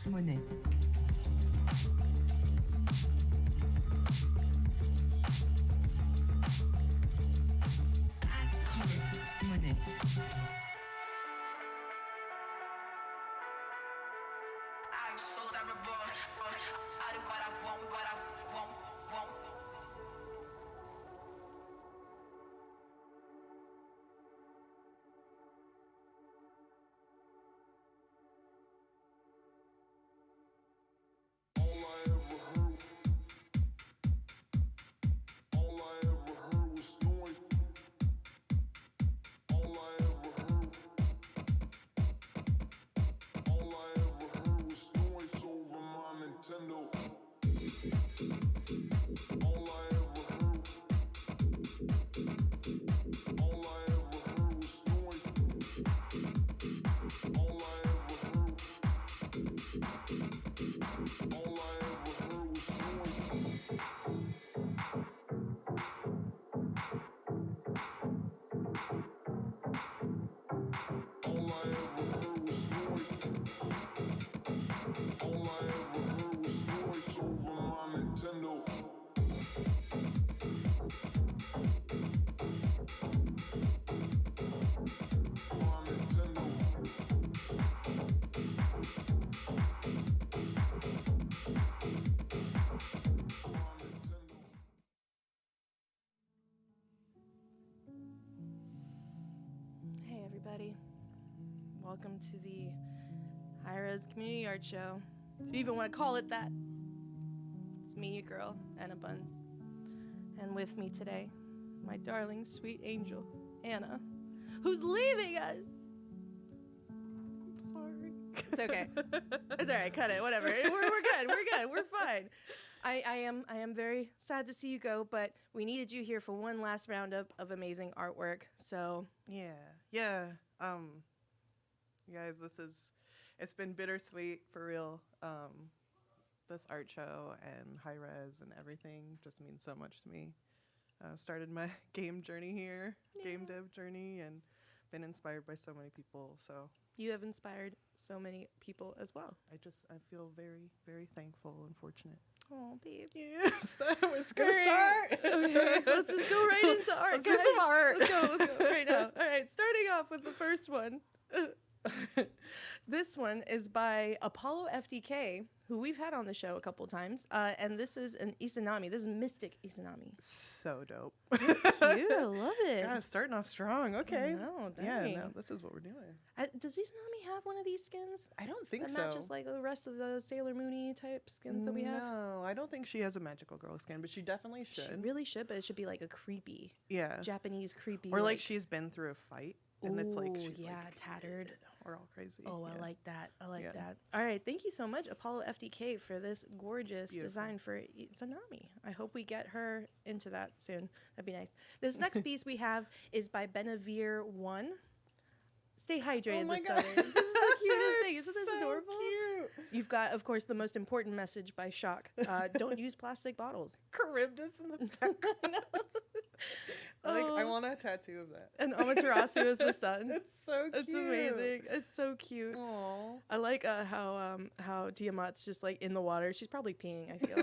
Money. Money. I'm so terrible. I do what I want, what I want. All I ever heard was noise. All I ever heard was noise over my Nintendo. All I ever heard was noise. All I ever heard was noise. All I ever heard was noise. All I ever heard was noise over my Nintendo. My Nintendo. My Nintendo. Hey everybody, welcome to the Hi-Rez Community Art Show, if you even want to call it that. It's me, your girl, EnaBuns, and with me today, my darling sweet angel, Anna, who's leaving us. I'm sorry. It's okay. It's all right. Cut it. Whatever. We're good. We're good. We're fine. I am very sad to see you go, but we needed you here for one last roundup of amazing artwork. So Yeah. You guys, it's been bittersweet for real. This art show and Hi-Rez and everything just means so much to me. Started my game journey here, game dev journey, and been inspired by so many people. So you have inspired so many people as well. I feel very, very thankful and fortunate. Oh, babe. Yes, that was gonna start. Okay, let's just go right into art, Let's guys. do some art. Let's go right now. All right, starting off with the first one. This one is by Apollo FDK, who we've had on the show a couple times, and this is an Izanami. This is Mystic Izanami. So dope. Cute, I love it. God, starting off strong. Okay. No, yeah, dang. no, this is what we're doing. Does Izanami have one of these skins? I don't think That so. matches like the rest of the Sailor Moon-y type skins that we have? No, I don't think she has a magical girl skin, but she definitely should. She really should, but it should be like a creepy, Yeah. Japanese creepy. Or like she's been through a fight. And it's like she's like tattered. We're all crazy. Oh, yeah. I like that. I like Yeah. that. All right, thank you so much, Apollo FDK, for this gorgeous Beautiful. design for Izanami. I hope we get her into that soon. That'd be nice. This next piece we have is by Benavir 1. Stay hydrated Oh my this God. summer. This is the cutest thing. Isn't this So adorable? cute. You've got, of course, the most important message by Shock. Don't use plastic bottles. Charybdis in the background. I want a tattoo of that. And Amaterasu is the sun. It's so cute. It's amazing. It's so cute. Aww. I like how Tiamat's just like in the water. She's probably peeing, I feel.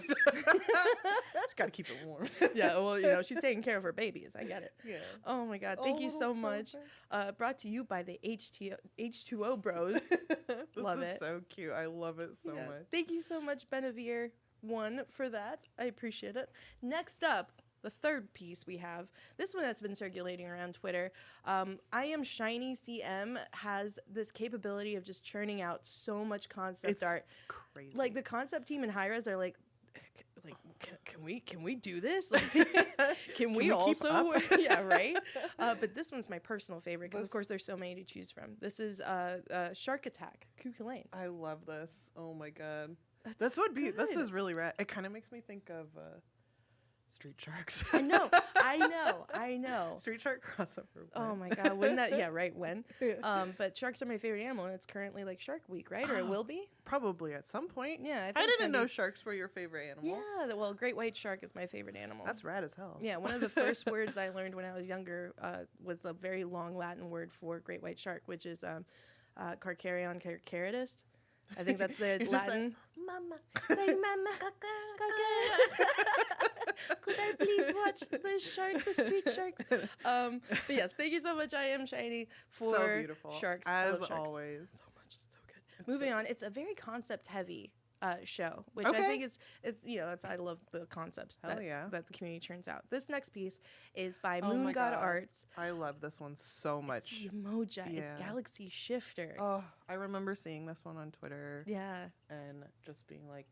Just gotta keep it warm. Yeah, well, she's taking care of her babies. I get it. Yeah. Oh my God. Thank you so so much. good. Brought to you by the H2O Bros. Love This it. is so cute. I love it so Yeah. much. Thank you so much, Benavir 1, for that. I appreciate it. Next up, the third piece we have, this one that's been circulating around Twitter. I Am Shiny CM has this capability of just churning out so much concept It's art. crazy. Like the concept team in Hi-Rez are like, can we do this? Can we we keep also? up? Yeah, right. But this one's my personal favorite because of course there's so many to choose from. This is Shark Attack, Kukulane. I love this. Oh my God. This is really rad. It kind of makes me think of Street Sharks. I know. Street Shark crossover. Oh my god, wouldn't that? Yeah, right. When? But sharks are my favorite animal, and it's currently like Shark Week, right? Or it will be. Probably at some point. Yeah, I didn't know sharks were your favorite animal. Yeah, well, great white shark is my favorite animal. That's rad as hell. Yeah, one of the first words I learned when I was younger was a very long Latin word for great white shark, which is Carcharion carcharidis. I think that's the Latin. Mama. Say, Mama. Could I please watch the Street Sharks? But yes, thank you so much, I Am Shiny, for So beautiful. Sharks. As sharks. always. So much, it's so good. Moving on, it's a very concept heavy show, which Okay. I think it's I love the concepts Hell that, yeah. that the community turns out. This next piece is by Oh Moon my God God. Arts. I love this one so much. It's Umoja. It's Yeah. Galaxy Shifter. Oh, I remember seeing this one on Twitter Yeah. and just being like,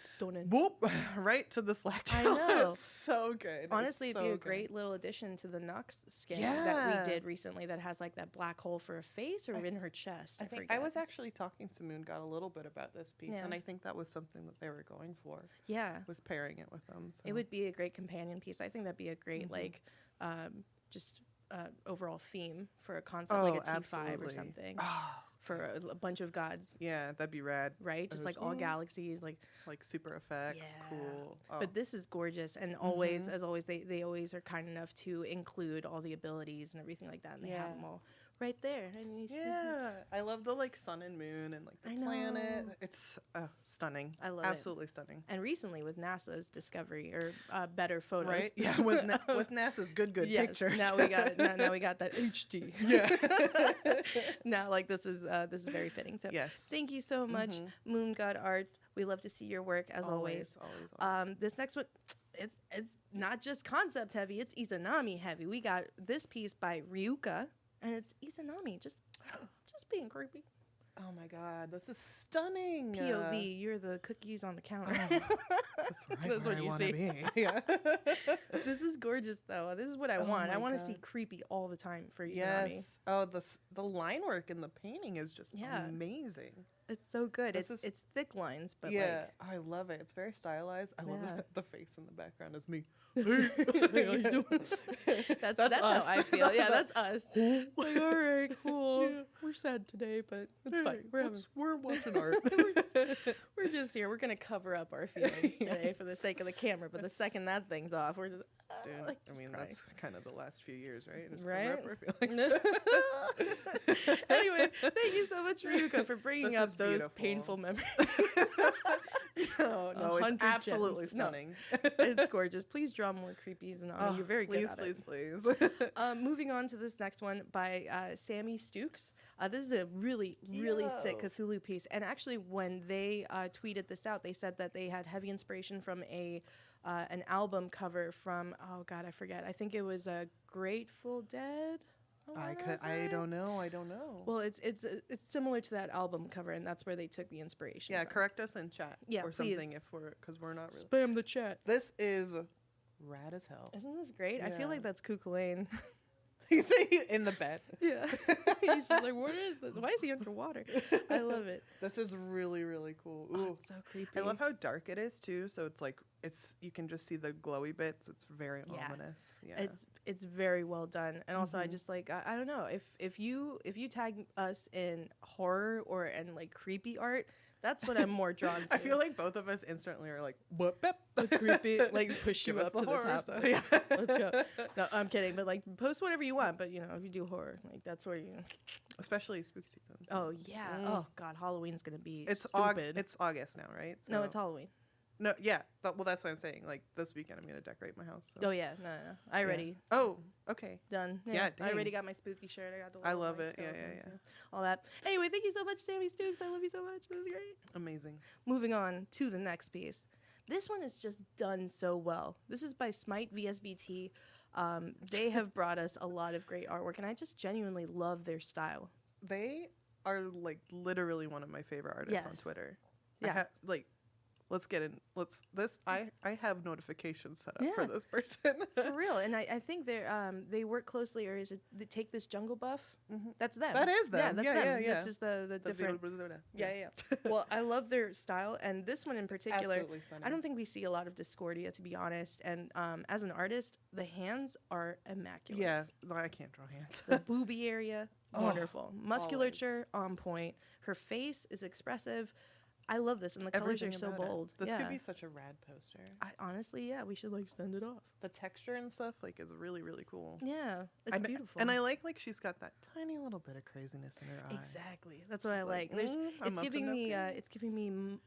Stunning. whoop, right to the Slack I channel. know. It's so good. Honestly, It's it'd be so a good. great little addition to the Nux skin Yeah. that we did recently that has like that black hole for a face or I in her chest. I I think forget. I was actually talking to Moon God a little bit about this piece, Yeah. and I think that was something that they were going for, Yeah. was pairing it with them. So. It would be a great companion piece. I think that'd be a great, Mhm. like, just overall theme for a concept like a T5 or absolutely. something Oh, for a bunch of gods, yeah, that'd be rad. right? Just like all galaxies, like. Like super effects, Yeah. cool. Oh. But this is gorgeous, and always, Mhm. as always, they always are kind enough to include all the abilities and everything like that, and they have Yeah. them all right there. And you see- Yeah, I love the like sun and moon and like the I planet. know. It's stunning. I love it. Absolutely stunning. And recently with NASA's discovery or better photos, Right? Yeah, with with NASA's good yes, pictures. now we got it. Now we got that HD. Yeah. Now, like this is very fitting. So Yes. thank you so much, Mhm. Moon God Arts. We love to see your work as always. Always. This next one, it's not just concept heavy, it's Izanami heavy. We got this piece by Ryuka, and it's Izanami just being creepy. Oh my God, this is stunning. POV, you're the cookies on the counter. That's right. That's where what I you wanna see. Be. Yeah. This is gorgeous, though. This is what I Oh want. I my want to see God. creepy all the time for Izanami. Yes. Oh, the line work and the painting is just Yeah. amazing. It's so good. This It's is- thick lines, but Yeah, I love it. It's very stylized. I love Yeah. that the face in the background is me. like, how you doing? that's That's how us. I feel. Yeah, that's us. It's like, all right, cool. We're sad today, but it's fine. We're watching art. We're just here. We're gonna cover up our feelings today for the sake of the camera. But the second that thing's off, we're just Dude, like, I just mean, crying. that's kind of the last few years, right? Just Right? cover up our feelings. Anyway, thank you so much, Ryuka, for bringing This up is those beautiful. painful memories. no, it's 100 absolutely gems. No. stunning. It's gorgeous. Please draw more creepies, and Oh, you're very please, good at please, it. please. Moving on to this next one by Sammy Stukes. This is a really sick Yo. Cthulhu piece. And actually, when they tweeted this out, they said that they had heavy inspiration from an album cover from, oh God, I forget. I think it was Grateful Dead. I don't know. Well, it's similar to that album cover, and that's where they took the inspiration. Yeah, from. correct us in chat Yeah, or please. something because we're not really. Spam the chat. This is rad as hell. Isn't this great? I Yeah. feel like that's Kukulane. He's in the bed. Yeah. He's just like, what is this? Why is he underwater? I love it. This is really, really cool. Oh, Ooh. it's so creepy. I love how dark it is too. So it's like you can just see the glowy bits. It's very Yeah. ominous. Yeah. It's very well done, and also I Mhm. just like I don't know if you tag us in horror or in like creepy art, that's what I'm more drawn to. I feel like both of us instantly are like, "What? The creepy, like push Give you us up the to the horror top. stuff." Yeah. Let's go. No, I'm kidding, but like post whatever you want. But if you do horror, like that's where you. Especially spooky season. Oh yeah. Mm. Oh God, Halloween's gonna be It's stupid. it's August now, right? No, So- it's Halloween. No, yeah. Well, that's what I'm saying. Like this weekend, I'm gonna decorate my house. So. Oh yeah, no. I Yeah. already Oh, okay. done. Yeah, I already dang. got my spooky shirt. I got the. I little, love like, it. Yeah, yeah, skeletons yeah. and all that. Anyway, thank you so much, Sammy Stukes. I love you so much. It was great. Amazing. Moving on to the next piece. This one is just done so well. This is by SMITE VSBT. They have brought us a lot of great artwork, and I just genuinely love their style. They are like literally one of my favorite artists on Yes. Twitter. Yeah. Like let's get in. I have notifications set up for this person. For real. And I think they work closely, or is it they take this jungle buff? That's them. That is them. Yeah, that's Yeah, them. yeah, That's just the different. Yeah. Yeah. Well, I love their style, and this one in particular. Absolutely stunning. I don't think we see a lot of Discordia, to be honest. And as an artist, the hands are immaculate. Yeah, no, I can't draw hands. The booby area, Oh, wonderful. Musculature on point. Her face is expressive. I love this, and the colors are Everything so about it. bold. This yeah. could be such a rad poster. I honestly, yeah, we should like send it off. The texture and stuff like is really, really cool. Yeah, it's beautiful. And I like she's got that tiny little bit of craziness in her eye. Exactly. That's what I She's like. like, There's, I'm it's up to giving no me. good. It's giving me.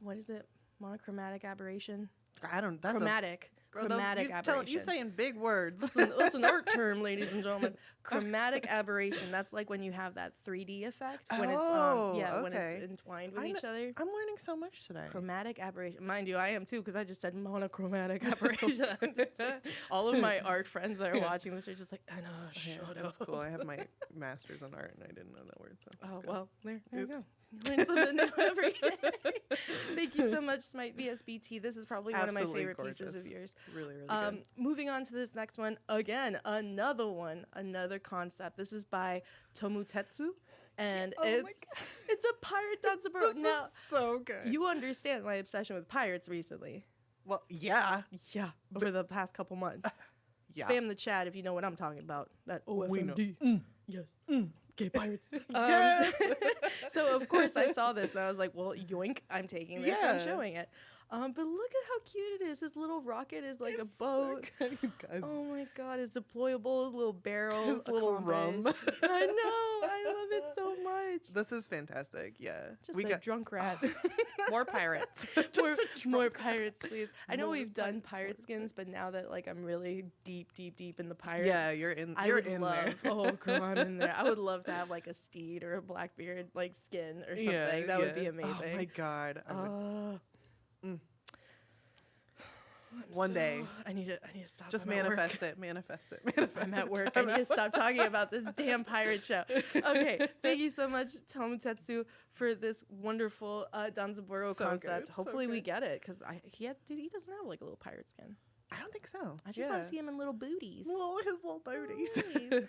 What is it? Monochromatic aberration. I don't. That's Chromatic. Chromatic aberration. You saying big words. That's an art term, ladies and gentlemen. Chromatic aberration. That's like when you have that 3D effect when when it's entwined with each other. I'm learning so much today. Chromatic aberration. Mind you, I am too, because I just said monochromatic aberration. All of my art friends that are watching this are just like, I know, shut up. That's cool. I have my master's in art and I didn't know that word. So Oh, that's good. well, there you go. Oops. You learn something new every day. Thank you so much, Smite VSBT. This is probably one of my Absolutely favorite pieces of gorgeous. yours. Really, really good. Moving on to this next one. Again, another concept. This is by Tomutetsu. And Oh my it's a pirate Danzaburo. This Now, is so good. you understand my obsession with pirates recently. Well, yeah. Yeah, over the past couple months. Yeah. Spam the chat if you know what I'm talking about. That We know. OFMD. Yes. Gay pirates. Yes. So, of course, I saw this and I was like, well, yoink, I'm taking this. I'm Yeah. showing it. But look at how cute it is. His little rocket is like a It's boat. So good. He's got his, Oh my god, his deployable, his little barrel. his a little compass. rum. I know. I love it so much. This is fantastic. Yeah. Just a drunk rat. more pirates. more pirates, please. I know More we've done pirates, pirate more skins, but now that like I'm really deep in the pirate. Yeah, you're in. I You're would in love. there. Oh, come on, in there. I would love to have like a steed or a Blackbeard like skin or something. Yeah, That would be yeah. amazing. Oh my god. I would, I'm One day. I need to stop. just I'm at work. manifest it. Manifest it. Manifest I'm at it. work. I need to stop talking about this damn pirate show. Okay, thank you so much, Tomutetsu, for this wonderful Danzaburo So concept. good, so Hopefully we good. get it, because he doesn't have like a little pirate skin. I don't think so. I just want to see him in little booties. His little booties. Nice.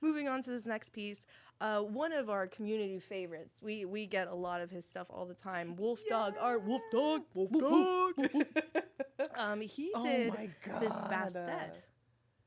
Moving on to this next piece, one of our community favorites. We get a lot of his stuff all the time. Wolf Dog art. Wolf Dog. Wolf dog. He Oh did my this God. Bastet,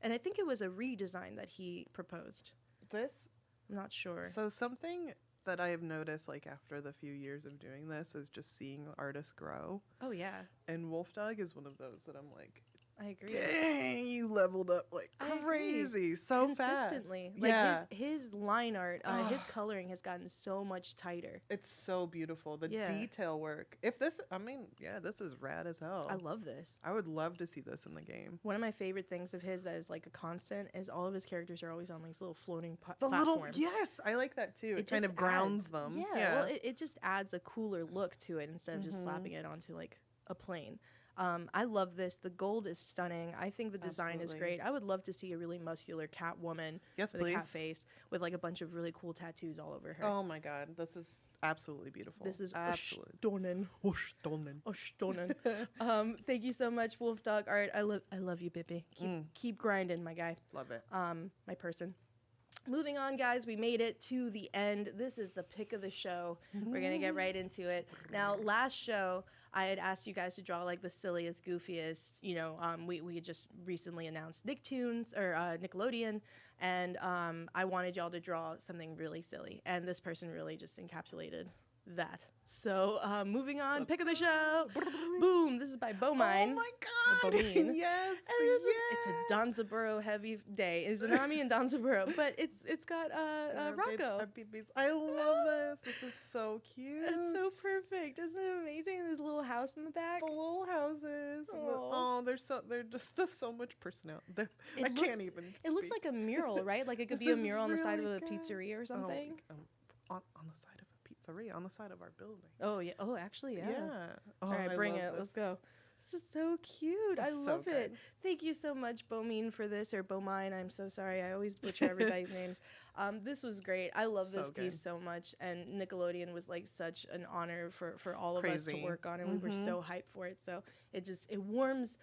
and I think it was a redesign that he proposed. This. I'm not sure. So something that I have noticed, like after the few years of doing this, is just seeing artists grow. Oh yeah, And Wolf Dog is one of those that I'm like, I agree. dang, you leveled up like I agree. crazy, so fast. Consistently. Like Yeah. his line art, his coloring has gotten so much tighter. It's so beautiful. The Yeah. detail work. If this, I mean, yeah, this is rad as hell. I love this. I would love to see this in the game. One of my favorite things of his that is like a constant is all of his characters are always on these little floating The platforms. little, yes, I like that too. It kind just of grounds adds- them. Yeah, well, it just adds a cooler look to it instead of just slapping it onto like a plane. I love this. The gold is stunning. I think the design is Absolutely. great. I would love to see a really muscular cat woman Yes, with a cat please. face with like a bunch of really cool tattoos all over her. Oh my god, this is absolutely beautiful. This is absolutely. stunning. Stunning. Oh, stunning. Thank you so much, Wolf Dog Art. I love you, Bippy. Keep grinding, my guy. Love it. My person. Moving on, guys, we made it to the end. This is the pick of the show. We're gonna get right into it. Now, last show, I had asked you guys to draw like the silliest, goofiest. You know, we had just recently announced Nicktoons or Nickelodeon, and I wanted y'all to draw something really silly, and this person really just encapsulated that. So, moving on, pick of the show. Boom! This is by Bomine. Oh my god. Bomine. Yes. And this is, it's a Danzaburo heavy day. It's Izanami and Danzaburo, but it's got Rocco. I love this. This is so cute. It's so perfect. Isn't it amazing? There's a little house in the back. The little houses. Aw. There's so much personality. It I looks- can't even. It looks speak. like a mural, right? Like it could This be a is mural on the side of really a good. pizzeria or something. On the side of a pizzeria, on the side of our building. Oh yeah. Oh, actually, yeah. Oh, All right, I bring love it. this. Let's go. This is so cute. I It's so love it. good. Thank you so much, Bomine, for this, or Bomine. I'm so sorry. I always butcher everybody's names. This was great. I love this So piece good. so much, and Nickelodeon was like such an honor for all of us to Crazy. work on, and we were so hyped for it. So it warms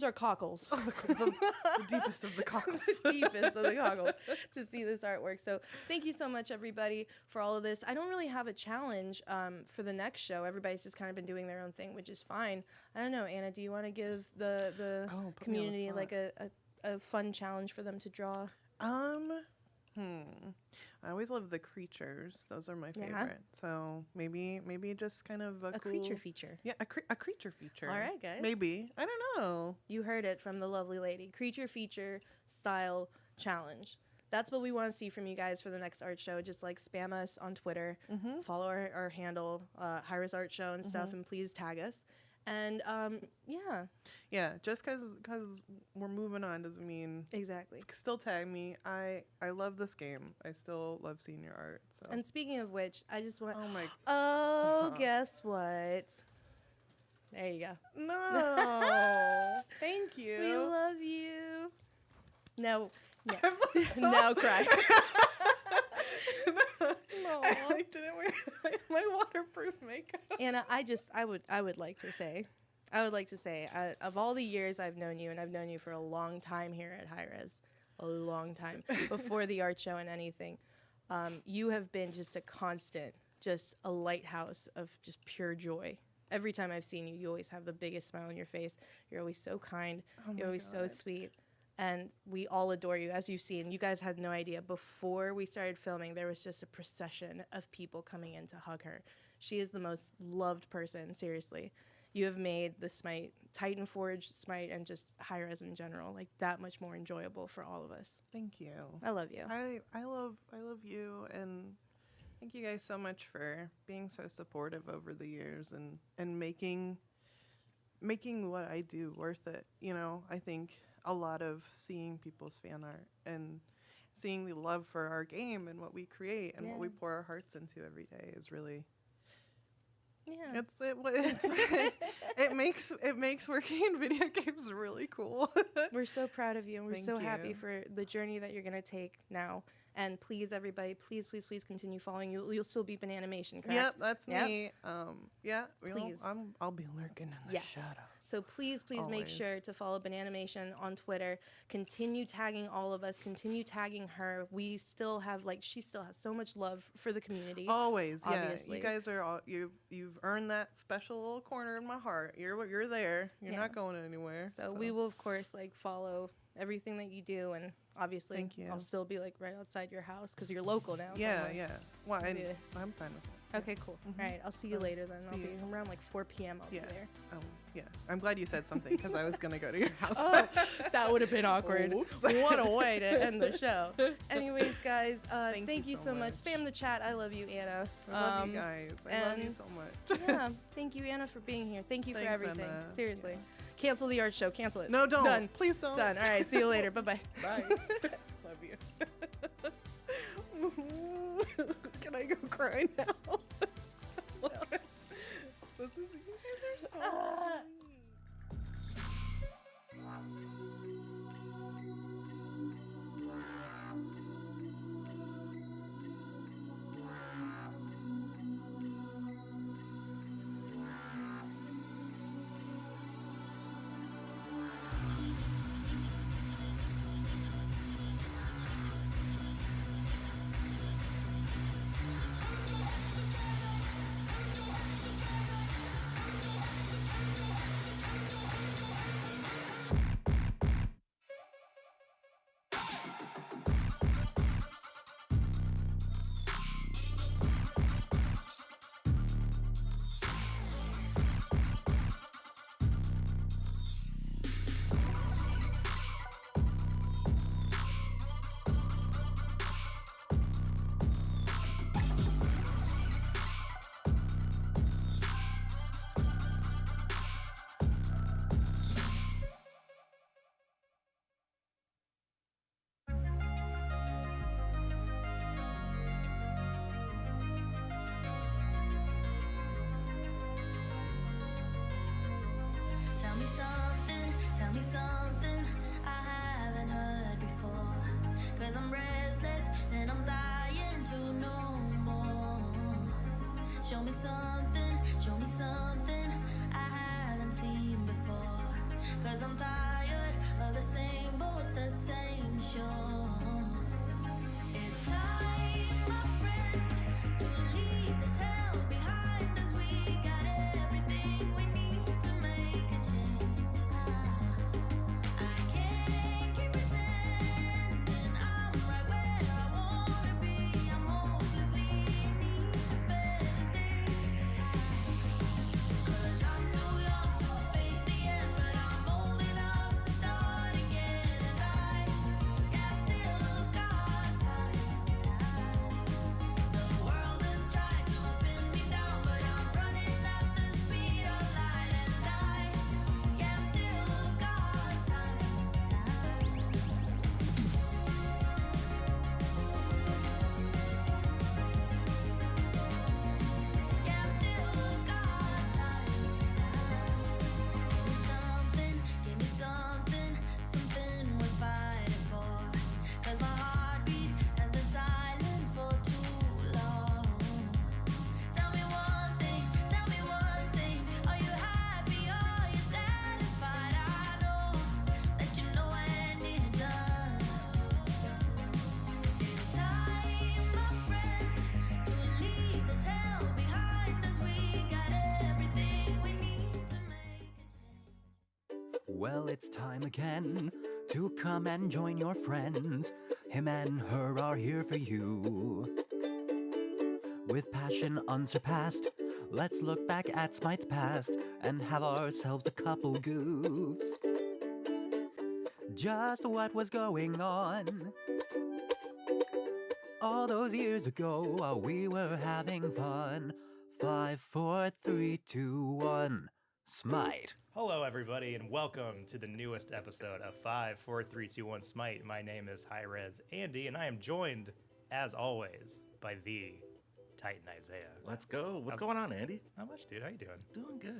our cockles. The deepest of the cockles. The deepest of the cockles to see this artwork. So thank you so much, everybody, for all of this. I don't really have a challenge for the next show. Everybody's just kind of been doing their own thing, which is fine. I don't know, Anna, do you want to give the Oh, put me on the community like spot. a fun challenge for them to draw? I always love the creatures. Those are my Yeah. favorite. So maybe just kind of a cool, creature feature. Yeah, a creature feature. All right, guys. Maybe. I don't know. You heard it from the lovely lady. Creature feature style challenge. That's what we want to see from you guys for the next art show. Just like spam us on Twitter, follow our handle, Hi-Rez Art Show and stuff, and please tag us. And yeah, Yeah, just because we're moving on doesn't mean exactly. still tag me. I love this game. I still love seeing your art. So. And speaking of which, I just want. Oh my. Oh, stop. guess what? There you go. No. Thank you. We love you. No, I'm like so- now cry. I didn't wear my waterproof makeup. Anna, I would like to say, of all the years I've known you, and I've known you for a long time here at Hi-Rez, a long time, before the art show and anything, you have been just a constant, just a lighthouse of just pure joy. Every time I've seen you, you always have the biggest smile on your face. You're always so kind. You're always so God. sweet. And we all adore you, as you've seen. You guys had no idea. Before we started filming, there was just a procession of people coming in to hug her. She is the most loved person, seriously. You have made the SMITE, Titan Forge, SMITE, and just Hi-Rez in general, like that much more enjoyable for all of us. Thank you. I love you. I love you, and thank you guys so much for being so supportive over the years and making what I do worth it. You know, I think a lot of seeing people's fan art and seeing the love for our game and what we create and what we pour our hearts into every day is really Yeah. it makes working in video games really cool. We're so proud of you, and we're Thank so happy you. for the journey that you're going to take now. And please, everybody, please continue following you. You'll still be Bananamation, correct? Yep, that's Yep. me. Yeah, Please. I'll be lurking in the Yes. shadows. So please make Always. sure to follow Bananamation on Twitter. Continue tagging all of us. Continue tagging her. We still have, she still has so much love for the community. Always, yeah. Obviously. You guys are all you've earned that special little corner in my heart. You're there. You're Yeah. not going anywhere. So we will, of course, follow everything that you do, and obviously Thank you. I'll still be right outside your house because you're local now. So Yeah, I'm like, yeah. Well, and Yeah. I'm fine with it. Okay, cool. All right, I'll see you later then. I'll see be you. around 4 p.m. I'll Yeah. be there. Yeah. I'm glad you said something because I was gonna go to your house. Oh, that would have been awkward. Oops. What a way to end the show. Anyways, guys, Thank thank you you so so much. much. Spam the chat. I love you, Anna. I love you guys. I love you and- so much. Yeah, thank you, Anna, for being here. Thank you for Thanks, everything. Anna. Seriously. Yeah. Cancel the art show. Cancel it. No, don't. Done. Please don't. Done. All right, see you later. Bye-bye. Bye. Love you. Can I go cry now? This is, you guys are so sweet. tell me something I haven't heard before. Cause I'm restless and I'm dying to know more. Show me something I haven't seen before. Cause I'm tired of the same boats, the same shore. It's time, my friend, to leave this hell behind us. We got everything we need to make a change. I can't keep pretending I'm right where I wanna be. I'm hopelessly in need of better days. Cause I'm too young to face the end, but I'm old enough to start again. And I still got time. The world has tried to pin me down, but I'm running at the speed of light. And I still got time. Yeah, still got time. Give me something worth fighting for. Cause my heartbeat has been silent for too long. Tell me one thing, are you happy, are you satisfied? I know that you know when you're done. It's time, my friend, to leave this hell behind us. We got everything we need to make a change. Well, it's time again to come and join your friends. Him and her are here for you. With passion unsurpassed, let's look back at SMITE's past and have ourselves a couple goofs. Just what was going on all those years ago? We were having fun. 5, 4, 3, 2, 1. SMITE. Hello, everybody, and welcome to the newest episode of 5, 4, 3, 2, 1 SMITE. My name is Hi-Rez Andy, and I am joined, as always, by the Titan Isaiah. Let's go. What's going on, Andy? Not much, dude. How you doing?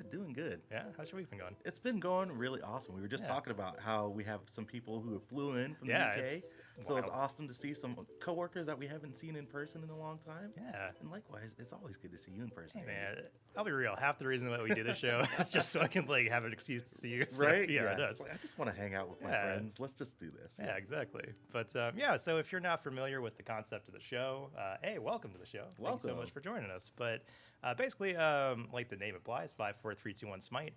Doing good. Yeah? How's your week been going? It's been going really awesome. We were just talking about how we have some people who flew in from the UK. So it's awesome to see some coworkers that we haven't seen in person in a long time. Yeah. And likewise, it's always good to see you in person. Hey, man, I'll be real. Half the reason that we do this show is just so I can have an excuse to see you. So, Right? Yeah, it It's does. like, I just want to hang out with my friends. Let's just do this. Yeah, exactly. But so if you're not familiar with the concept of the show, hey, welcome to the show. Thank you so much for joining us. But basically, like the name implies, 5, 4, 3, 2, 1 SMITE,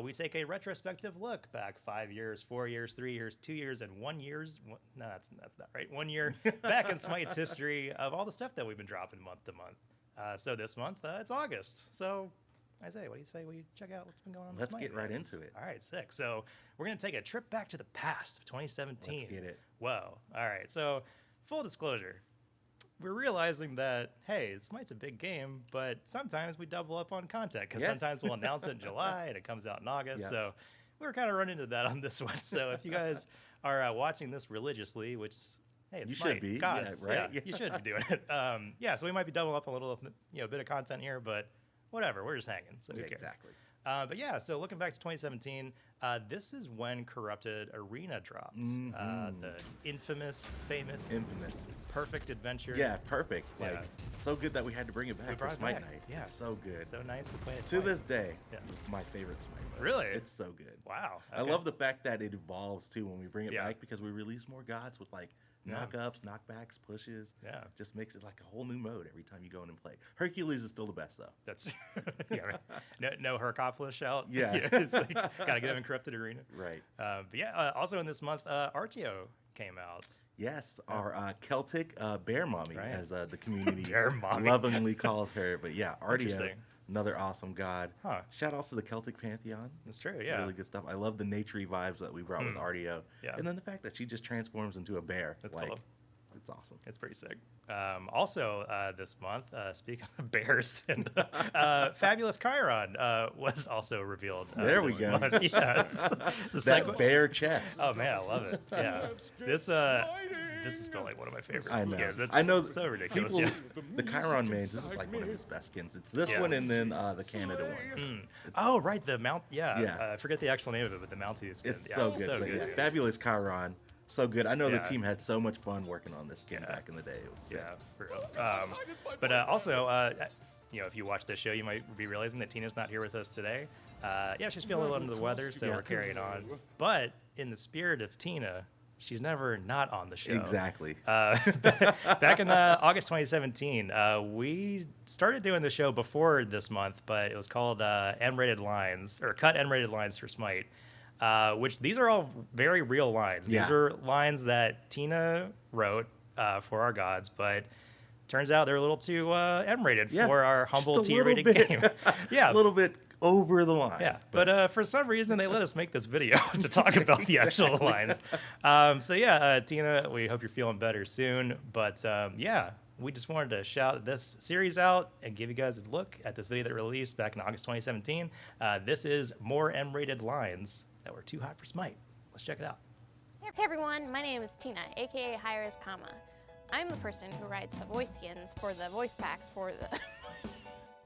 we take a retrospective look back 5 years, 4 years, 3 years, 2 years, and 1 year's. No, that's not right. 1 year back in SMITE's history of all the stuff that we've been dropping month to month. So this month, it's August. So Isaiah, what do you say we check out what's been going on? Let's SMITE? get right into it. All right, sick. So we're going to take a trip back to the past of 2017. Let's get it. Whoa. All right. So full disclosure, we're realizing that, hey, SMITE's a big game, but sometimes we double up on content because sometimes we'll announce it in July and it comes out in August. Yeah. So we're kind of running into that on this one. So if you guys are watching this religiously, which, hey, it's You SMITE, should be. gods, Yeah, right? yeah, you should be doing it. So we might be doubling up a little, bit of content here, but whatever, we're just hanging. So who cares? Exactly. So looking back to 2017, this is when Corrupted Arena dropped. The famous, perfect adventure. Yeah, perfect. Yeah. So good that we had to bring it back We for brought it SMITE back. Night. Yeah, It's so good. So nice. We played it To twice. this day, Yeah. my favorite SMITE. mode. Really? It's so good. Wow. I okay. love the fact that it evolves too when we bring it Yeah. back because we release more gods with knock-ups, knockbacks, pushes. Yeah. Just makes it like a whole new mode every time you go in and play. Hercules is still the best though. That's right. No Hercopolis out. Yeah. It's gotta get him in Corrupted Arena. Right. Also in this month, Artio came out. Yes, our Celtic bear mommy, Right. as the community Bear mommy. lovingly calls her. But yeah, Artio, Interesting. another awesome god. Huh. Shout outs to the Celtic pantheon. That's true. Yeah. Really good stuff. I love the naturey vibes that we brought with Artio. Yeah. And then the fact that she just transforms into a bear. That's like, cool. It's awesome. It's pretty sick. Also, this month, speaking of bears, and Fabulous Chiron was also revealed. There we this go. month. Yeah, it's that bear chest. Oh man, I love it. Yeah, this is still like one of my favorite skins. It's I know. So ridiculous. People, Yeah. The Chiron mains. This is like one of his best skins. It's this one and then the Canada one. Oh right, the mount. Yeah. Yeah. I forget the actual name of it, but the Mountie skin. It's yeah, so it's good. So But good. yeah, Dude. Fabulous Chiron. So good. I know the Yeah. team had so much fun working on this skin back in the day. It was sick. Yeah, for real. But also, if you watch this show, you might be realizing that Tina's not here with us today. Yeah, she's feeling a little under the weather, so we're carrying on. But in the spirit of Tina, she's never not on the show. Exactly. Back in August 2017, we started doing the show before this month, but it was called M-Rated Lines, or Cut M-Rated Lines for Smite. Which these are all very real lines. Yeah. These are lines that Tina wrote for our gods, but turns out they're a little too M-rated for our humble T-rated game. Yeah, a little bit over the line. Yeah, but for some reason they let us make this video to talk about the actual lines. So yeah, Tina, we hope you're feeling better soon. But yeah, we just wanted to shout this series out and give you guys a look at this video that released back in August 2017. This is more M-rated lines that were too hot for Smite. Let's check it out. Hey everyone, my name is Tina, aka Hi-Rez, I'm the person who writes the voice skins for the voice packs for the...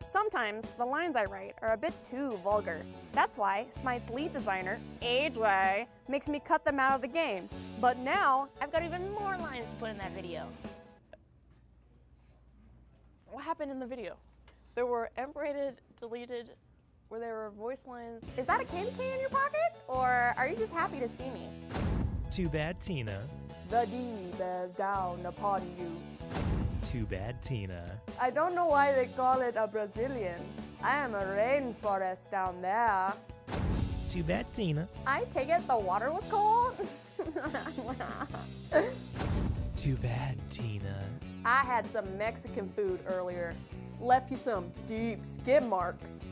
Sometimes the lines I write are a bit too vulgar. That's why Smite's lead designer, AJ, makes me cut them out of the game. But now, I've got even more lines to put in that video. What happened in the video? There were M-rated, deleted, where there were voice lines. Is that a candy cane in your pocket? Or are you just happy to see me? Too bad, Tina. The D bears down upon you. Too bad, Tina. I don't know why they call it a Brazilian. I am a rainforest down there. Too bad, Tina. I take it the water was cold? Too bad, Tina. I had some Mexican food earlier. Left you some deep skid marks.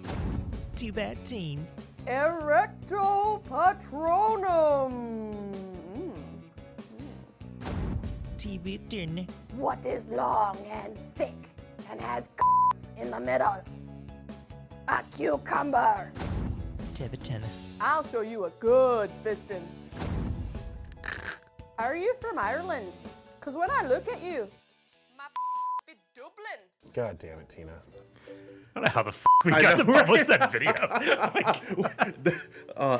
Too bad, teen. Erecto patronum. TV What is long and thick and has in the middle? A cucumber. Tibetan. I'll show you a good fisting. Are you from Ireland? Cause when I look at you, my be Dublin. God damn it, Tina. I don't know how the we got to publish that video.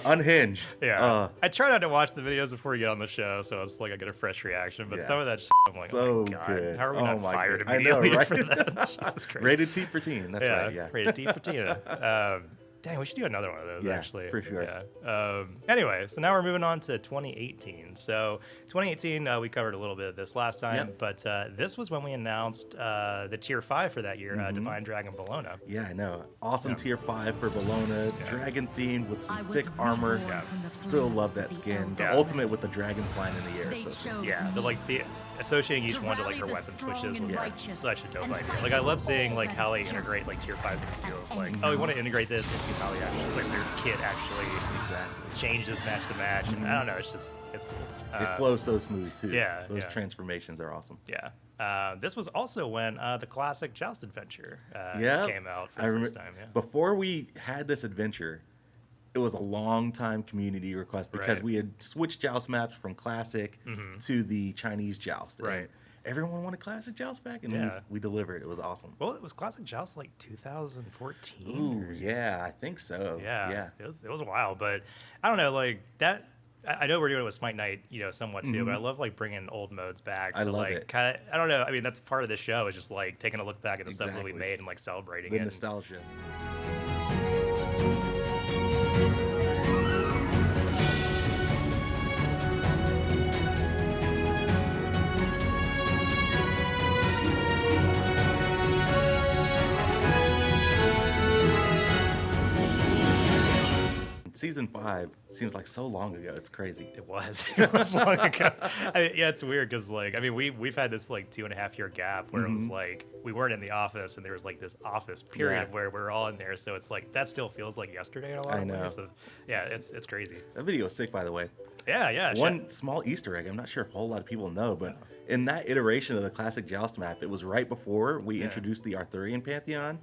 Unhinged. Yeah. I try not to watch the videos before we get on the show, so it's like I get a fresh reaction. But some of that I'm like, so oh my God, good. how are we not fired I know, immediately right? for that? Jesus Christ. Rated T for teen. That's right. Yeah. Rated T for Tina. Dang, we should do another one of those, actually. For sure. Yeah. Anyway, so now we're moving on to 2018. So 2018, we covered a little bit of this last time, but this was when we announced the Tier 5 for that year, Divine Dragon Bologna. Yeah, I know. Awesome Tier 5 for Bologna, dragon themed with some sick armor. Still love that skin. The ultimate with the dragon flying in the air. So yeah, the associating each one to like her weapon switches was like such a dope idea. Like I love seeing like how they integrate like Tier 5s into like, oh, we want to integrate this into how they actually like their kit actually changes match to match, and I don't know, it's cool. It flows so smooth too. Yeah, those transformations are awesome. Yeah. This was also when the classic Joust adventure came out for the first time. Yeah. Before we had this adventure, it was a long time community request because we had switched Joust maps from classic to the Chinese Joust. Right. And everyone wanted classic Joust back, and we delivered. It was awesome. Well, it was classic Joust like 2014. Ooh, yeah, I think so. Yeah. It was a while, but I don't know, like that. I know we're doing it with Smite Night, somewhat too, but I love like bringing old modes back to like kind of. I don't know. I mean, that's part of the show is just like taking a look back at the stuff that we made and like celebrating the it. nostalgia. season 5 seems like so long ago. It's crazy. It was. It was long ago. Yeah, it's weird because we've had this like 2.5 year gap where it was like we weren't in the office and there was like this office period where we're all in there. So it's like that still feels like yesterday in a lot of ways. So, yeah, it's crazy. That video is sick, by the way. Yeah. One small Easter egg. I'm not sure if a whole lot of people know, but in that iteration of the classic Joust map, it was right before we introduced the Arthurian Pantheon.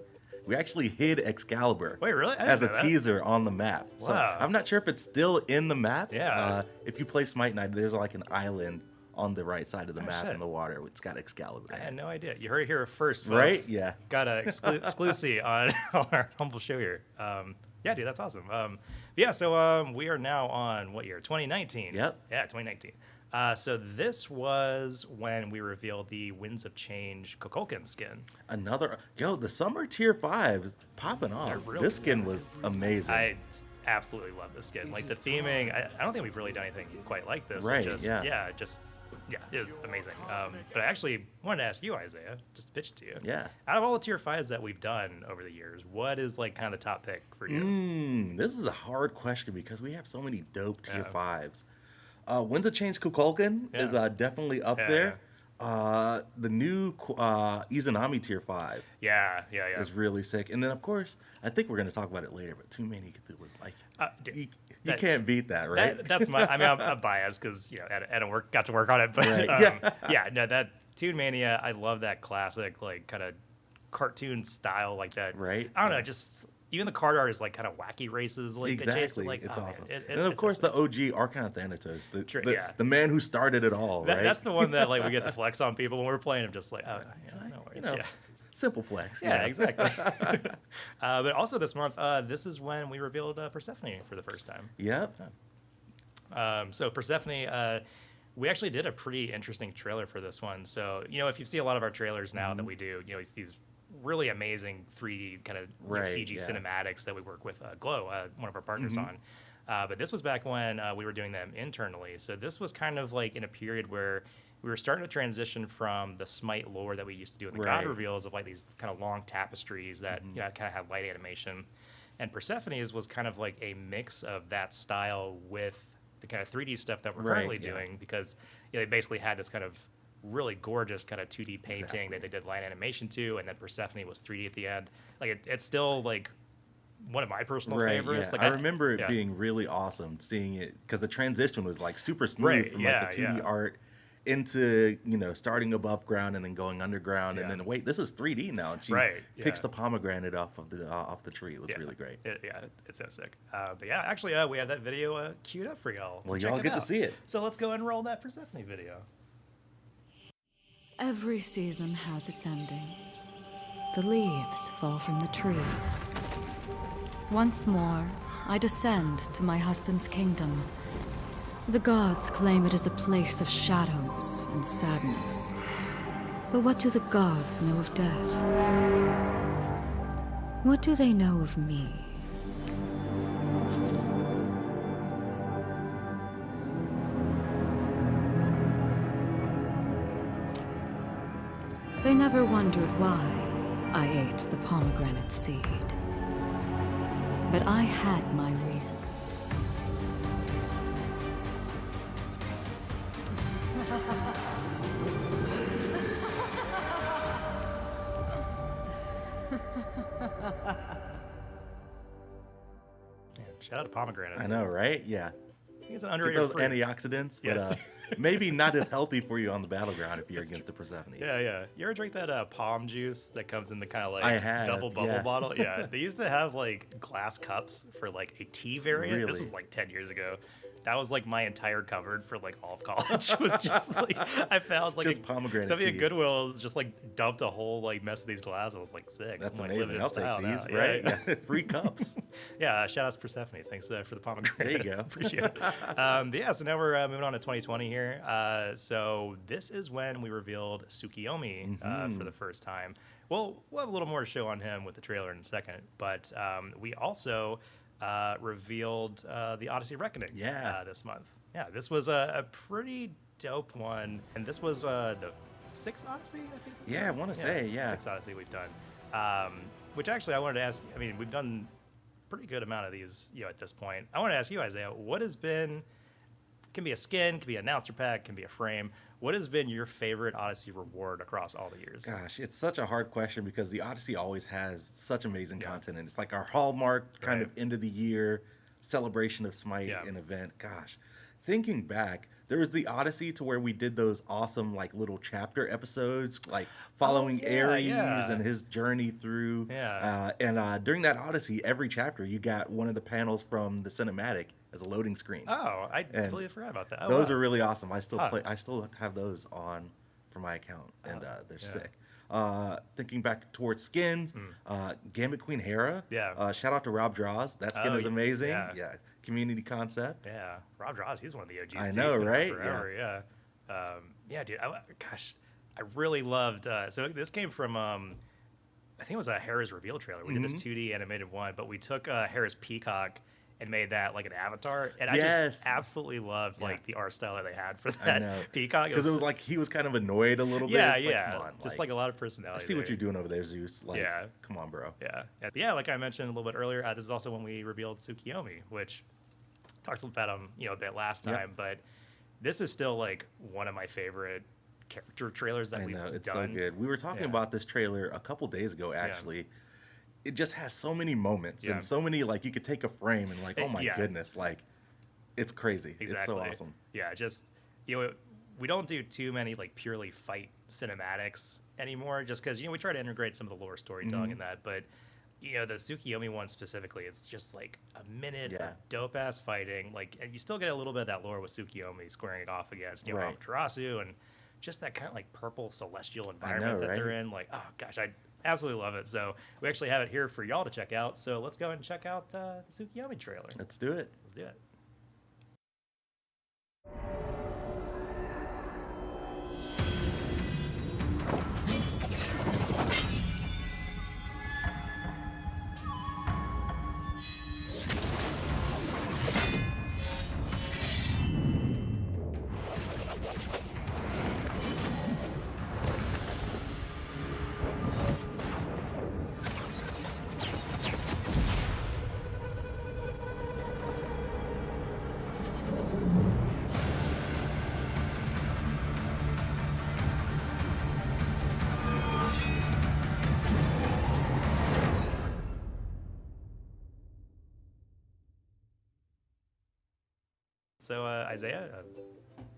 We actually hid Excalibur. Wait, really? As a teaser on the map. Wow. So I'm not sure if it's still in the map. Yeah. If you play Smite Night, there's like an island on the right side of the map in the water. It's got Excalibur. I had no idea. You heard it here first, folks. Right? Yeah. Got a exclusive on our humble show here. Yeah, dude, that's awesome. So we are now on what year? 2019. Yep. Yeah, 2019. So this was when we revealed the Winds of Change Kukulkan skin. The summer tier 5s popping off. This skin was amazing. I absolutely love this skin. Like the theming, I don't think we've really done anything quite like this. Right, It is amazing. But I actually wanted to ask you, Isaiah, just to pitch it to you. Yeah. Out of all the tier 5s that we've done over the years, what is like kind of the top pick for you? This is a hard question because we have so many dope tier 5s. Winds of Change Kukulkan is definitely up there. The new Izanami tier 5 is really sick. And then, of course, I think we're going to talk about it later, but Too Many Cthulhu. Like, you can't beat that, right? That's my. I mean, I'm biased because Adam got to work on it, but that Toon Mania, I love that classic like kind of cartoon style like that. Right. I don't know, just even the card art is like kind of wacky races. Like exactly, like, it's awesome. And of course, the OG Archon Thanatos, the man who started it all. Right. That's the one that like we get to flex on people when we're playing. I'm just like, simple flex. Yeah, exactly. But also this month, this is when we revealed Persephone for the first time. Yep. So Persephone, we actually did a pretty interesting trailer for this one. So, if you see a lot of our trailers now that we do, it's these really amazing 3D kind of CG cinematics that we work with Glow, one of our partners on. But this was back when we were doing them internally. So this was kind of like in a period where we were starting to transition from the Smite lore that we used to do in the God reveals of like these kind of long tapestries that kind of have light animation. And Persephone's was kind of like a mix of that style with the kind of 3D stuff that we're currently doing because they basically had this kind of really gorgeous kind of 2D painting that they did light animation to, and then Persephone was 3D at the end. Like it's still like one of my personal favorites. Yeah. Like I remember it being really awesome seeing it because the transition was like super smooth from like the 2D art into starting above ground and then going underground and then wait, this is 3D now. And she picks the pomegranate off of the tree. It was really great. It's so sick. But actually, we have that video queued up for y'all. Well, y'all get to see it. So let's go and roll that Persephone video. Every season has its ending. The leaves fall from the trees. Once more, I descend to my husband's kingdom. The gods claim it is a place of shadows and sadness. But what do the gods know of death? What do they know of me? They never wondered why I ate the pomegranate seed. But I had my reasons. Shout out to pomegranates. I know, right? Yeah. I think it's an underrated those fruit. Antioxidants, but maybe not as healthy for you on the battleground if you're against the Persephone. Yeah. You ever drink that palm juice that comes in the kind of like double bubble bottle? Yeah. They used to have like glass cups for like a tea variant. Really? This was like 10 years ago. That was like my entire cupboard for like all of college. Was just like I found like just pomegranate somebody tea. at Goodwill just like dumped a whole like mess of these glasses. I was like sick. That's I'm, like, amazing. I'll take these, now. right? Yeah. Free cups. Shout out to Persephone. Thanks for the pomegranate. There you go. Appreciate it. But so now we're moving on to 2020 here. So this is when we revealed Tsukiyomi for the first time. Well, we'll have a little more to show on him with the trailer in a second. But we also revealed the Odyssey Reckoning this month. Yeah, this was a pretty dope one. And this was the 6th Odyssey, I think? Yeah, I want to say, 6th Odyssey we've done. Which actually I wanted to ask, I mean, we've done pretty good amount of these, at this point. I want to ask you, Isaiah, what has been, can be a skin, can be an announcer pack, can be a frame. What has been your favorite Odyssey reward across all the years? Gosh, it's such a hard question because the Odyssey always has such amazing content, and it's like our hallmark kind of end of the year celebration of Smite and event. Gosh, thinking back, there was the Odyssey to where we did those awesome like little chapter episodes, like following Ares and his journey through. And during that Odyssey, every chapter you got one of the panels from the cinematic as a loading screen. Oh, I completely forgot about that. Those are really awesome. I still play. I still have those on for my account, and they're sick. Thinking back towards skins, Gambit Queen Hera. Shout out to Rob Draws. That skin is amazing. Yeah. Community concept. Yeah. Rob Draws, he's one of the OGs. I know, right? Forever, dude. I really loved. So this came from. I think it was a Hera's reveal trailer. We did this 2D animated one, but we took Hera's Peacock and made that like an avatar, and I just absolutely loved like the art style that they had for that Peacock, because it was like he was kind of annoyed a little bit. Come on, just like a lot of personality. I see what you're doing over there, Zeus. Like, come on, bro. Like I mentioned a little bit earlier, this is also when we revealed Tsukiyomi, which talks about him a bit last time, but this is still like one of my favorite character trailers that we've done. It's so good. We were talking about this trailer a couple days ago, actually. It just has so many moments and so many, like, you could take a frame and like, oh my goodness, like, it's crazy. Exactly. It's so awesome. Yeah, just, we don't do too many like purely fight cinematics anymore, just because, we try to integrate some of the lore storytelling in that, but the Tsukiyomi one specifically, it's just like a minute of dope ass fighting, like, and you still get a little bit of that lore with Tsukiyomi squaring it off against Amaterasu, and just that kind of like purple celestial environment that they're in. Like, oh gosh, I absolutely love it. So we actually have it here for y'all to check out. So let's go ahead and check out the Tsukiyomi trailer. Let's do it. Let's do it. So, Isaiah,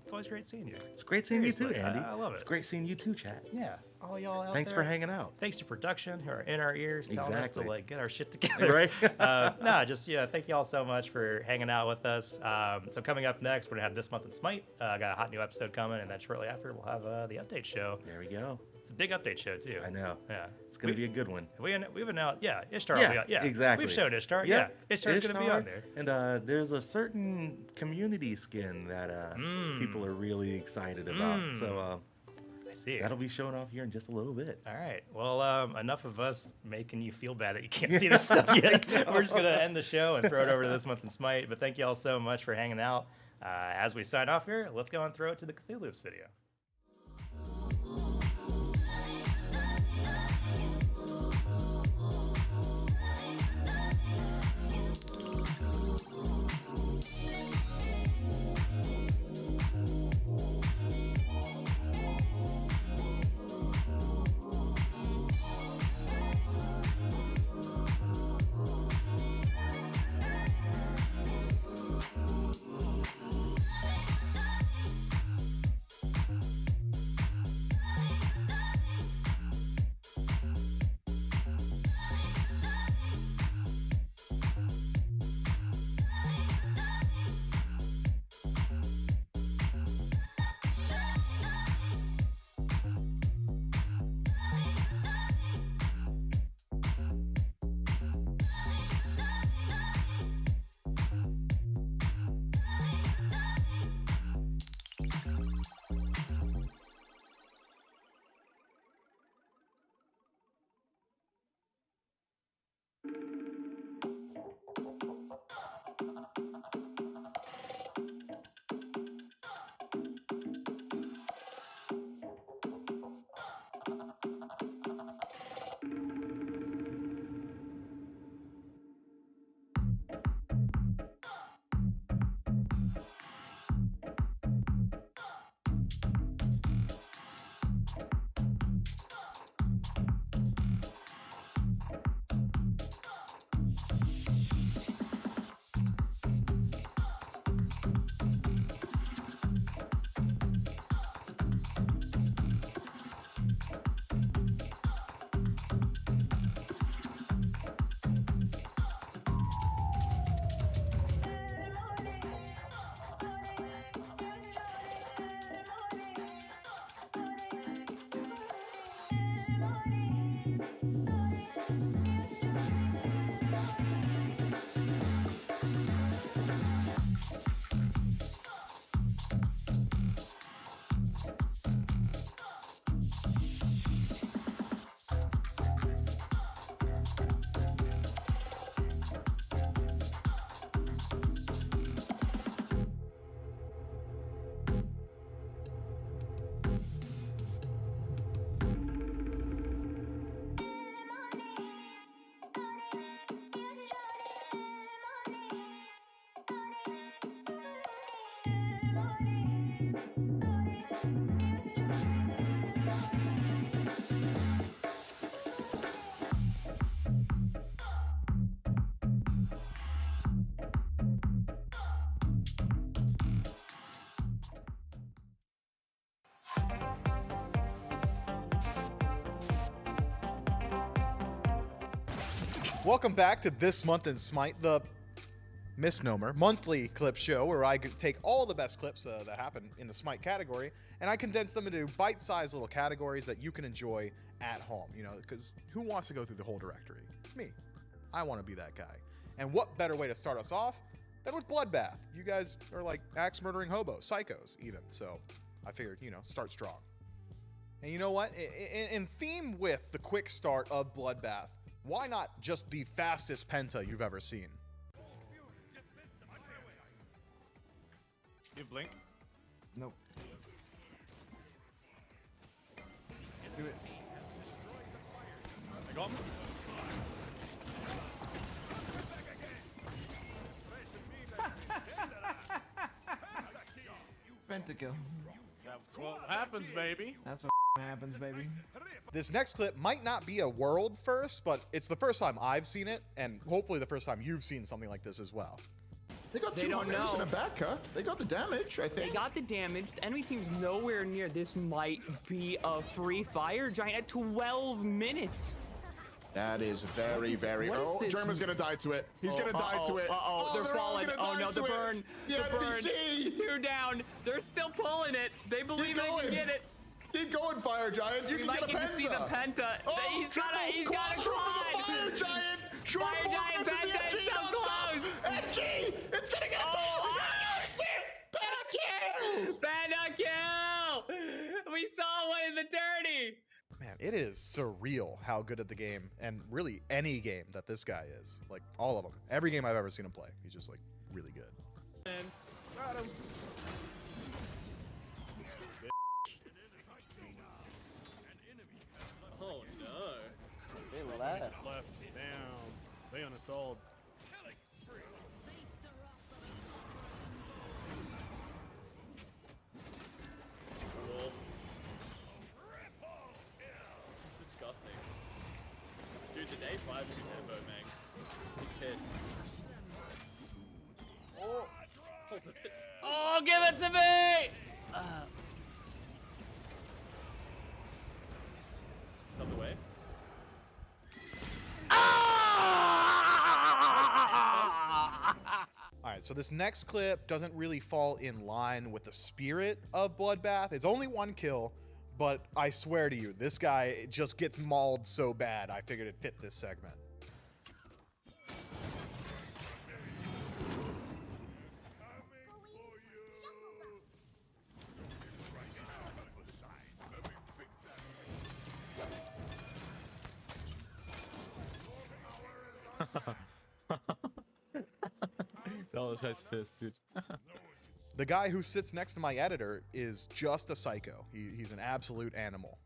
it's always great seeing you. It's great seeing you too, Andy. I love it. It's great seeing you too, chat. Yeah, all y'all out Thanks there. for hanging out. Thanks to production who are in our ears telling us to like get our shit together. Right? Thank y'all so much for hanging out with us. So coming up next, we're gonna have This Month in Smite. Got a hot new episode coming, and then shortly after we'll have the update show. There we go. It's a big update show too. I know. Yeah, it's gonna be a good one. We've announced, Ishtar. Exactly. We've shown Ishtar. Yeah, Ishtar's gonna be on there. And there's a certain community skin that people are really excited about. So I see. That'll be showing off here in just a little bit. All right. Well, enough of us making you feel bad that you can't see this stuff yet. We're just gonna end the show and throw it over to This Month in Smite. But thank you all so much for hanging out. As we sign off here, let's go and throw it to the Cthulhu's video. Welcome back to This Month in Smite, the misnomer monthly clip show where I take all the best clips that happen in the Smite category and I condense them into bite-sized little categories that you can enjoy at home, you know, because who wants to go through the whole directory? Me. I want to be that guy. And what better way to start us off than with Bloodbath? You guys are like axe-murdering hobos, psychos even, so I figured, you know, start strong. And you know what? In theme with the quick start of Bloodbath, why not just the fastest penta you've ever seen? You blink? Nope. Do it. I got him. Pentakill. That's what happens, baby. That's what happens, baby. This next clip might not be a world first, but it's the first time I've seen it, and hopefully the first time you've seen something like this as well. They got 200 in a back cut. They got the damage, I think. They got the damage. The enemy team's nowhere near. This might be a free fire giant at 12 minutes. That is very, very... Oh, German's gonna die to it. He's gonna die to it. They're falling. Oh no, the burn. Yeah, the burn. 2 down. They're still pulling it. They believe they can get it. Keep going, Fire Giant. You can get a penta. To see the penta. Oh, he's got a for the Fire Giant. Short Fire Giant penta is so close. FG, it's gonna get a penta. Penta kill. We saw one in the dirty. Man, it is surreal how good at the game, and really any game that this guy is. Like, all of them. Every game I've ever seen him play. He's just, like, really good. And got him. Oh no. They left. Damn. They uninstalled. Wolf. This is disgusting. Dude, the day 5 is his boat, man. He's pissed. Oh! Oh, give it to me! Another way. Alright, so this next clip doesn't really fall in line with the spirit of Bloodbath. It's only 1 kill, but I swear to you, this guy just gets mauled so bad, I figured it fit this segment. Oh, this guy's pissed, dude. The guy who sits next to my editor is just a psycho. He's an absolute animal.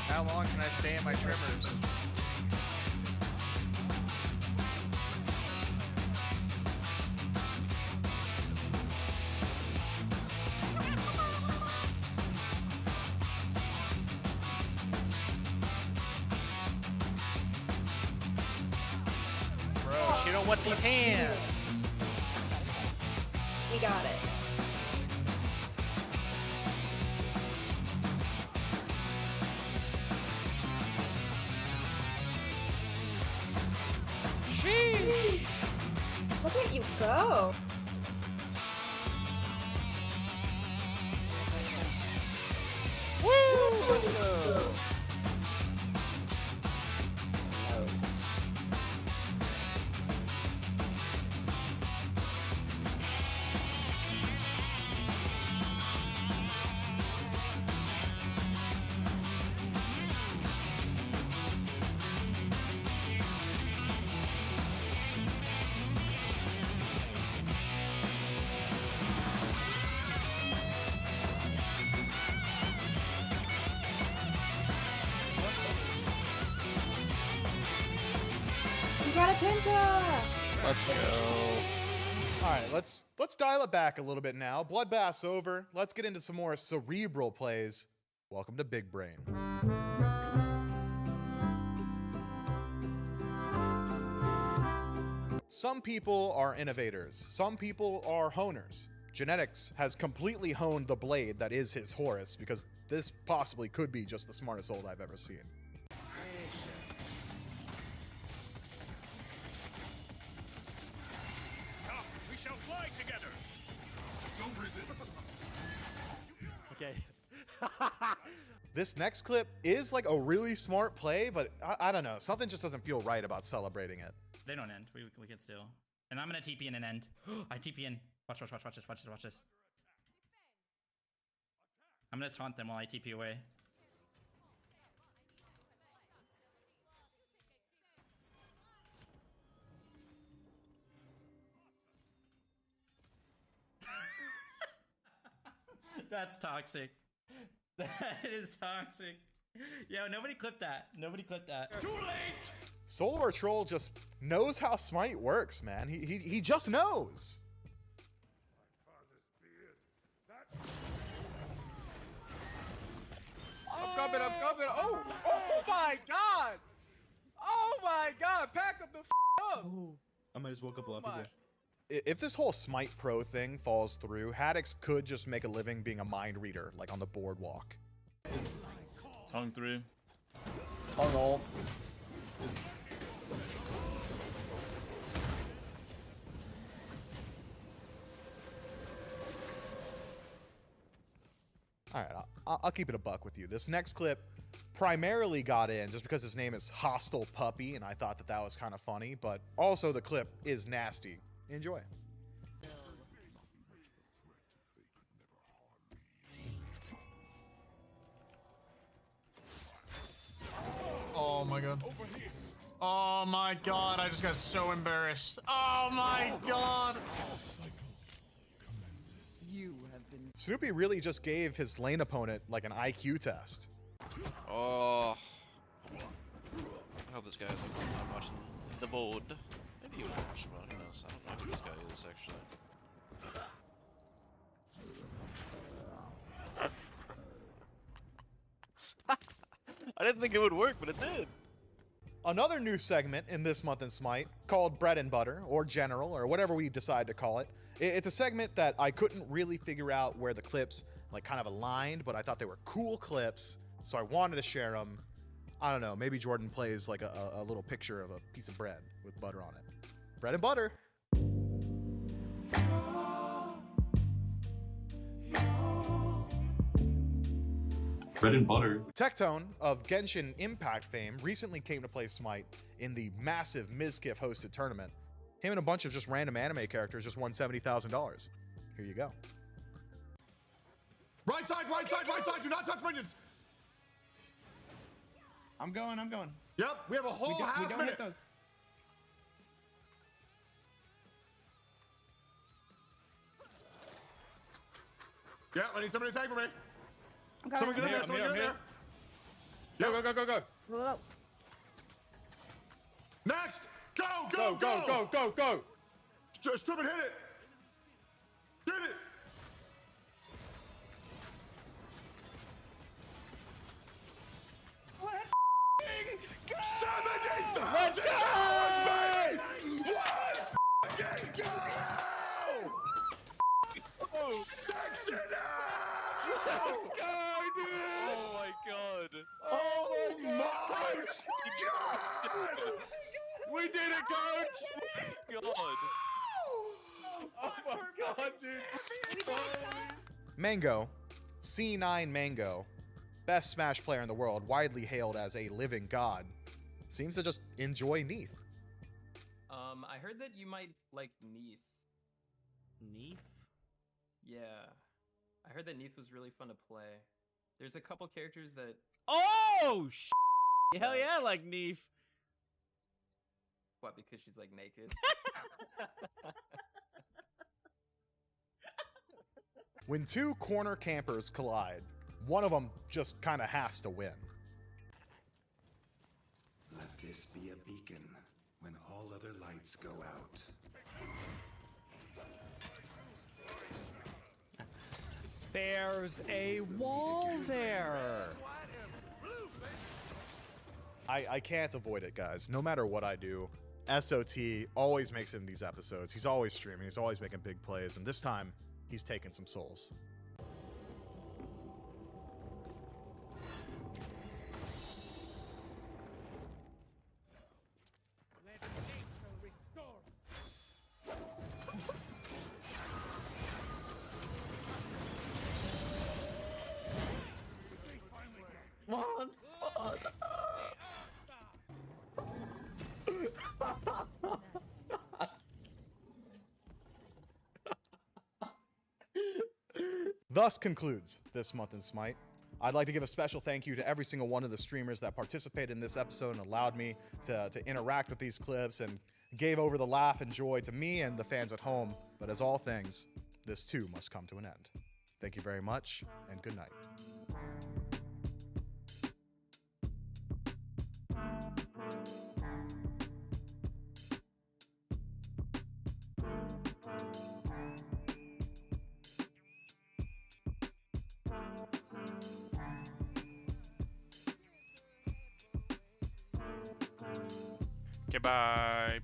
How long can I stay in my trimmers? Bro, she don't want these hands. We got it. Sheesh. Look at you go. Woo! Let's go. Penta! Let's go. All right, let's dial it back a little bit now. Bloodbath's over. Let's get into some more cerebral plays. Welcome to Big Brain. Some people are innovators. Some people are honers. Genetics has completely honed the blade that is his Horus, because this possibly could be just the smartest ult I've ever seen. We shall fly together. Don't resist. Okay. This next clip is like a really smart play, but I don't know. Something just doesn't feel right about celebrating it. They don't end. We can still. And I'm gonna TP in and end. I TP in. Watch this. I'm gonna taunt them while I TP away. That's toxic. That is toxic. Yo, nobody clipped that. Too late! Solar Troll just knows how Smite works, man. He just knows. I'm coming. Oh my god! Oh my god! Pack up the up! I might just woke up laughing again. If this whole Smite Pro thing falls through, Haddix could just make a living being a mind reader, like on the boardwalk. Tongue 3. Tongue ult. All right, I'll keep it a buck with you. This next clip primarily got in just because his name is Hostile Puppy, and I thought that was kind of funny, but also the clip is nasty. Enjoy. Oh my god. Oh my god, I just got so embarrassed. Oh my god. You have been. Snoopy really just gave his lane opponent like an IQ test. Oh. I hope this guy isn't not watching the board. Maybe he would watch him, who knows? I don't know who this guy is actually. I didn't think it would work, but it did. Another new segment in this month in Smite called Bread and Butter, or General, or whatever we decide to call it. It's a segment that I couldn't really figure out where the clips like kind of aligned, but I thought they were cool clips, so I wanted to share them. I don't know, maybe Jordan plays like a little picture of a piece of bread with butter on it. Bread and butter. Bread and butter. Tectone of Genshin Impact fame recently came to play Smite in the massive Mizkif hosted tournament. Him and a bunch of just random anime characters just won $70,000. Here you go. Right side, do not touch minions! I'm going. Yep, we have a whole half we don't minute. hit those. Yeah, I need somebody to tag for me. Okay. Someone get in there, someone get in there. Yep. Whoa. Next! Go! Just strip and hit it! Get it! Let's go! 70,000! Let's go! Let's fucking go! Oh. Section Let's go, dude! Oh my god! Oh my god! We did it, coach! God! Oh my god, dude! Mango, C9 Mango, best Smash player in the world, widely hailed as a living god, seems to just enjoy Neath. I heard that you might like Neath. Neath? Yeah. I heard that Neath was really fun to play. There's a couple characters that... Oh, hell yeah, I like Neath. What, because she's like naked? When two corner campers collide, one of them just kind of has to win. Let this be a beacon when all other lights go out. There's a wall there. I can't avoid it, guys. No matter what I do, SOT always makes it in these episodes. He's always streaming. He's always making big plays. And this time, he's taking some souls. Thus concludes this month in Smite. I'd like to give a special thank you to every single one of the streamers that participated in this episode and allowed me to interact with these clips and gave over the laugh and joy to me and the fans at home. But as all things, this too must come to an end. Thank you very much, and good night. Goodbye.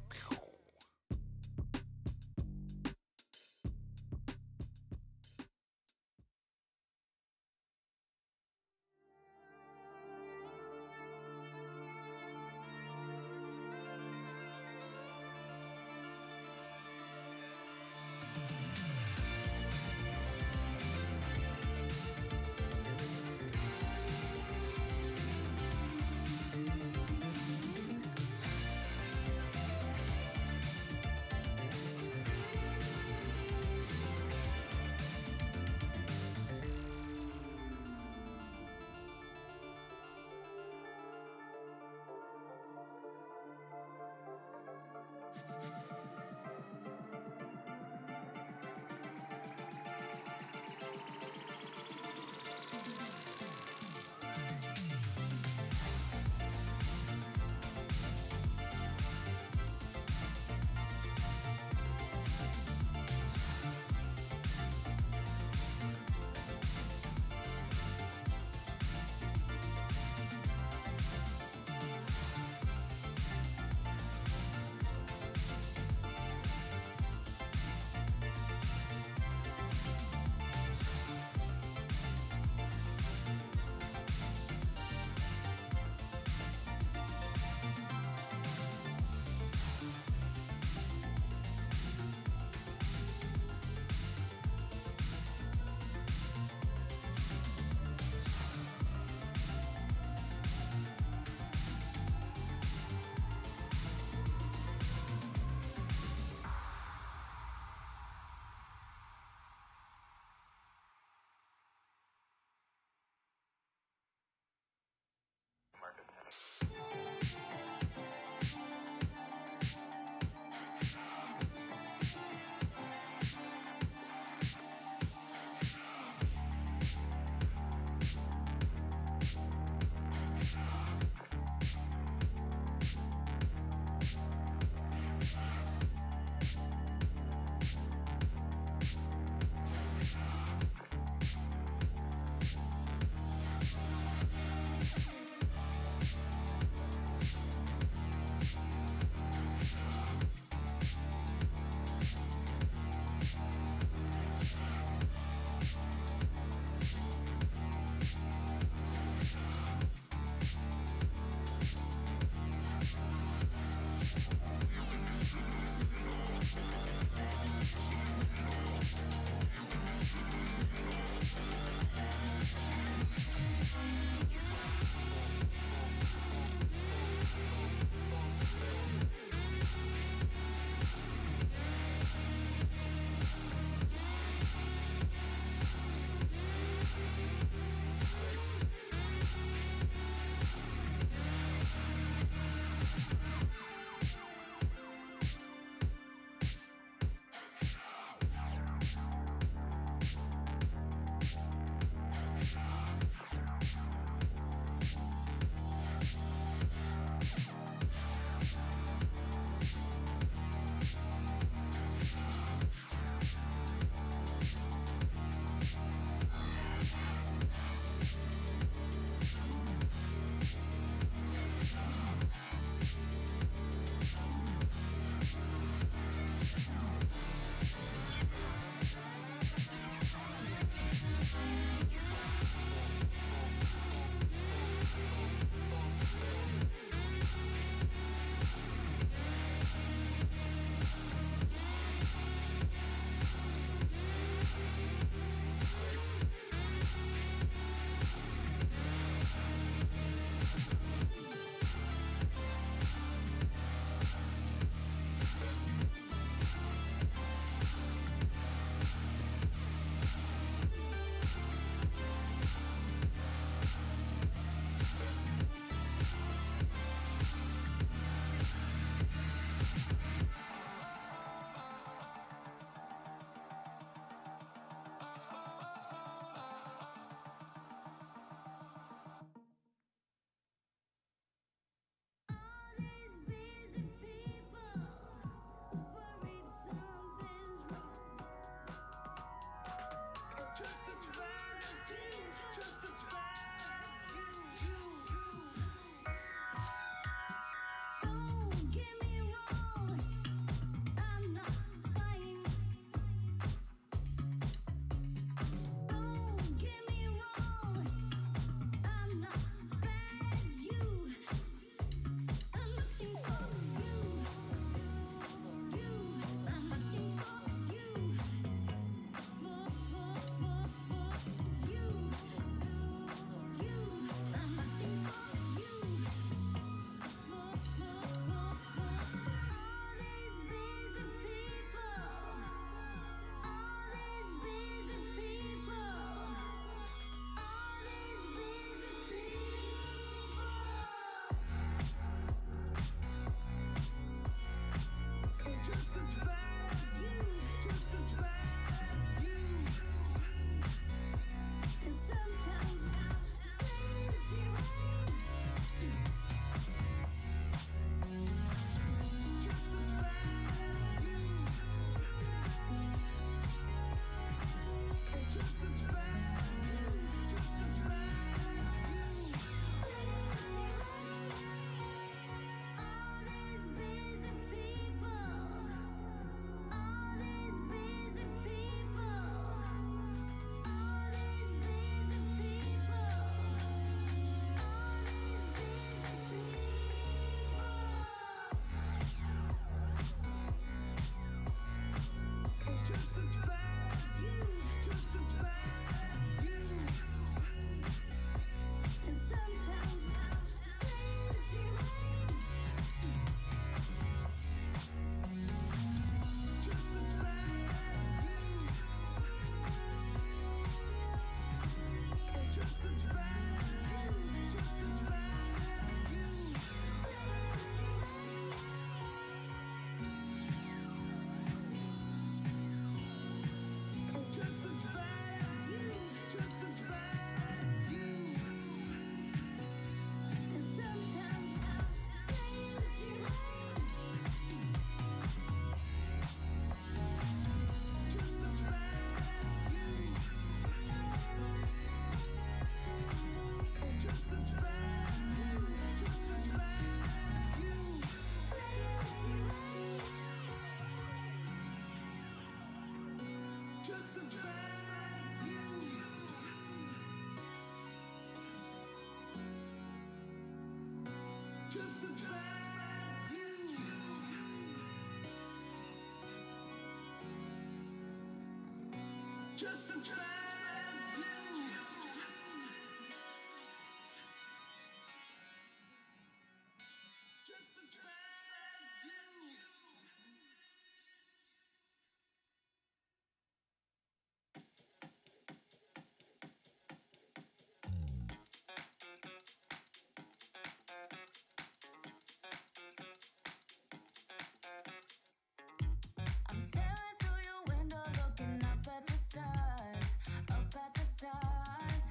I'm staring through your window, looking up at the stars, up at the stars.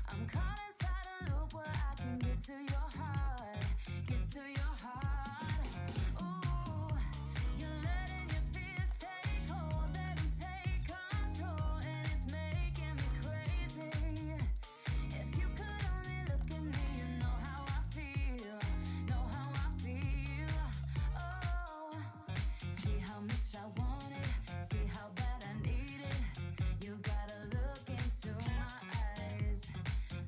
I'm caught inside a loop where I can get to your heart, get to your heart. Ooh, you're letting your fears take hold, let them take control, and it's making me crazy. If you could only look at me, you know how I feel, know how I feel. Oh, see how much I want it, see how bad I need it. You gotta look into my eyes.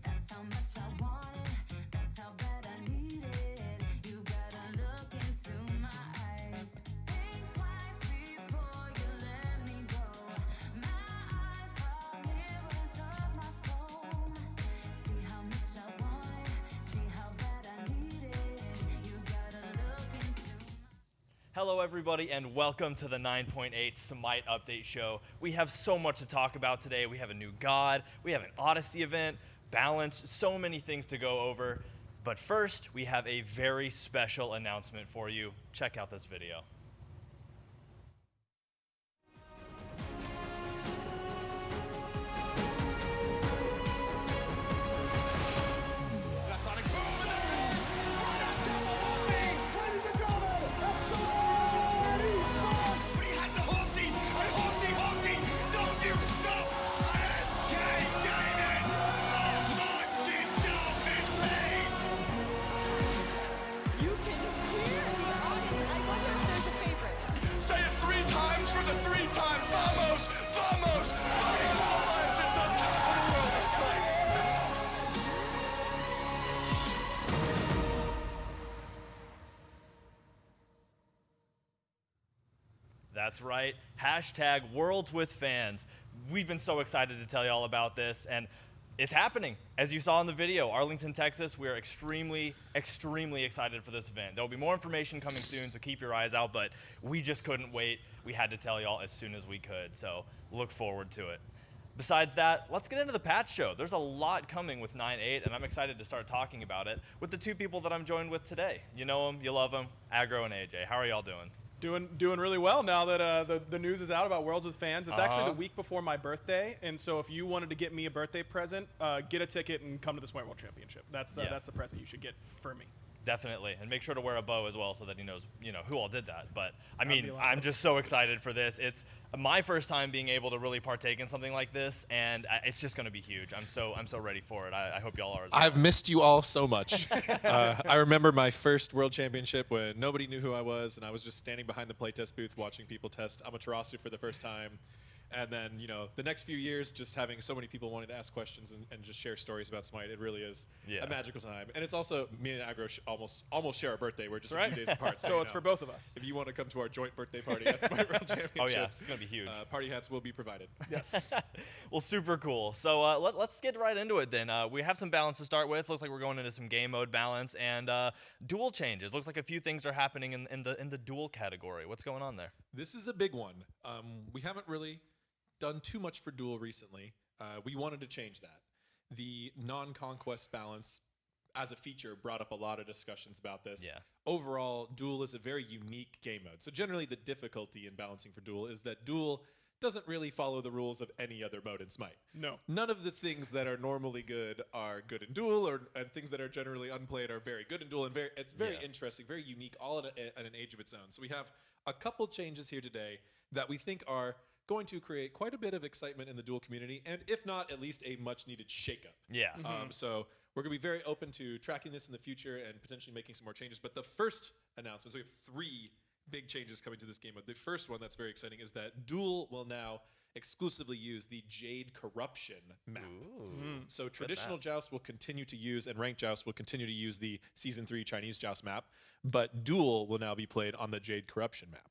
That's how much I want it, that's how bad I need it. You gotta look into my eyes. Think twice before you let me go. My eyes are mirrors of my soul. See how much I want it, see how bad I need it. You gotta look into Hello, everybody, and welcome to the 9.8 SMITE update show. We have so much to talk about today. We have a new god, we have an Odyssey event, balance, so many things to go over. But first, we have a very special announcement for you. Check out this video. You can hear the audience. I wonder if there's a favorite. Say it 3 times for the 3 times. Vamos! Vamos! Fighting for the life that's on top of the world is fighting. That's right, hashtag Worlds with Fans. We've been so excited to tell you all about this, and it's happening. As you saw in the video, Arlington, Texas, we are extremely, extremely excited for this event. There'll be more information coming soon, so keep your eyes out, but we just couldn't wait. We had to tell y'all as soon as we could, so look forward to it. Besides that, let's get into the patch show. There's a lot coming with 9.8, and I'm excited to start talking about it with the 2 people that I'm joined with today. You know them, you love them, Aggro and AJ. How are y'all doing? Doing really well now that the news is out about Worlds with Fans. It's actually the week before my birthday, and so if you wanted to get me a birthday present, get a ticket and come to the Smite World Championship. That's the present you should get for me. Definitely, and make sure to wear a bow as well so that he knows, who all did that. But I mean, I'm just so excited for this. It's my first time being able to really partake in something like this, and it's just going to be huge. I'm so ready for it. I hope y'all are as well. I've missed you all so much. I remember my first World Championship when nobody knew who I was, and I was just standing behind the playtest booth watching people test Amaterasu for the first time. And then, the next few years, just having so many people wanting to ask questions and just share stories about Smite, it really is a magical time. And it's also, me and Aggro almost share a birthday. We're just a few days apart. So it's for both of us. If you want to come to our joint birthday party at Smite World Championships. Oh yeah, it's going to be huge. Party hats will be provided. Yes. Well, super cool. So let's get right into it then. We have some balance to start with. Looks like we're going into some game mode balance and duel changes. Looks like a few things are happening in the duel category. What's going on there? This is a big one. We haven't really done too much for duel recently. We wanted to change that. The non-conquest balance as a feature brought up a lot of discussions about this. Yeah. Overall, duel is a very unique game mode. So generally the difficulty in balancing for duel is that duel doesn't really follow the rules of any other mode in Smite. No. None of the things that are normally good are good in duel, and things that are generally unplayed are very good in duel. And it's very interesting, very unique, all at an age of its own. So we have a couple changes here today that we think are going to create quite a bit of excitement in the duel community, and if not, at least a much-needed shakeup. Yeah. So we're going to be very open to tracking this in the future and potentially making some more changes. But the first announcement, so we have 3 big changes coming to this game mode. The first one that's very exciting is that duel will now exclusively use the Jade Corruption map. So traditional Joust will continue to use, and Ranked Joust will continue to use the Season 3 Chinese Joust map, but Duel will now be played on the Jade Corruption map.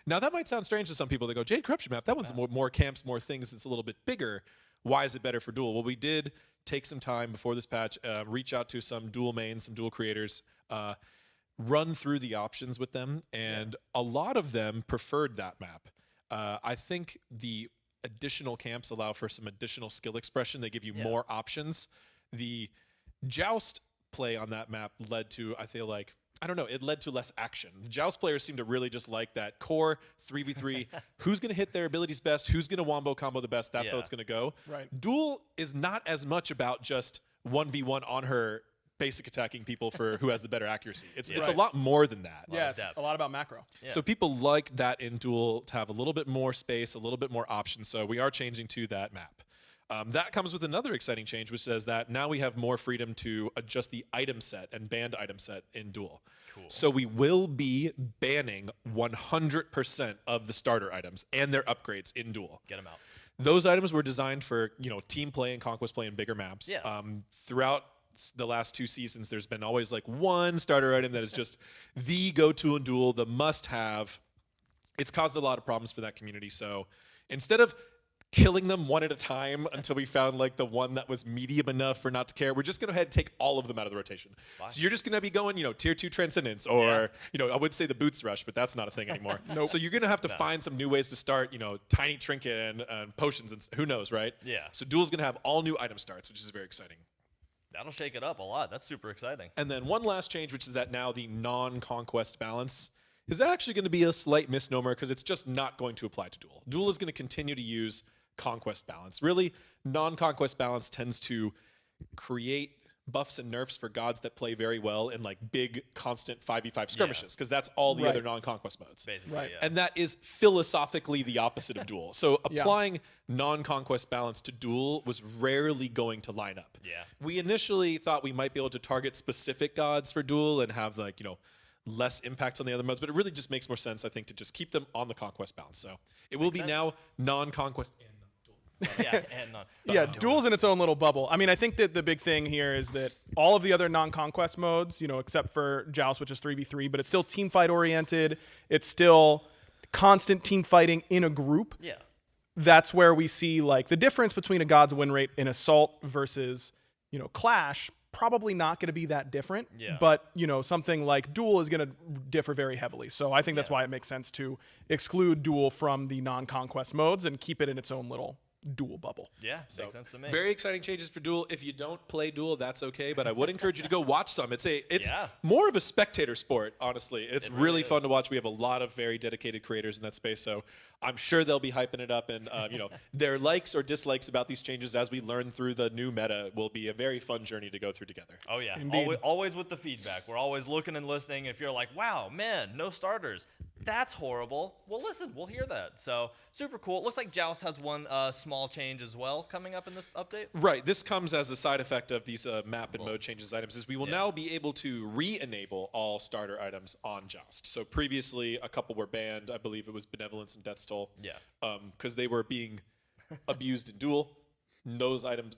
Now that might sound strange to some people. They go, Jade Corruption map, that one's more camps, more things, it's a little bit bigger. Why is it better for Duel? Well, we did take some time before this patch, reach out to some Duel mains, some Duel creators, run through the options with them, and a lot of them preferred that map. I think the additional camps allow for some additional skill expression. They give you more options. The Joust play on that map led to, I feel like, I don't know, it led to less action. Joust players seem to really just like that core 3v3. Who's going to hit their abilities best? Who's going to wombo combo the best? That's how it's going to go. Right. Duel is not as much about just 1v1 on her basic attacking people for who has the better accuracy. It's a lot more than that. Yeah, it's a lot about macro. So people like that in Duel to have a little bit more space, a little bit more options. So we are changing to that map. That comes with another exciting change, which says that now we have more freedom to adjust the item set and banned item set in Duel. So we will be banning 100% of the starter items and their upgrades in Duel. Get them out. Those items were designed for team play and conquest play in bigger maps. Throughout the last 2 seasons, there's been always like one starter item that is just the go-to in Duel, the must-have. It's caused a lot of problems for that community. So instead of killing them one at a time until we found like the one that was medium enough for not to care, we're just going to go ahead and take all of them out of the rotation. So you're just going to be going, tier 2 Transcendence, or, I would say the Boots Rush, but that's not a thing anymore. So you're going to have to find some new ways to start, Tiny Trinket and potions and who knows, right? Yeah. So Duel's going to have all new item starts, which is very exciting. That'll shake it up a lot. That's super exciting. And then one last change, which is that now the non-conquest balance is actually going to be a slight misnomer because it's just not going to apply to Duel. Duel is going to continue to use conquest balance. Really, non-conquest balance tends to create buffs and nerfs for gods that play very well in like big, constant 5v5 skirmishes, because that's all the other non-conquest modes. Basically, And that is philosophically the opposite of Duel. So applying non-conquest balance to Duel was rarely going to line up. We initially thought we might be able to target specific gods for Duel and have like, less impact on the other modes, but it really just makes more sense, I think, to just keep them on the conquest balance. So it will be now non-conquest and Duel's in its own little bubble. I mean, I think that the big thing here is that all of the other non-conquest modes, except for Joust, which is 3v3, but it's still team fight oriented. It's still constant team fighting in a group. That's where we see like the difference between a god's win rate in Assault versus, Clash. Probably not going to be that different, but something like Duel is going to differ very heavily. So I think that's why it makes sense to exclude Duel from the non-conquest modes and keep it in its own little Duel bubble. Makes sense to me. Very exciting changes for Duel. If you don't play Duel, that's okay, but I would encourage you to go watch some. It's more of a spectator sport, honestly. It's really fun to watch. We have a lot of very dedicated creators in that space, so I'm sure they'll be hyping it up, and their likes or dislikes about these changes as we learn through the new meta will be a very fun journey to go through together. Oh yeah, always with the feedback. We're always looking and listening. If you're like, wow, man, no starters, that's horrible. Well, listen, we'll hear that. So super cool. It looks like Joust has one small change as well coming up in this update. Right. This comes as a side effect of these map and mode changes items. Is we will now be able to re-enable all starter items on Joust. So previously, a couple were banned. I believe it was Benevolence and Death's Toll. Because they were being abused in Duel. Those items,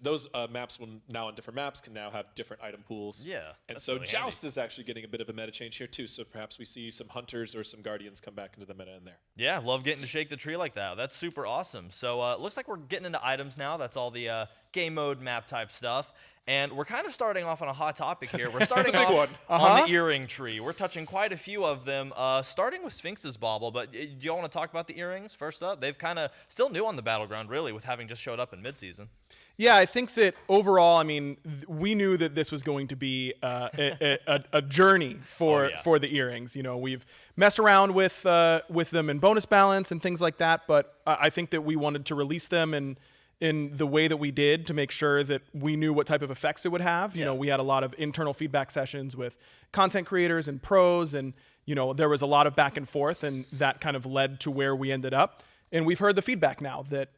maps will now on different maps can now have different item pools. And so really Joust is actually getting a bit of a meta change here too. So perhaps we see some hunters or some guardians come back into the meta in there. Yeah, love getting to shake the tree like that. That's super awesome. So it looks like we're getting into items now. That's all the game mode map type stuff. And we're kind of starting off on a hot topic here. We're starting off on the earring tree. We're touching quite a few of them, starting with Sphinx's Bauble. But do you want to talk about the earrings first up? They've kind of still new on the battleground, really, with having just showed up in midseason. Yeah, I think that overall, I mean, we knew that this was going to be a journey for the earrings. We've messed around with them in bonus balance and things like that, but I think that we wanted to release them in the way that we did to make sure that we knew what type of effects it would have. We had a lot of internal feedback sessions with content creators and pros, and there was a lot of back and forth, and that kind of led to where we ended up. And we've heard the feedback now that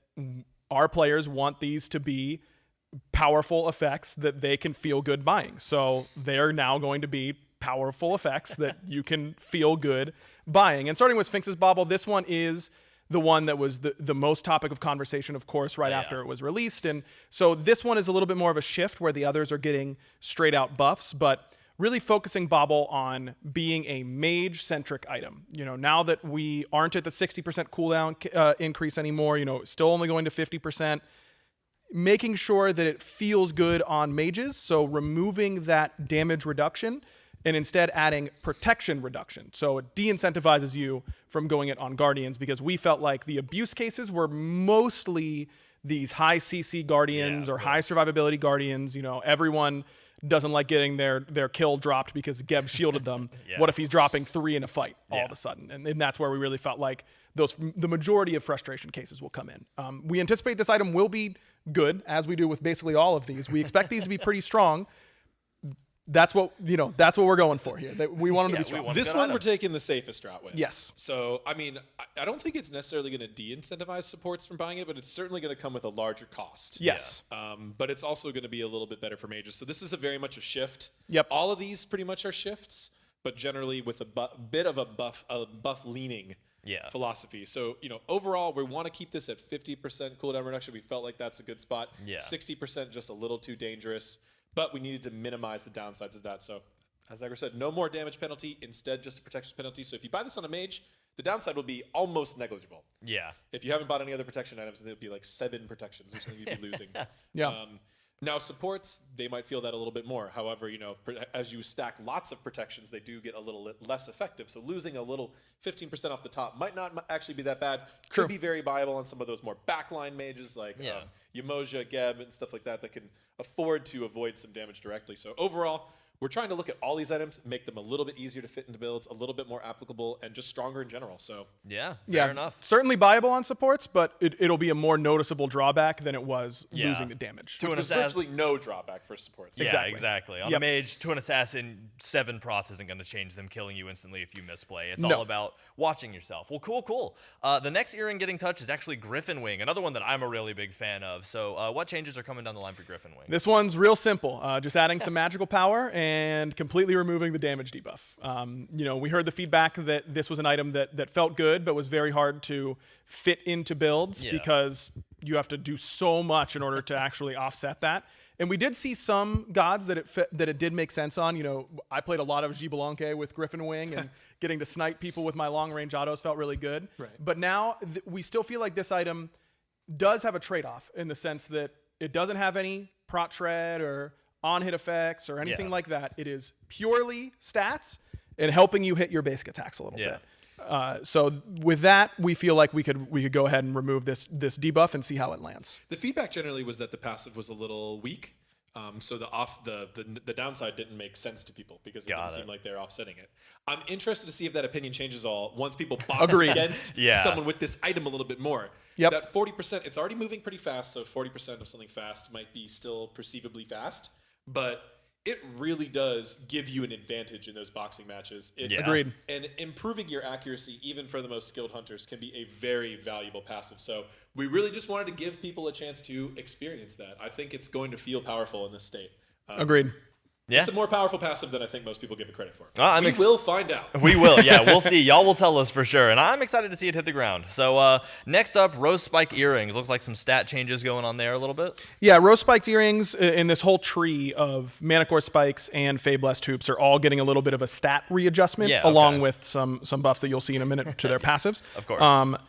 our players want these to be powerful effects that they can feel good buying. So they're now going to be powerful effects that you can feel good buying. And starting with Sphinx's Bauble, this one is the one that was the most topic of conversation, of course, right after it was released. And so this one is a little bit more of a shift where the others are getting straight out buffs, but really focusing Bauble on being a mage-centric item. You know, now that we aren't at the 60% cooldown increase anymore, you know, still only going to 50%, making sure that it feels good on mages, so removing that damage reduction and instead adding protection reduction. So it de-incentivizes you from going it on Guardians, because we felt like the abuse cases were mostly these high CC Guardians or high survivability Guardians. You know, everyone doesn't like getting their kill dropped because Geb shielded them. What if he's dropping 3 in a fight all of a sudden? And that's where we really felt like the majority of frustration cases will come in. We anticipate this item will be good, as we do with basically all of these. We expect these to be pretty strong. That's what we're going for here. We want them to be strong. This one we're taking the safest route with. Yes. So, I mean, I don't think it's necessarily going to de-incentivize supports from buying it, but it's certainly going to come with a larger cost. Yes. But it's also going to be a little bit better for mages. So this is very much a shift. Yep. All of these pretty much are shifts, but generally with a bit of a buff leaning philosophy. So, you know, overall, we want to keep this at 50% cooldown reduction. We felt like that's a good spot. 60% just a little too dangerous. But we needed to minimize the downsides of that. So, as Edgar said, no more damage penalty, instead just a protection penalty. So if you buy this on a mage, the downside will be almost negligible. Yeah. If you haven't bought any other protection items, then it would be like 7 protections or something you'd be losing. Now, supports, they might feel that a little bit more. However, you know, as you stack lots of protections, they do get a little less effective. So losing a little 15% off the top might not actually be that bad. Could be very viable on some of those more backline mages like Yamoja, Geb, and stuff like that can afford to avoid some damage directly. So overall, we're trying to look at all these items, make them a little bit easier to fit into builds, a little bit more applicable, and just stronger in general. So fair enough. Certainly viable on supports, but it'll be a more noticeable drawback than it was losing the damage. Which was virtually no drawback for supports. Yeah, exactly. On a mage, to an assassin, 7 prots isn't going to change them killing you instantly if you misplay. It's all about watching yourself. Well, cool. The next earring getting touched is actually Griffin Wing, another one that I'm a really big fan of. So what changes are coming down the line for Griffin Wing? This one's real simple. Just adding some magical power and completely removing the damage debuff. You know, we heard the feedback that this was an item that felt good, but was very hard to fit into builds because you have to do so much in order to actually offset that. And we did see some gods that it did make sense on. You know, I played a lot of Gibelonke with Griffin Wing, and getting to snipe people with my long-range autos felt really good. Right. But now we still feel like this item does have a trade-off in the sense that it doesn't have any prot shred or on-hit effects or anything like that. It is purely stats and helping you hit your basic attacks a little bit. So with that, we feel like we could go ahead and remove this debuff and see how it lands. The feedback generally was that the passive was a little weak. So the downside didn't make sense to people because it didn't seem like they're offsetting it. I'm interested to see if that opinion changes all once people box against someone with this item a little bit more. That 40%, it's already moving pretty fast, so 40% of something fast might be still perceivably fast, but it really does give you an advantage in those boxing matches. Agreed. And improving your accuracy, even for the most skilled hunters, can be a very valuable passive. So we really just wanted to give people a chance to experience that. I think it's going to feel powerful in this state. Agreed. Yeah. It's a more powerful passive than I think most people give it credit for. We will find out. We will, we'll see. Y'all will tell us for sure, and I'm excited to see it hit the ground. So next up, Rose Spike Earrings. Looks like some stat changes going on there a little bit. Yeah, Rose Spiked Earrings in this whole tree of Manicore Spikes and Feyblast Hoops are all getting a little bit of a stat readjustment, along with some buffs that you'll see in a minute to their passives. Of course.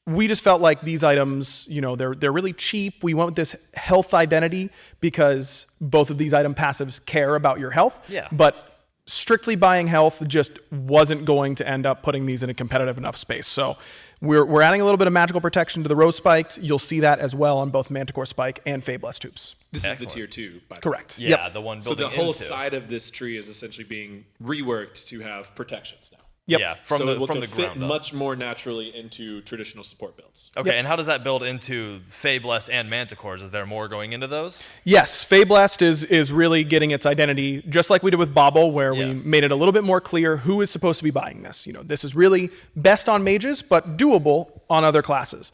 We just felt like these items, you know, they're really cheap. We went with this health identity because both of these item passives care about your health. Yeah. But strictly buying health just wasn't going to end up putting these in a competitive enough space. So we're adding a little bit of magical protection to the Rose Spiked. You'll see that as well on both Manticore Spike and Feyblast Hoops. This is the tier 2, by the way. Correct. Yeah, the one So building the whole into. side of this tree is essentially being reworked to have protections now. Yep. Yeah, So it from can the fit ground up. much more naturally into traditional support builds. Okay, and how does that build into Feyblast and Manticores? Is there more going into those? Yes, Feyblast is really getting its identity, just like we did with Bauble, where we made it a little bit more clear who is supposed to be buying this. You know, this is really best on mages, but doable on other classes.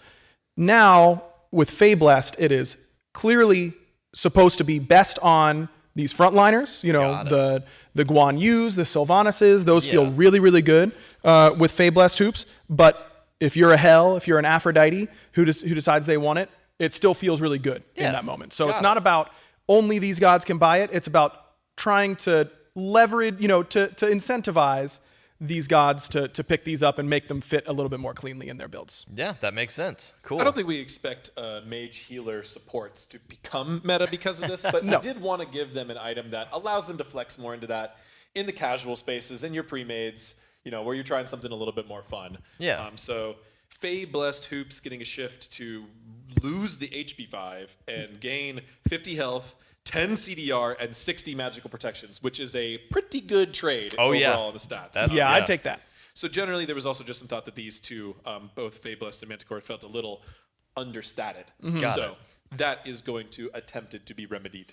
Now, with Feyblast, it is clearly supposed to be best on these frontliners, you know, the Guan Yus, the Sylvanuses, those feel really, really good with Feyblast Hoops, but if you're a Hel, if you're an Aphrodite who decides they want it, it still feels really good in that moment. So it's not about only these gods can buy it. It's about trying to leverage, to incentivize these gods to pick these up and make them fit a little bit more cleanly in their builds. Yeah, that makes sense. Cool. I don't think we expect mage healer supports to become meta because of this, but I did want to give them an item that allows them to flex more into that in the casual spaces, in your pre-mades, where you're trying something a little bit more fun. Yeah. So Fae Blessed Hoops getting a shift to lose the HP 5 and gain 50 health, 10 CDR, and 60 magical protections, which is a pretty good trade overall in the stats. I'd take that. So generally, there was also just some thought that these two, both Fae Blessed and Manticore, felt a little understated. So that is going to attempted to be remedied.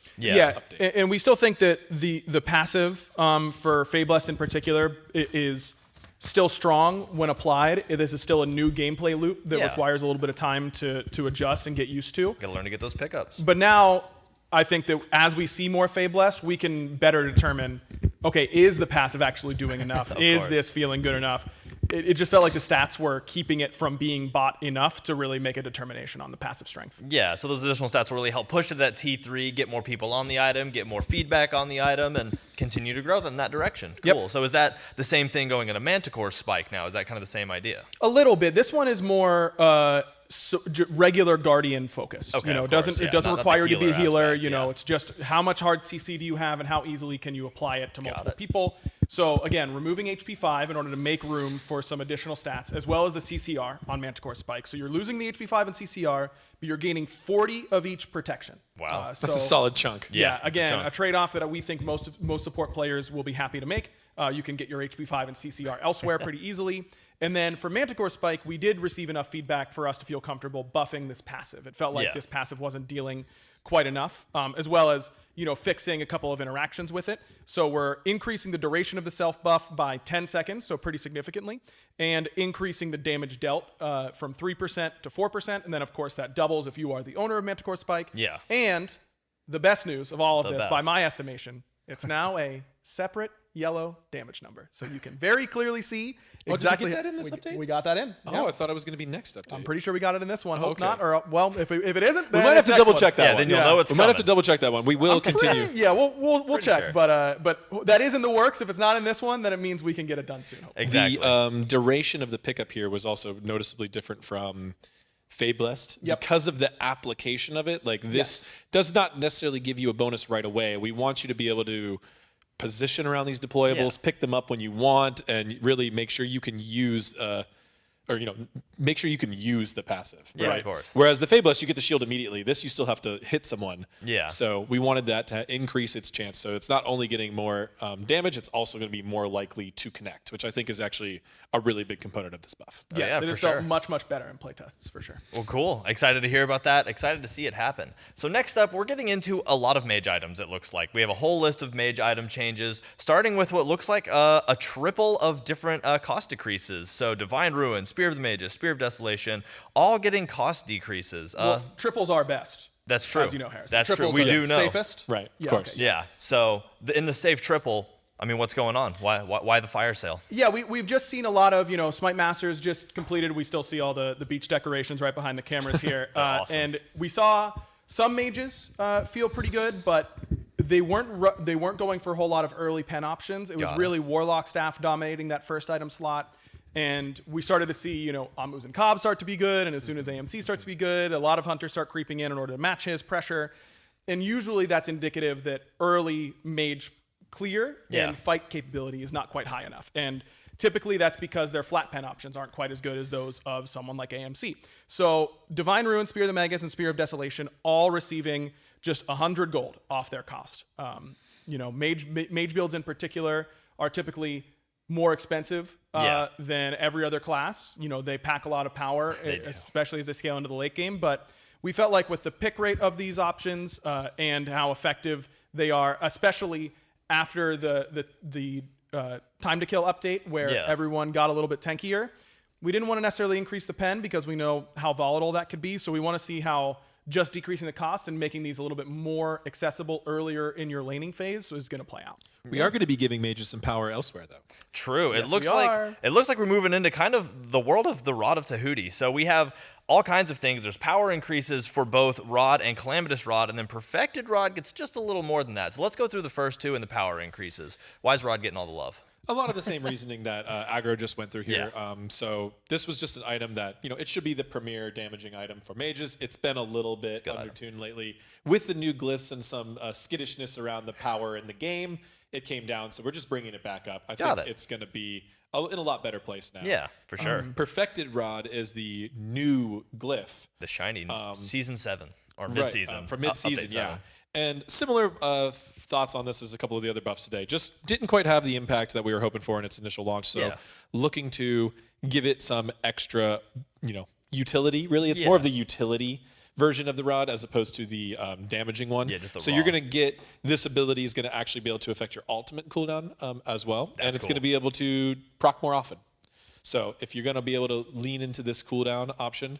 And we still think that the passive for Fae Blessed in particular is still strong when applied. This is still a new gameplay loop that requires a little bit of time to adjust and get used to. Gotta learn to get those pickups. But now, I think that as we see more Fae Blessed, we can better determine, okay, is the passive actually doing enough? Is this feeling good enough? It just felt like the stats were keeping it from being bought enough to really make a determination on the passive strength. Yeah, so those additional stats will really help push to that T3, get more people on the item, get more feedback on the item, and continue to grow in that direction. Cool. So is that the same thing going in a Manticore spike now? Is that kind of the same idea? A little bit. This one is more regular Guardian focused. Okay, it doesn't require you to be a healer. It's just how much hard CC do you have and how easily can you apply it to multiple people. So again, removing HP 5 in order to make room for some additional stats, as well as the CCR on Manticore Spike. So you're losing the HP 5 and CCR, but you're gaining 40 of each protection. Wow, that's a solid chunk. Yeah, again, a trade-off that we think most support players will be happy to make. You can get your HP 5 and CCR elsewhere pretty easily. And then for Manticore Spike, we did receive enough feedback for us to feel comfortable buffing this passive. It felt like this passive wasn't dealing quite enough, as well as fixing a couple of interactions with it. So we're increasing the duration of the self buff by 10 seconds, so pretty significantly, and increasing the damage dealt from 3% to 4%. And then, of course, that doubles if you are the owner of Manticore Spike. Yeah. And the best news of all of this, by my estimation, it's now a separate yellow damage number. So you can very clearly see exactly. Did we get that in this update? We got that in. Oh, I thought it was going to be next update. I'm pretty sure we got it in this one. Hope not. Or, well, if it isn't, then we might have to double check that one. Then you'll know it's we might have to double check that one. We will continue. We'll check. Sure. But that is in the works. If it's not in this one, then it means we can get it done soon. Hopefully. Exactly. The duration of the pickup here was also noticeably different from Fae Blessed because of the application of it. Like this does not necessarily give you a bonus right away. We want you to be able to position around these deployables, pick them up when you want, and really make sure you can use make sure you can use the passive. Yeah, right? Of course. Whereas the Fae Blessed, you get the shield immediately. This, you still have to hit someone. Yeah. So we wanted that to increase its chance. So it's not only getting more damage, it's also going to be more likely to connect, which I think is actually a really big component of this buff. Yes, it is felt much, much better in playtests, for sure. Well, cool. Excited to hear about that. Excited to see it happen. So next up, we're getting into a lot of mage items, it looks like. We have a whole list of mage item changes, starting with what looks like a triple of different cost decreases. So Divine Ruin, Spear of the Mages, Spear of Desolation, all getting cost decreases. Triples are best. That's true. As you know, Harrison. That's true. Triples We are do know. Safest. Right, of course. Okay. Yeah. So in the safe triple, I mean, what's going on? Why the fire sale? Yeah, we've just seen a lot of, Smite Masters just completed. We still see all the beach decorations right behind the cameras here. Awesome. And we saw some mages feel pretty good, but they weren't going for a whole lot of early pen options. It was really Warlock staff dominating that first item slot. And we started to see, Amus and Cobb start to be good. And as soon as AMC starts to be good, a lot of hunters start creeping in order to match his pressure. And usually that's indicative that early mage clear and fight capability is not quite high enough. And typically that's because their flat pen options aren't quite as good as those of someone like AMC. So Divine Ruin, Spear of the Magus, and Spear of Desolation all receiving just 100 gold off their cost. Mage builds in particular are typically more expensive than every other class. They pack a lot of power, especially as they scale into the late game. But we felt like with the pick rate of these options and how effective they are, especially after the time to kill update where everyone got a little bit tankier, we didn't want to necessarily increase the pen because we know how volatile that could be. So we want to see how just decreasing the cost and making these a little bit more accessible earlier in your laning phase is going to play out. We are going to be giving mages some power elsewhere, though. True. Yes, it looks we are. like we're moving into kind of the world of the Rod of Tahuti. So we have all kinds of things. There's power increases for both Rod and Calamitous Rod, and then Perfected Rod gets just a little more than that. So let's go through the first two and the power increases. Why is Rod getting all the love? A lot of the same reasoning that Aggro just went through here. So this was just an item that, it should be the premier damaging item for mages. It's been a little bit undertuned lately. With the new glyphs and some skittishness around the power in the game, it came down. So we're just bringing it back up. I think it's going to be in a lot better place now. Yeah, for sure. Perfected Rod is the new glyph. The shiny season 7 or mid-season. Right, for mid-season, update yeah. 7. And similar thoughts on this as a couple of the other buffs today. Just didn't quite have the impact that we were hoping for in its initial launch. So looking to give it some extra, utility. Really, it's more of the utility version of the rod as opposed to the damaging one. Yeah, just the so raw. you're going to get this ability is going to actually be able to affect your ultimate cooldown as well. And it's going to be able to proc more often. So if you're going to be able to lean into this cooldown option,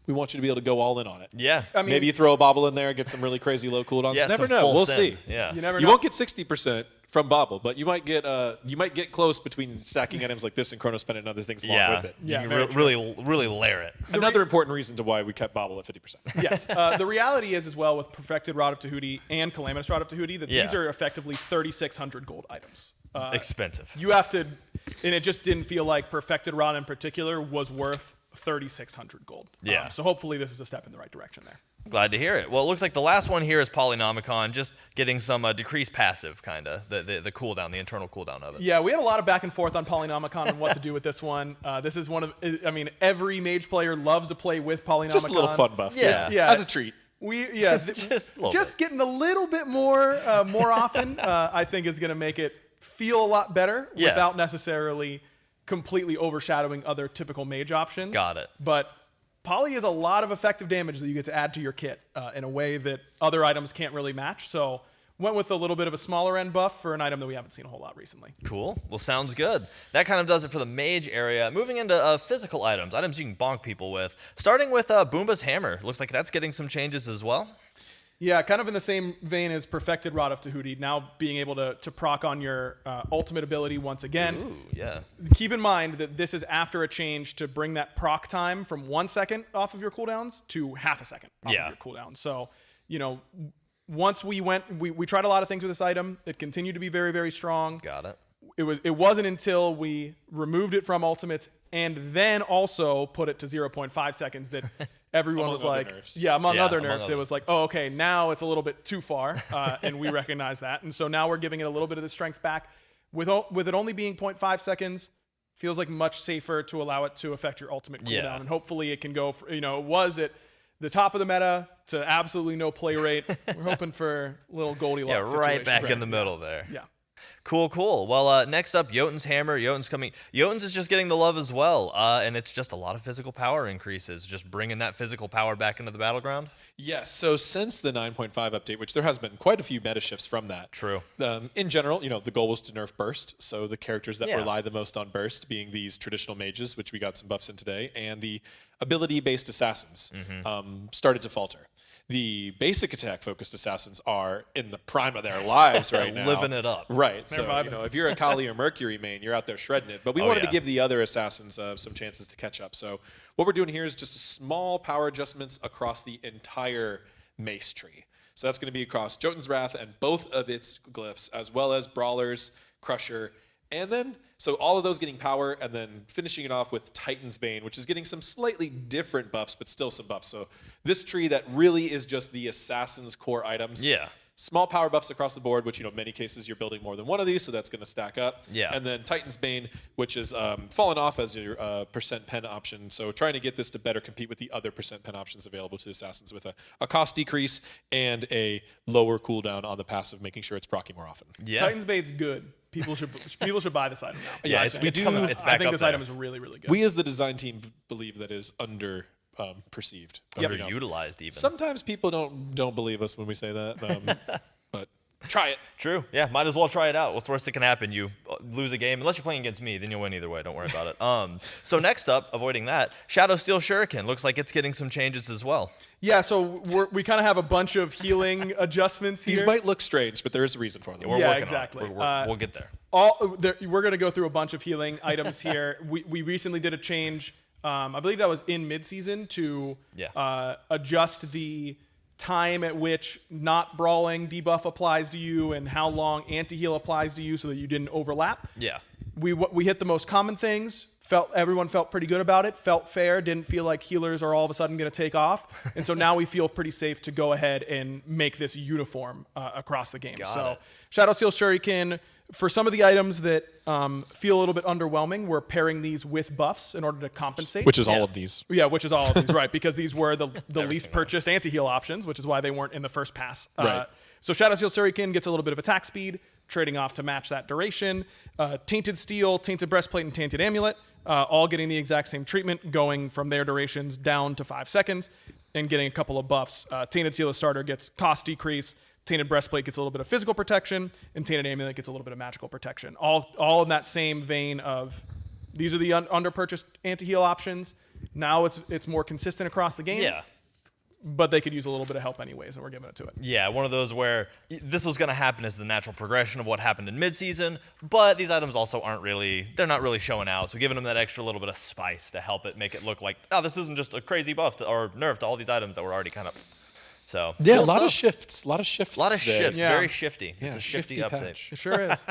we want you to be able to go all in on it. Yeah. I mean, maybe you throw a bobble in there, get some really crazy low cooldowns. Yeah, never some know. full We'll sim. see. Yeah. You never You know. won't get 60% from bobble, but you might get close between stacking items like this and Chronos Pen and other things along with it. You can really layer it. Another important reason to why we kept bobble at 50%. Yes. The reality is as well with Perfected Rod of Tahuti and Calamitous Rod of Tahuti that these are effectively 3,600 gold items. Expensive. You have to, and it just didn't feel like Perfected Rod in particular was worth 3,600 gold. Yeah. So hopefully this is a step in the right direction there. Glad to hear it. Well, it looks like the last one here is Polynomicon, just getting some decreased passive, kind of, the cooldown, the internal cooldown of it. Yeah, we had a lot of back and forth on Polynomicon and what to do with this one. This is one of, every mage player loves to play with Polynomicon. Just a little fun buff. Yeah. As a treat. Just getting a little bit more often, I think is going to make it feel a lot better without necessarily completely overshadowing other typical mage options. Got it. But Poly is a lot of effective damage that you get to add to your kit in a way that other items can't really match. So went with a little bit of a smaller end buff for an item that we haven't seen a whole lot recently. Cool. Well, sounds good. That kind of does it for the mage area. Moving into physical items you can bonk people with. Starting with Boomba's Hammer. Looks like that's getting some changes as well. Yeah, kind of in the same vein as Perfected Rod of Tahuti, now being able to proc on your ultimate ability once again. Ooh, yeah. Keep in mind that this is after a change to bring that proc time from 1 second off of your cooldowns to half a second off of your cooldown. So, once we tried a lot of things with this item. It continued to be very, very strong. Got it. It wasn't until we removed it from ultimates and then also put it to 0.5 seconds that everyone was like, among other nerfs, it was like, oh, okay, now it's a little bit too far, and we recognize that. And so now we're giving it a little bit of the strength back. With it only being 0.5 seconds, feels like much safer to allow it to affect your ultimate cooldown. And hopefully it can go, was at the top of the meta to absolutely no play rate. We're hoping for a little Goldilocks right situation. back in the middle there. Yeah. Cool. Well, next up, Jotun's Hammer. Jotun's coming. Jotun's is just getting the love as well, and it's just a lot of physical power increases, just bringing that physical power back into the battleground. Yes, so since the 9.5 update, which there has been quite a few meta shifts from that. True. In general, the goal was to nerf Burst, so the characters that rely the most on Burst being these traditional mages, which we got some buffs in today, and the ability-based assassins started to falter. The basic attack-focused assassins are in the prime of their lives right now. Living it up. Right. So, if you're a Kali or Mercury main, you're out there shredding it. But we wanted to give the other assassins some chances to catch up. So what we're doing here is just small power adjustments across the entire mace tree. So that's going to be across Jotun's Wrath and both of its glyphs, as well as Brawlers, Crusher, and then, so all of those getting power, and then finishing it off with Titan's Bane, which is getting some slightly different buffs, but still some buffs. So this tree that really is just the Assassin's core items. Yeah. Small power buffs across the board, which, in many cases you're building more than one of these, so that's going to stack up. Yeah. And then Titan's Bane, which is fallen off as your percent pen option. So trying to get this to better compete with the other percent pen options available to Assassins with a cost decrease and a lower cooldown on the passive, making sure it's proccing more often. Yeah. Titan's Bane's good. People should buy this item now. Yeah, it's coming. It's back I think up this there. item is really, really good. We as the design team believe that is perceived. Underutilized even. Sometimes people don't believe us when we say that, but Try it. True. Yeah, might as well try it out. What's the worst that can happen? You lose a game. Unless you're playing against me, then you'll win either way. Don't worry about it. So next up, avoiding that, Shadow Steel Shuriken. Looks like it's getting some changes as well. Yeah, so we kind of have a bunch of healing adjustments here. These might look strange, but there is a reason for them. We're yeah, working exactly. on it. We'll get there. We're going to go through a bunch of healing items here. We recently did a change. I believe that was in mid-season to adjust the time at which not brawling debuff applies to you and how long anti-heal applies to you so that you didn't overlap. Yeah. We hit the most common things. Everyone felt pretty good about it. Felt fair. Didn't feel like healers are all of a sudden going to take off. And so now we feel pretty safe to go ahead and make this uniform across the game. So Shadow Steel Shuriken, for some of the items that feel a little bit underwhelming, we're pairing these with buffs in order to compensate. Which is all of these. Yeah, which is all of these, right? Because these were the least purchased anti-heal options, which is why they weren't in the first pass. Right. So Shadow Steel Shuriken gets a little bit of attack speed, trading off to match that duration. Tainted Steel, Tainted Breastplate, and Tainted Amulet, all getting the exact same treatment, going from their durations down to 5 seconds, and getting a couple of buffs. Tainted Steel Starter gets cost decrease. Tainted Breastplate gets a little bit of physical protection, and Tainted Amulet gets a little bit of magical protection. All in that same vein of these are the under-purchased anti-heal options. Now it's more consistent across the game. Yeah. But they could use a little bit of help anyways, and we're giving it to it. Yeah, one of those where this was going to happen as the natural progression of what happened in mid-season, but these items also they're not really showing out, so giving them that extra little bit of spice to help it make it look like, oh, this isn't just a crazy buff or nerf to all these items that were already kind of... So yeah, cool a lot stuff. of shifts. A lot of shifts. Very shifty. Yeah, it's a shifty update. patch. It sure is.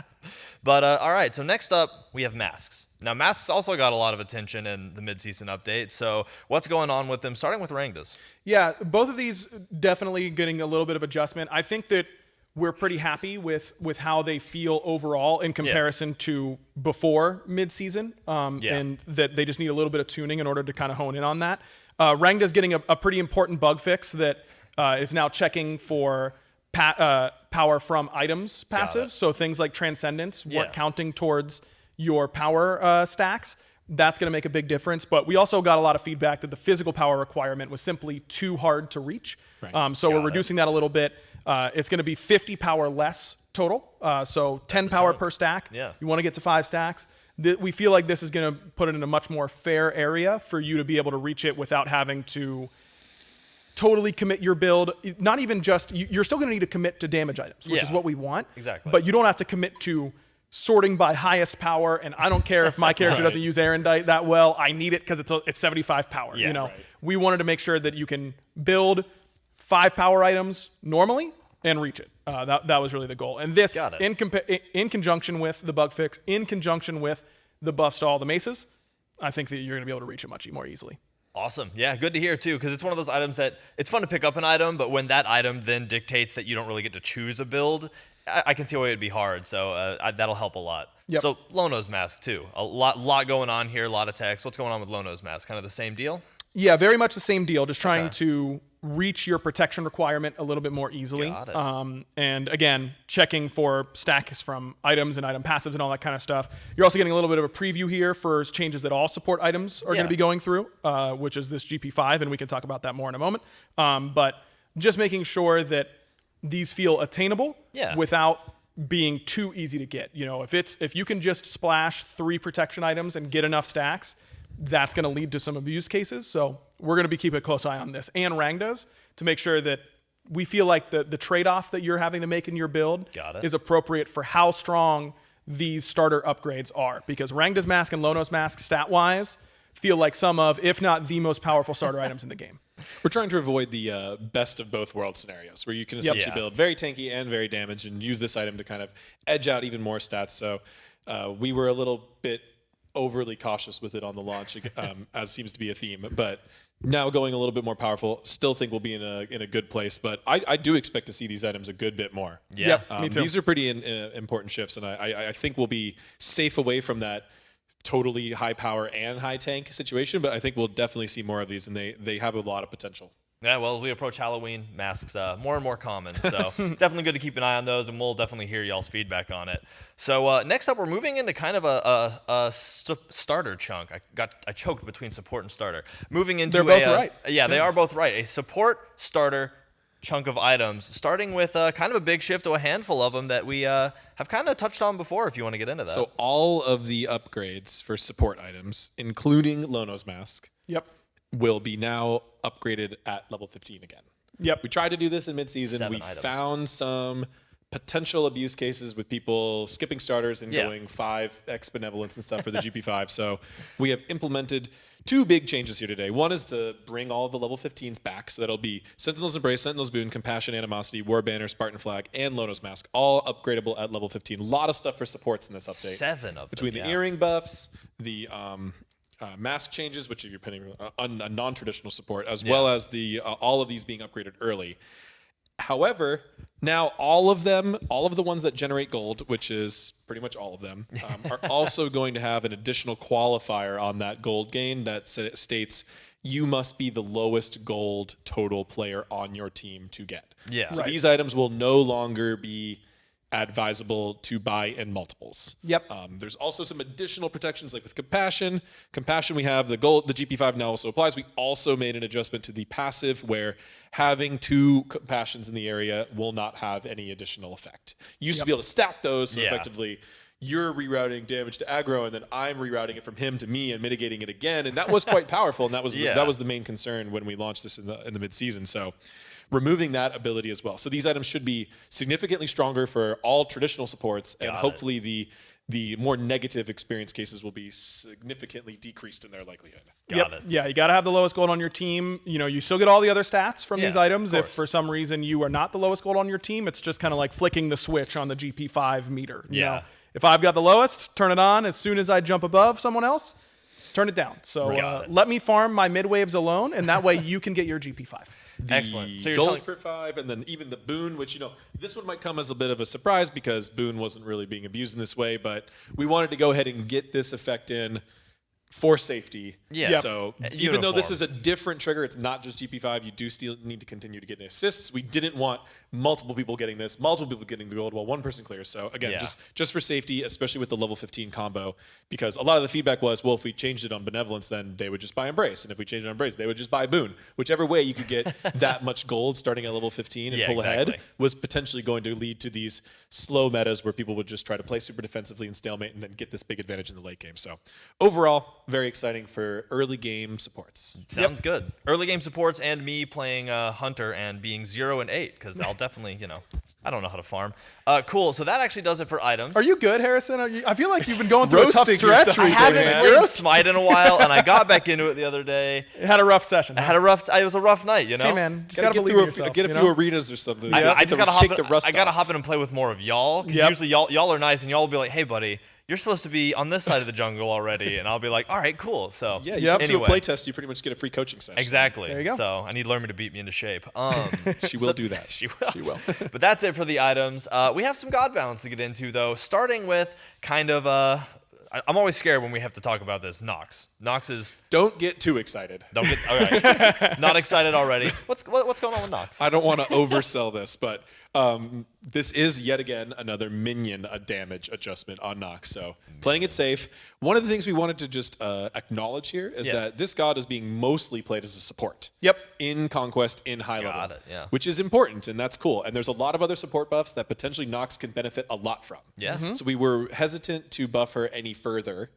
But all right, so next up we have masks. Now masks also got a lot of attention in the mid-season update. So what's going on with them? Starting with Rangdas. Yeah, both of these definitely getting a little bit of adjustment. I think that we're pretty happy with how they feel overall in comparison to before mid-season, and that they just need a little bit of tuning in order to kind of hone in on that. Rangda's getting a pretty important bug fix that is now checking for power from items passives. So things like Transcendence weren't counting towards your power stacks. That's going to make a big difference. But we also got a lot of feedback that the physical power requirement was simply too hard to reach. Right. So we're reducing that a little bit. It's going to be 50 power less total. So 10 power per stack. Yeah. You want to get to 5 stacks. We feel like this is going to put it in a much more fair area for you to be able to reach it without having to totally commit your build. Not even just, you're still going to need to commit to damage items, which is what we want. Exactly. But you don't have to commit to sorting by highest power, and I don't care if my character doesn't use Erendite that well. I need it because it's 75 power. Yeah, you know, we wanted to make sure that you can build 5 power items normally and reach it. That was really the goal. And this, in conjunction with the bug fix, in conjunction with the buffs to all the maces, I think that you're going to be able to reach it much more easily. Awesome. Yeah, good to hear too, because it's one of those items that it's fun to pick up an item, but when that item then dictates that you don't really get to choose a build, I can see why it'd be hard. So that'll help a lot. Yep. So Lono's mask too. A lot going on here, a lot of text. What's going on with Lono's mask? Kind of the same deal? Yeah, very much the same deal. Just trying to reach your protection requirement a little bit more easily. Got it. And again, checking for stacks from items and item passives and all that kind of stuff. You're also getting a little bit of a preview here for changes that all support items are going to be going through, which is this GP5, and we can talk about that more in a moment. But just making sure that these feel attainable without being too easy to get. You know, if you can just splash 3 protection items and get enough stacks, that's going to lead to some abuse cases. So we're going to be keeping a close eye on this and Rangdas to make sure that we feel like the trade-off that you're having to make in your build is appropriate for how strong these starter upgrades are. Because Rangda's mask and Lono's mask, stat-wise, feel like some of, if not the most powerful starter items in the game. We're trying to avoid the best of both world scenarios, where you can essentially build very tanky and very damaged and use this item to kind of edge out even more stats. So we were a little bit overly cautious with it on the launch, as seems to be a theme. But now going a little bit more powerful, still think we'll be in a good place. But I do expect to see these items a good bit more. Yeah, me too. These are pretty important shifts, and I think we'll be safe away from that totally high power and high tank situation. But I think we'll definitely see more of these, and they have a lot of potential. Yeah, well, as we approach Halloween, masks more and more common. So definitely good to keep an eye on those, and we'll definitely hear y'all's feedback on it. So next up, we're moving into kind of a starter chunk. I choked between support and starter. Moving into They're both right. Yeah, they are both right. A support starter chunk of items, starting with kind of a big shift to a handful of them that we have kind of touched on before, if you want to get into that. So all of the upgrades for support items, including Lono's Mask, will be now upgraded at level 15 again. Yep. We tried to do this in midseason. We found some potential abuse cases with people skipping starters and going 5x benevolence and stuff for the GP5. So we have implemented 2 big changes here today. One is to bring all the level 15s back. So that'll be Sentinel's Embrace, Sentinel's Boon, Compassion, Animosity, War Banner, Spartan Flag, and Lono's Mask, all upgradable at level 15. A lot of stuff for supports in this update. 7 of them. Between the earring buffs, the mask changes, which are depending on a non-traditional support, as well as the all of these being upgraded early. However, now all of the ones that generate gold, which is pretty much all of them, are also going to have an additional qualifier on that gold gain that states you must be the lowest gold total player on your team to get. Yeah. So these items will no longer be advisable to buy in multiples. Yep. There's also some additional protections like with Compassion. Compassion, we have the gold, the GP5 now also applies. We also made an adjustment to the passive where having 2 Compassions in the area will not have any additional effect. You used to be able to stack those, so effectively you're rerouting damage to aggro, and then I'm rerouting it from him to me and mitigating it again. And that was quite powerful, and that was the main concern when we launched this in the mid-season. So removing that ability as well. So these items should be significantly stronger for all traditional supports, and hopefully the more negative experience cases will be significantly decreased in their likelihood. Got it. Yeah, you got to have the lowest gold on your team. You know, you still get all the other stats from these items. If for some reason you are not the lowest gold on your team, it's just kind of like flicking the switch on the GP5 meter. You know? If I've got the lowest, turn it on. As soon as I jump above someone else, turn it down. So let me farm my mid waves alone, and that way you can get your GP5. Excellent. So you're gold per 5, and then even the boon, which, you know, this one might come as a bit of a surprise because boon wasn't really being abused in this way, but we wanted to go ahead and get this effect in for safety. Yeah. So even though this is a different trigger, it's not just GP5, you do still need to continue to get assists. We didn't want multiple people getting this, multiple people getting the gold while one person clears. So again, just for safety, especially with the level 15 combo, because a lot of the feedback was, well, if we changed it on Benevolence, then they would just buy Embrace. And if we changed it on Embrace, they would just buy Boon. Whichever way you could get that much gold starting at level 15 and pull ahead was potentially going to lead to these slow metas where people would just try to play super defensively and stalemate and then get this big advantage in the late game. So overall, very exciting for early game supports. Sounds good. Early game supports and me playing Hunter and being 0 and 8 because I'll definitely, you know, I don't know how to farm. Cool. So that actually does it for items. Are you good, Harrison? I feel like you've been going through a tough stretch. I haven't played Smite in a while, and I got back into it the other day. It had a rough session. I had a rough. It was a rough night, you know. Hey man, just gotta believe in yourself. Get a few arenas or something. I just gotta hop in. I gotta hop in and play with more of y'all. Because usually y'all are nice, and y'all will be like, "Hey, buddy, you're supposed to be on this side of the jungle already," and I'll be like, "All right, cool." So yeah, you come to a playtest, you pretty much get a free coaching session. Exactly. There you go. So I need Lerma to beat me into shape. She will do that. She will. She will. But that's it for the items. We have some God balance to get into though, starting with kind of I'm always scared when we have to talk about this. Nox. Nox is. Don't get too excited. Don't get. All right. Not excited already. What's going on with Nox? I don't want to oversell this, but this is yet again another minion damage adjustment on Nox. So playing it safe. One of the things we wanted to just acknowledge here is that this god is being mostly played as a support. In Conquest, in high level, which is important, and that's cool. And there's a lot of other support buffs that potentially Nox can benefit a lot from. So we were hesitant to buff her any further.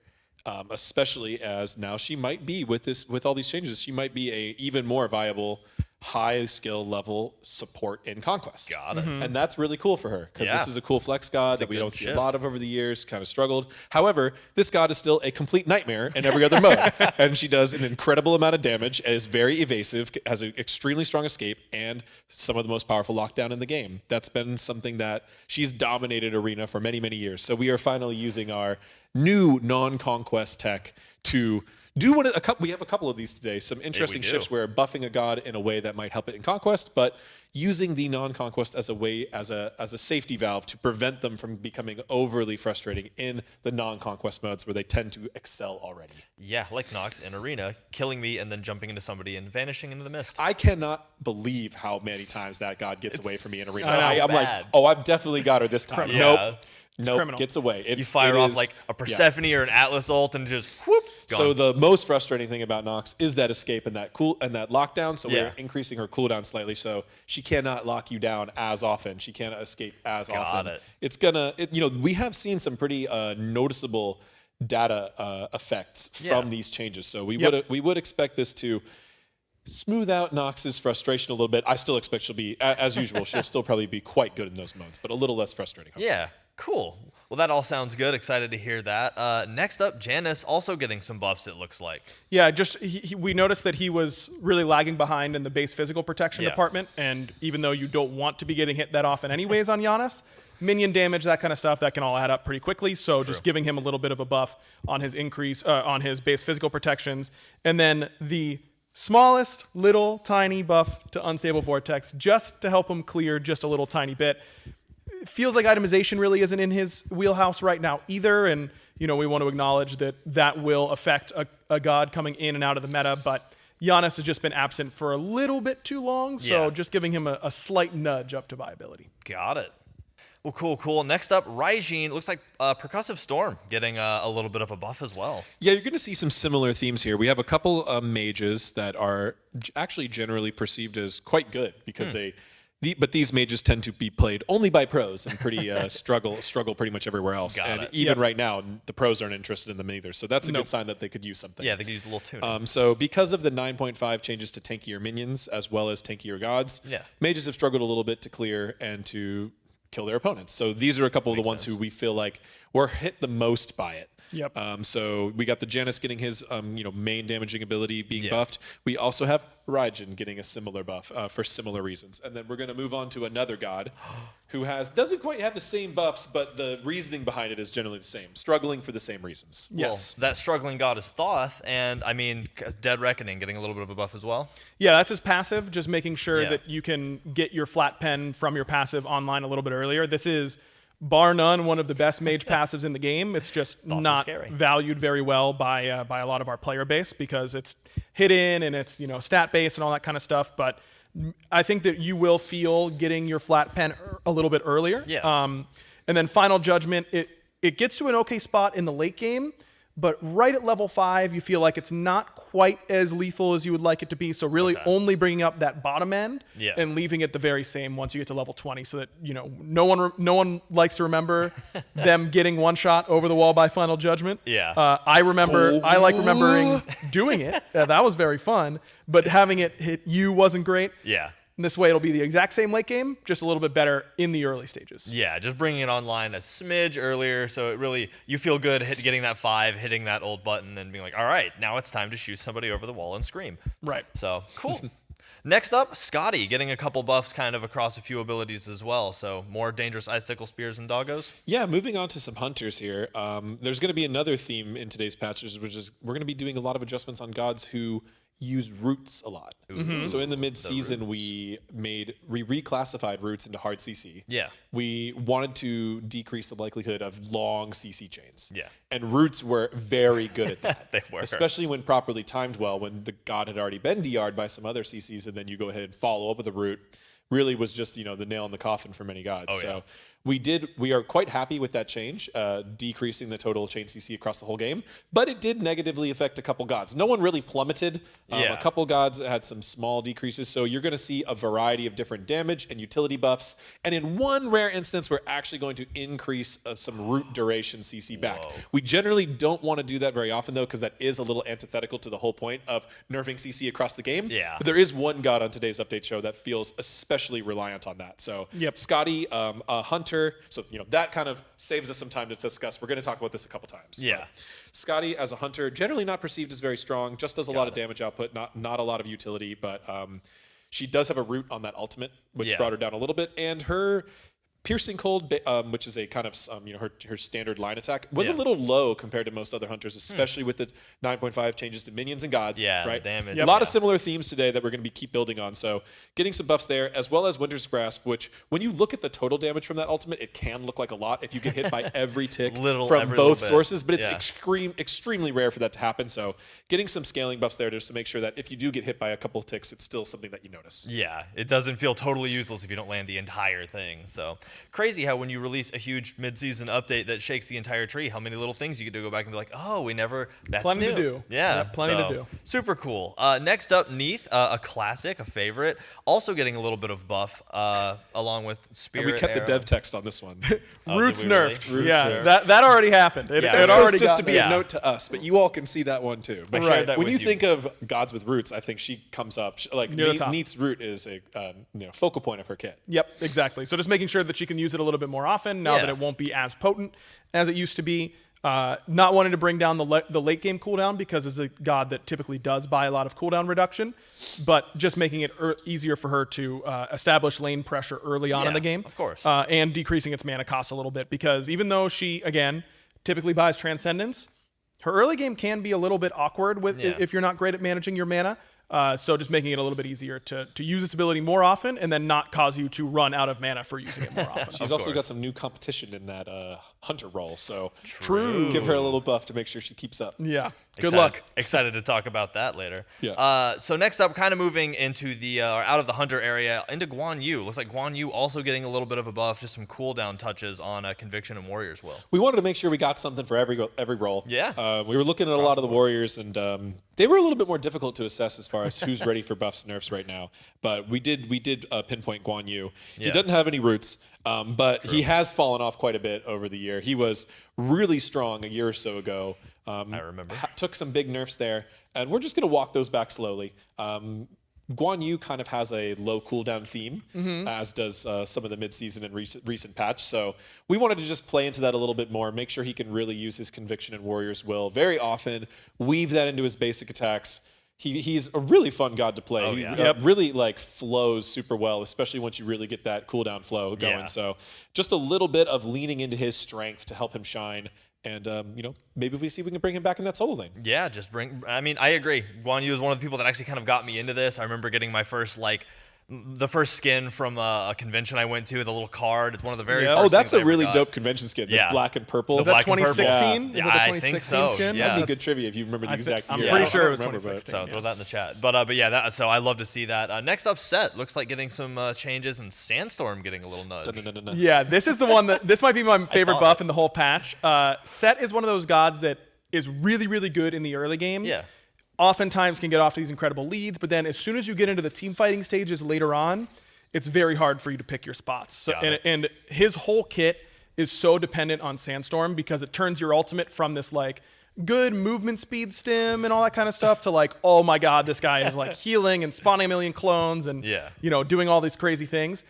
Especially as now she might be with all these changes, she might be a even more viable high skill level support in Conquest. Got it. And that's really cool for her because this is a cool flex god that we don't see a lot of over the years, kind of struggled. However, this god is still a complete nightmare in every other mode. And she does an incredible amount of damage, is very evasive, has an extremely strong escape, and some of the most powerful lockdown in the game. That's been something that she's dominated Arena for many, many years. So we are finally using our new non-Conquest tech to do we have a couple of these today. Some interesting shifts where buffing a god in a way that might help it in Conquest, but using the non-Conquest as a way, as a safety valve to prevent them from becoming overly frustrating in the non-Conquest modes where they tend to excel already. Yeah, like Nox in Arena, killing me and then jumping into somebody and vanishing into the mist. I cannot believe how many times that god gets away from me in arena. So I'm like, bad. oh, I've definitely got her this time. Yeah. Nope, criminal. gets away. You fire off like a Persephone or an Atlas ult and just whoop. Gone. So the most frustrating thing about Nox is that escape and that lockdown. So we're increasing her cooldown slightly, so she cannot lock you down as often. She cannot escape as often. It's gonna, we have seen some pretty noticeable data effects from these changes. So we would expect this to smooth out Nox's frustration a little bit. I still expect she'll be, as usual, she'll still probably be quite good in those modes, but a little less frustrating. Yeah. Cool. Well, that all sounds good. Excited to hear that. Next up, Janice also getting some buffs, it looks like. Yeah, just we noticed that he was really lagging behind in the base physical protection department, and even though you don't want to be getting hit that often anyways on Giannis, minion damage, that kind of stuff, that can all add up pretty quickly. So just giving him a little bit of a buff on his on his base physical protections, and then the smallest little tiny buff to Unstable Vortex just to help him clear just a little tiny bit. It feels like itemization really isn't in his wheelhouse right now either, and we want to acknowledge that will affect a god coming in and out of the meta, but Giannis has just been absent for a little bit too long, so just giving him a slight nudge up to viability. Got it. Well, cool. Next up, Raijin. Looks like Percussive Storm getting a little bit of a buff as well. Yeah, you're going to see some similar themes here. We have a couple mages that are actually generally perceived as quite good because but these mages tend to be played only by pros and pretty struggle pretty much everywhere else. Even right now, the pros aren't interested in them either. So that's a good sign that they could use something. Yeah, they could use a little tune. So because of the 9.5 changes to tankier minions as well as tankier gods, mages have struggled a little bit to clear and to kill their opponents. So these are a couple of the ones who we feel like were hit the most by it. Yep. So we got the Janus getting his main damaging ability being buffed. We also have Raijin getting a similar buff for similar reasons. And then we're going to move on to another god who doesn't quite have the same buffs, but the reasoning behind it is generally the same. Struggling for the same reasons. Yes. Well, that struggling god is Thoth, and I mean Dead Reckoning getting a little bit of a buff as well. Yeah, that's his passive, just making sure that you can get your flat pen from your passive online a little bit earlier. This is bar none, one of the best mage passives in the game. It's just not valued very well by a lot of our player base because it's hidden and it's stat based and all that kind of stuff. But I think that you will feel getting your flat pen a little bit earlier. Yeah. And then Final Judgment, it gets to an okay spot in the late game, but right at level 5, you feel like it's not quite as lethal as you would like it to be. So really only bringing up that bottom end and leaving it the very same once you get to level 20 so that, no one likes to remember them getting one shot over the wall by Final Judgment. Yeah. I like remembering doing it. That was very fun, but having it hit you wasn't great. Yeah. And this way it'll be the exact same late game, just a little bit better in the early stages. Yeah, just bringing it online a smidge earlier, so it really, you feel good getting that 5, hitting that old button, and being like, all right, now it's time to shoot somebody over the wall and scream. Right. So, cool. Next up, Scotty getting a couple buffs kind of across a few abilities as well, so more dangerous Icicle Spears and Doggos. Yeah, moving on to some hunters here. There's going to be another theme in today's patches, which is we're going to be doing a lot of adjustments on gods who use roots a lot. So in the mid-season, we reclassified roots into hard CC. Yeah. We wanted to decrease the likelihood of long CC chains. Yeah. And roots were very good at that. They were. Especially when properly timed well, when the god had already been DR'd by some other CCs, and then you go ahead and follow up with a root. Really was just, the nail in the coffin for many gods. So we are quite happy with that change, decreasing the total chain CC across the whole game, but it did negatively affect a couple gods. No one really plummeted. A couple gods had some small decreases, so you're going to see a variety of different damage and utility buffs, and in one rare instance, we're actually going to increase some root duration CC back. We generally don't want to do that very often, though, because that is a little antithetical to the whole point of nerfing CC across the game. Yeah. But there is one god on today's update show that feels especially reliant on that. So Scotty, a hunter, so that kind of saves us some time to discuss. We're going to talk about this a couple times. Yeah. Scotty as a hunter, generally not perceived as very strong, just does a lot of damage output, not a lot of utility, but she does have a root on that ultimate, which brought her down a little bit, and her Piercing Cold, which is a kind of her standard line attack, was a little low compared to most other hunters, especially with the 9.5 changes to minions and gods. Yeah, right. the damage. A lot of similar themes today that we're going to keep building on. So getting some buffs there, as well as Winter's Grasp, which when you look at the total damage from that ultimate, it can look like a lot if you get hit by every tick from both sources. But it's extremely rare for that to happen. So getting some scaling buffs there just to make sure that if you do get hit by a couple of ticks, it's still something that you notice. Yeah, it doesn't feel totally useless if you don't land the entire thing. So crazy how when you release a huge mid-season update that shakes the entire tree, how many little things you get to go back and be like, oh, we never, that's plenty new. to do. Yeah, plenty to do. Super cool. Next up, Neath, a classic, a favorite, also getting a little bit of buff along with Spirit. And we kept Arrow. the dev text on this one. Roots Really? nerfed. Roots nerfed. That already happened. It already just got to be there. a note to us, but you all can see that one too. But when you think of gods with roots, I think she comes up. Like Neath's root is a focal point of her kit. Yep, exactly. So just making sure that she can use it a little bit more often now that it won't be as potent as it used to be. Not wanting to bring down the late game cooldown because it's a god that typically does buy a lot of cooldown reduction, but just making it easier for her to establish lane pressure early on in the game. Of course. And decreasing its mana cost a little bit because even though she, again, typically buys Transcendence, her early game can be a little bit awkward if you're not great at managing your mana. So just making it a little bit easier to use this ability more often and then not cause you to run out of mana for using it more often. She's also got some new competition in that hunter role, so True. give her a little buff to make sure she keeps up. Yeah. Good luck. Excited to talk about that later. Yeah. So next up, kind of moving into the out of the hunter area into Guan Yu. Looks like Guan Yu also getting a little bit of a buff, just some cooldown touches on Conviction and Warriors Will. We wanted to make sure we got something for every role. Yeah. We were looking at a lot of the Warriors, and they were a little bit more difficult to assess as far as who's ready for buffs and nerfs right now. But we did pinpoint Guan Yu. He doesn't have any roots, but he has fallen off quite a bit over the year. He was really strong a year or so ago. I remember. Took some big nerfs there, and we're just going to walk those back slowly. Guan Yu kind of has a low cooldown theme, as does some of the mid-season and recent patch. So we wanted to just play into that a little bit more, make sure he can really use his Conviction and Warrior's Will very often, weave that into his basic attacks. He's a really fun god to play. He really flows super well, especially once you really get that cooldown flow going. Yeah. So just a little bit of leaning into his strength to help him shine. And, maybe we see if we can bring him back in that solo lane. Yeah, I mean, I agree. Guan Yu is one of the people that actually kind of got me into this. I remember getting my first, the first skin from a convention I went to, the little card. It's one of the very first that's things a really dope convention skin. The black and purple. Is that 2016? Yeah, Is that the I think 2016 so. skin? Yeah. That'd be good trivia if you remember the exact year. I'm pretty sure it was remember, 2016. So throw that in the chat. But yeah, so I love to see that. Next up, Set. Looks like getting some changes, and Sandstorm getting a little nudge. Yeah, this is the one this might be my favorite buff in the whole patch. Set is one of those gods that is really, really good in the early game. Yeah. Oftentimes can get off to these incredible leads, but then as soon as you get into the team fighting stages later on, it's very hard for you to pick your spots. So, and his whole kit is so dependent on Sandstorm because it turns your ultimate from this good movement speed stim and all that kind of stuff to oh my god, this guy is healing and spawning a million clones and doing all these crazy things.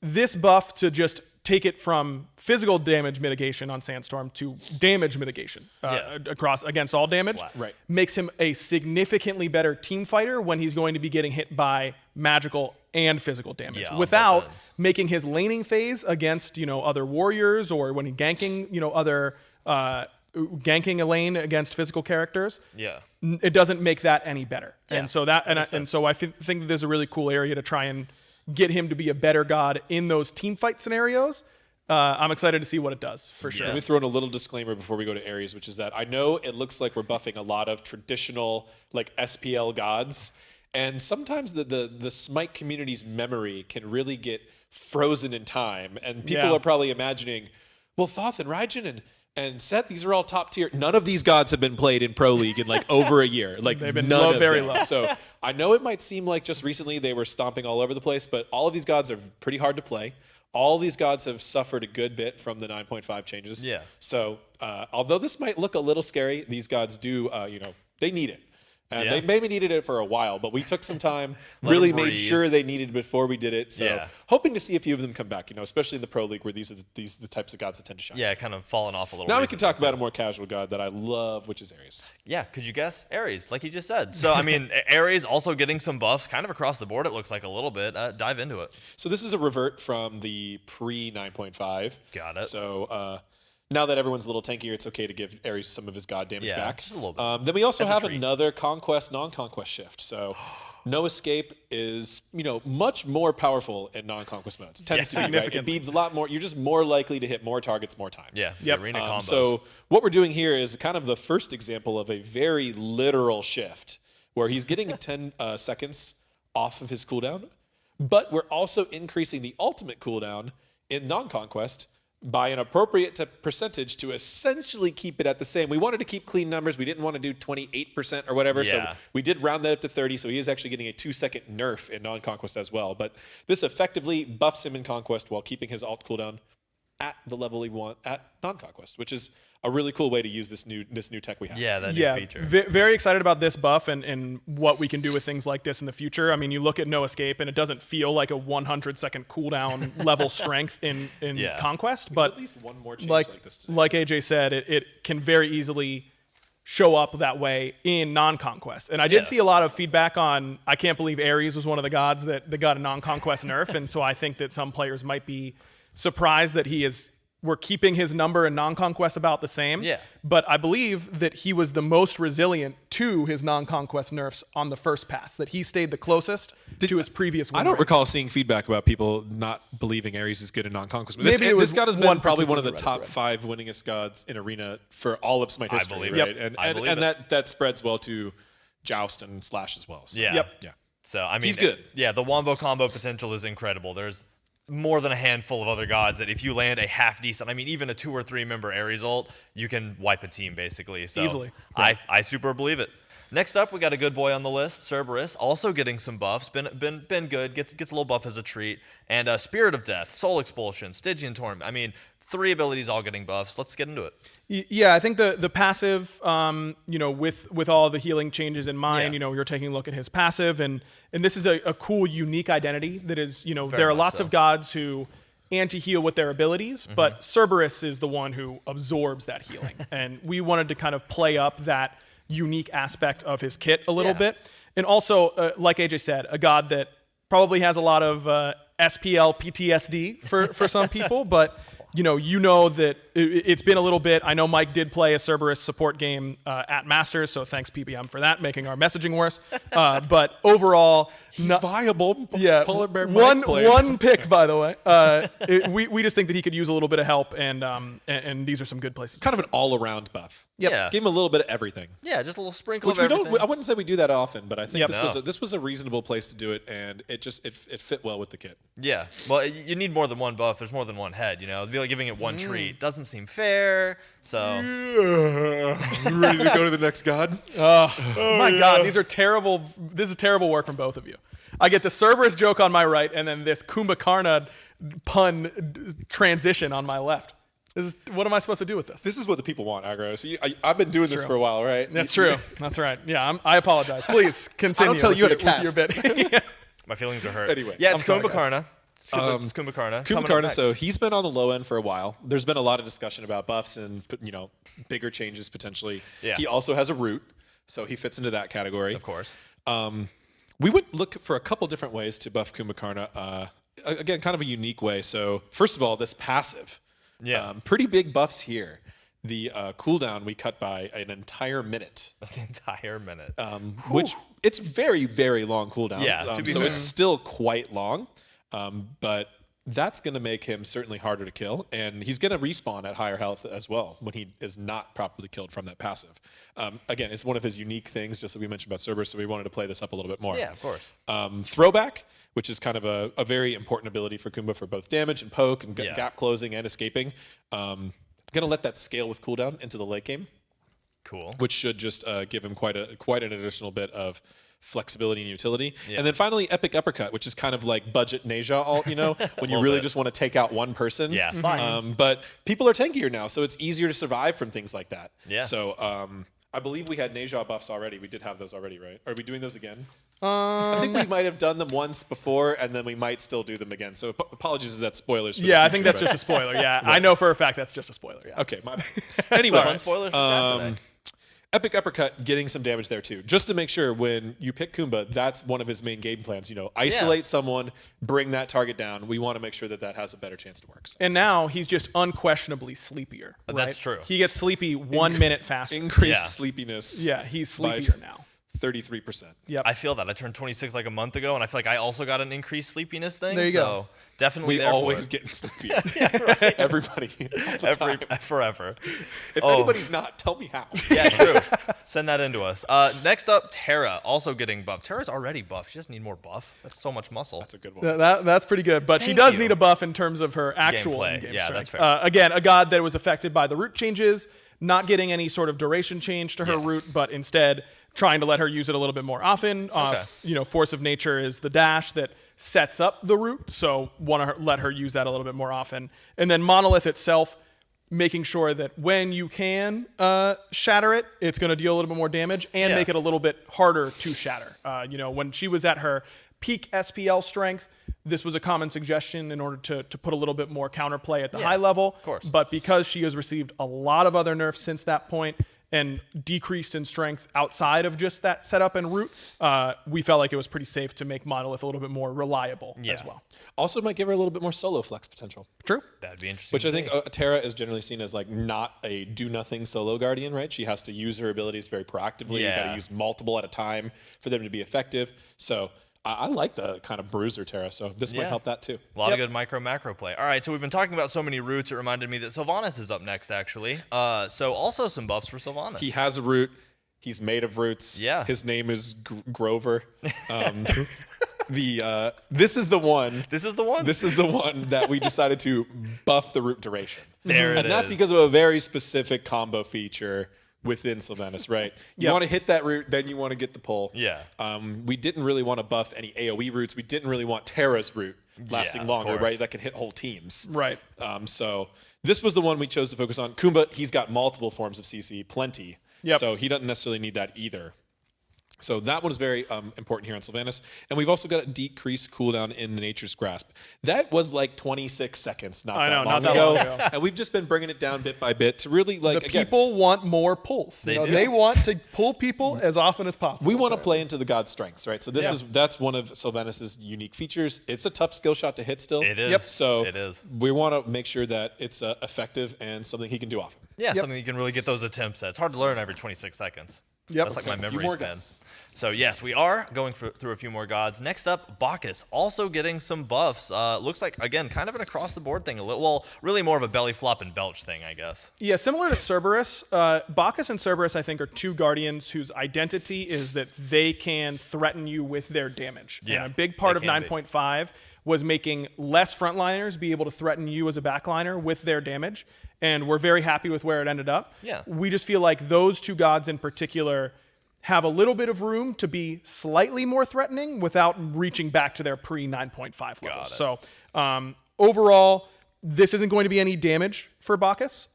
This buff to just take it from physical damage mitigation on Sandstorm to damage mitigation against all damage makes him a significantly better team fighter when he's going to be getting hit by magical and physical damage without making his laning phase against other warriors or when he's ganking other ganking a lane against physical characters. It doesn't make that any better. And so I think that there's a really cool area to try and get him to be a better god in those team fight scenarios. I'm excited to see what it does, for sure. Let me throw in a little disclaimer before we go to Ares, which is that I know it looks like we're buffing a lot of traditional SPL gods, and sometimes the Smite community's memory can really get frozen in time, and people are probably imagining, well, Thoth and Raijin and Set, these are all top tier. None of these gods have been played in Pro League in over a year. They've been none of very them. low. So I know it might seem like just recently they were stomping all over the place, but all of these gods are pretty hard to play. All these gods have suffered a good bit from the 9.5 changes. Yeah. So although this might look a little scary, these gods do, they need it. And they maybe needed it for a while, but we took some time, really made sure they needed it before we did it. So hoping to see a few of them come back, especially in the Pro League where these are the types of gods that tend to shine. Yeah, kind of falling off a little. Now we can talk about a more casual god that I love, which is Ares. Yeah, could you guess? Ares, like you just said. So, I mean, Ares also getting some buffs kind of across the board, it looks like a little bit. Dive into it. So this is a revert from the pre-9.5. Got it. So now that everyone's a little tankier, it's okay to give Ares some of his god damage back. Just a little bit. Then we also have another conquest, non-conquest shift. So no escape is, much more powerful in non-conquest modes. It tends to be, right? It beats a lot more. You're just more likely to hit more targets more times. Yeah. Arena combos. So what we're doing here is kind of the first example of a very literal shift where he's getting 10 seconds off of his cooldown, but we're also increasing the ultimate cooldown in non-conquest by an appropriate percentage to essentially keep it at the same. We wanted to keep clean numbers. We didn't want to do 28% or whatever. So we did round that up to 30. So he is actually getting a 2-second nerf in non-conquest as well. But this effectively buffs him in conquest while keeping his alt cooldown at the level he wants at non-conquest, which is a really cool way to use this new tech we have. Yeah, that new feature. Very excited about this buff and what we can do with things like this in the future. I mean, you look at No Escape and it doesn't feel like a 100-second cooldown level strength in Conquest, but at least one more change like this today. Like AJ said, it can very easily show up that way in non-conquest. And I did see a lot of feedback on, I can't believe Ares was one of the gods that got a non-conquest nerf, and so I think that some players might be surprised that we're keeping his number in non-conquest about the same. Yeah. But I believe that he was the most resilient to his non-conquest nerfs on the first pass, that he stayed the closest to his previous win I don't rate. recall seeing feedback about people not believing Ares is good in non-conquest. Maybe This god has been probably one of the particular top 5 winningest gods in Arena for all of Smite history. believe right? it. And that spreads well to Joust and Slash as well. So. Yeah. Yeah. So, I mean, he's good. Yeah, the Wombo combo potential is incredible. There's more than a handful of other gods that if you land a half decent, I mean, even a 2 or 3 member Ares ult, you can wipe a team basically. So easily. I super believe it. Next up, we got a good boy on the list, Cerberus, also getting some buffs. Been good. Gets a little buff as a treat. And Spirit of Death, Soul Expulsion, Stygian Torment. I mean, 3 abilities all getting buffs. Let's get into it. Yeah, I think the passive, with all the healing changes in mind, you're taking a look at his passive, and this is a cool, unique identity that is, there are lots of gods who anti-heal with their abilities, but Cerberus is the one who absorbs that healing, and we wanted to kind of play up that unique aspect of his kit a little bit, and also, like AJ said, a god that probably has a lot of SPL PTSD for some people, but you know that it's been a little bit. I know Mike did play a Cerberus support game at Masters, so thanks PBM for that, making our messaging worse. But overall, he's viable. Yeah, Polar Bear one pick, by the way. We just think that he could use a little bit of help, and these are some good places. Kind of an all-around buff. Yep. Yeah. Give him a little bit of everything. Yeah, just a little sprinkle Which of everything. I wouldn't say we do that often, but I think Yep. this was a reasonable place to do it, and it fit well with the kit. Yeah, well, you need more than one buff. There's more than one head, It'd be like giving it one treat. Doesn't seem fair, so. You ready to go to the next god? My God, this is terrible work from both of you. I get the Cerberus joke on my right, and then this Kumbhakarna pun transition on my left. What am I supposed to do with this? This is what the people want, Aggro. So I've been doing this for a while, right? That's true. That's right. Yeah, I apologize. Please continue. I don't tell you how to cast. Your bit. My feelings are hurt. Anyway. Yeah, it's Kumbhakarna. It's Kumbhakarna. Kumbhakarna, so he's been on the low end for a while. There's been a lot of discussion about buffs and, bigger changes potentially. Yeah. He also has a root, so he fits into that category. Of course. We would look for a couple different ways to buff Kumbhakarna. Again, kind of a unique way. So first of all, this passive. Yeah. Pretty big buffs here. The cooldown we cut by an entire minute. An entire minute. Which it's very, very long cooldown. Yeah, to be so fair. it's still quite long. But that's going to make him certainly harder to kill. And he's going to respawn at higher health as well when he is not properly killed from that passive. Again, it's one of his unique things, just like we mentioned about Cerberus, so we wanted to play this up a little bit more. Yeah, of course. Throwback, which is kind of a very important ability for Kumba for both damage and poke and gap closing and escaping. Going to let that scale with cooldown into the late game. Cool. Which should just give him quite an additional bit of flexibility and utility. Yeah. And then finally, Epic Uppercut, which is kind of like budget Neja alt, when you really just want to take out one person. Yeah. But people are tankier now, so it's easier to survive from things like that. Yeah. So I believe we had Neja buffs already. We did have those already, right? Are we doing those again? I think we might have done them once before, and then we might still do them again. So apologies if that's spoilers. For yeah, the I think that's just a spoiler. Yeah, I know for a fact that's just a spoiler. Yeah. Okay, my bad. Anyway, Fun spoilers for chat today. Epic Uppercut getting some damage there too. Just to make sure when you pick Kumba, that's one of his main game plans. You know, isolate someone, bring that target down. We want to make sure that that has a better chance to work. So. And now he's just unquestionably sleepier. Right? That's true. He gets sleepy 1 minute faster. Increased sleepiness. Yeah, he's sleepier now. 33%. Yep. I feel that. I turned 26 like a month ago, and I feel like I also got an increased sleepiness thing. There you go. Definitely We there always for get sleepier. Right. Everybody. Forever. If anybody's not, tell me how. Yeah, true. Send that into us. Next up, Terra, also getting buffed. Terra's already buffed. She doesn't need more buff. That's so much muscle. That's a good one. That's pretty good. But she does need a buff in terms of her actual Gameplay. in-game Yeah, strength. that's fair. Again, a god that was affected by the root changes, not getting any sort of duration change to her root, but instead trying to let her use it a little bit more often. You know, Force of Nature is the dash that sets up the root, so want to let her use that a little bit more often. And then Monolith itself, making sure that when you can shatter it, it's going to deal a little bit more damage and make it a little bit harder to shatter. You know, when she was at her peak SPL strength, this was a common suggestion in order to put a little bit more counterplay at the high level. Of course. But because she has received a lot of other nerfs since that point and decreased in strength outside of just that setup and root, we felt like it was pretty safe to make Monolith a little bit more reliable as well. Also might give her a little bit more solo flex potential. True. That'd be interesting. Which I think Terra is generally seen as like not a do-nothing solo guardian, right? She has to use her abilities very proactively. You got to use multiple at a time for them to be effective. So I like the kind of bruiser Terra, so this might help that too. A lot of good micro-macro play. All right, so we've been talking about so many roots, it reminded me that Sylvanas is up next, actually. So also some buffs for Sylvanas. He has a root. He's made of roots. Yeah. His name is Grover. This is the one. This is the one? This is the one that we decided to buff the root duration. There it And that's is. because of a very specific combo feature within Sylvanas, right? You want to hit that root, then you want to get the pull. Yeah. We didn't really want to buff any AoE roots. We didn't really want Terra's root lasting longer, course. right? That can hit whole teams. Right. So this was the one we chose to focus on. Kumba, he's got multiple forms of CC, plenty. Yep. So he doesn't necessarily need that either. So that one is very important here on Sylvanas. And we've also got a decreased cooldown in the Nature's Grasp. That was like 26 seconds not that long ago. And we've just been bringing it down bit by bit to really like, the people want more pulls. They want to pull people as often as possible. We want to play into the god's strengths, right? So that's one of Sylvanas' unique features. It's a tough skill shot to hit still. It is. So it is. We want to make sure that it's effective and something he can do often. Yeah, something you can really get those attempts at. It's hard to learn every 26 seconds. Yep. That's like my A few memory more span. gods. So yes, we are going through a few more gods. Next up, Bacchus, also getting some buffs. Looks like, again, kind of an across-the-board thing. Well, really more of a belly flop and belch thing, I guess. Yeah, similar to Cerberus, Bacchus and Cerberus, I think, are two guardians whose identity is that they can threaten you with their damage. Yeah, and a big part of they can be. 9.5 was making less frontliners be able to threaten you as a backliner with their damage. And we're very happy with where it ended up. Yeah. We just feel like those two gods in particular have a little bit of room to be slightly more threatening without reaching back to their pre-9.5 levels. So overall, this isn't going to be any damage for Bacchus,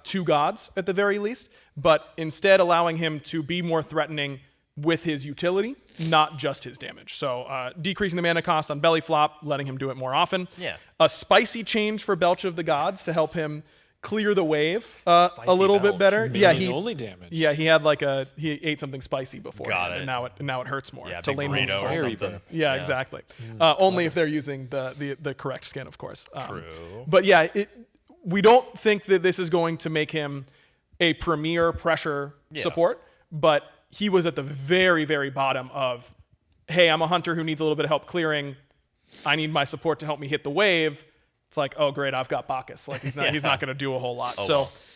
two gods at the very least, but instead allowing him to be more threatening with his utility, not just his damage. So decreasing the mana cost on belly flop, letting him do it more often. Yeah. A spicy change for Belch of the Gods to help him clear the wave a little bit better. Only damage. Yeah, he had he ate something spicy before. Got it. And now it hurts more. Yeah, to big lane burrito move or forward. something. Yeah, exactly. Only if they're using the correct skin, of course. True. But yeah, we don't think that this is going to make him a premier pressure support, but he was at the very, very bottom of, hey, I'm a hunter who needs a little bit of help clearing. I need my support to help me hit the wave. It's like, oh, great, I've got Bacchus. Like, he's not going to do a whole lot.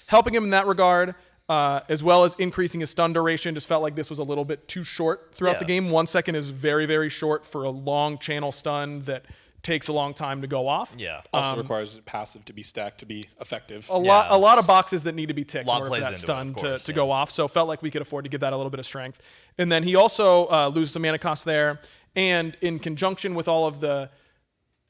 Helping him in that regard, as well as increasing his stun duration, just felt like this was a little bit too short throughout the game. 1 second is very, very short for a long channel stun that takes a long time to go off. Yeah. Also requires passive to be stacked to be effective. A lot of boxes that need to be ticked in order for plays that into stun it, of course, to go off. So felt like we could afford to give that a little bit of strength. And then he also loses some mana cost there. And in conjunction with all of the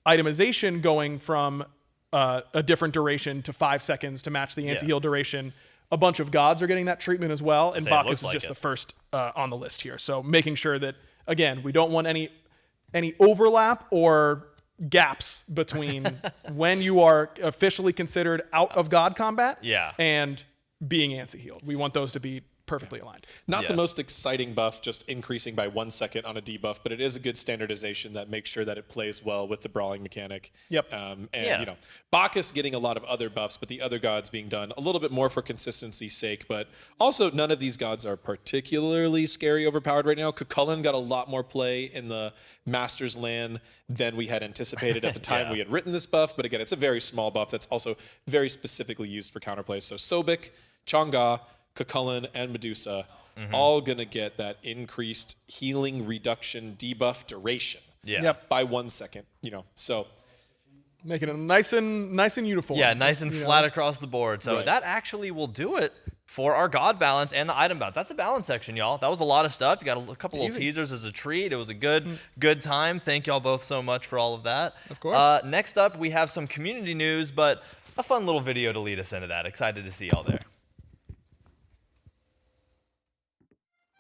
itemization going from a different duration to 5 seconds to match the anti-heal duration, a bunch of gods are getting that treatment as well, and It Bacchus looks is like just it. the first on the list here. So making sure that, again, we don't want any overlap or gaps between when you are officially considered out of god combat and being anti-healed. We want those to be perfectly aligned. Not the most exciting buff, just increasing by 1 second on a debuff, but it is a good standardization that makes sure that it plays well with the brawling mechanic. Yep. You know, Bacchus getting a lot of other buffs, but the other gods being done a little bit more for consistency's sake. But also, none of these gods are particularly scary overpowered right now. Cucullin got a lot more play in the Masters LAN than we had anticipated at the time we had written this buff. But again, it's a very small buff that's also very specifically used for counterplays. So Sobek, Chang'e, Cucullin, and Medusa all going to get that increased healing reduction debuff duration by 1 second, you know, so making it nice and uniform. Yeah, nice and flat across the board. So that actually will do it for our god balance and the item balance. That's the balance section, y'all. That was a lot of stuff. You got a couple little teasers as a treat. It was a good time. Thank y'all both so much for all of that. Of course. Next up, we have some community news, but a fun little video to lead us into that. Excited to see y'all there.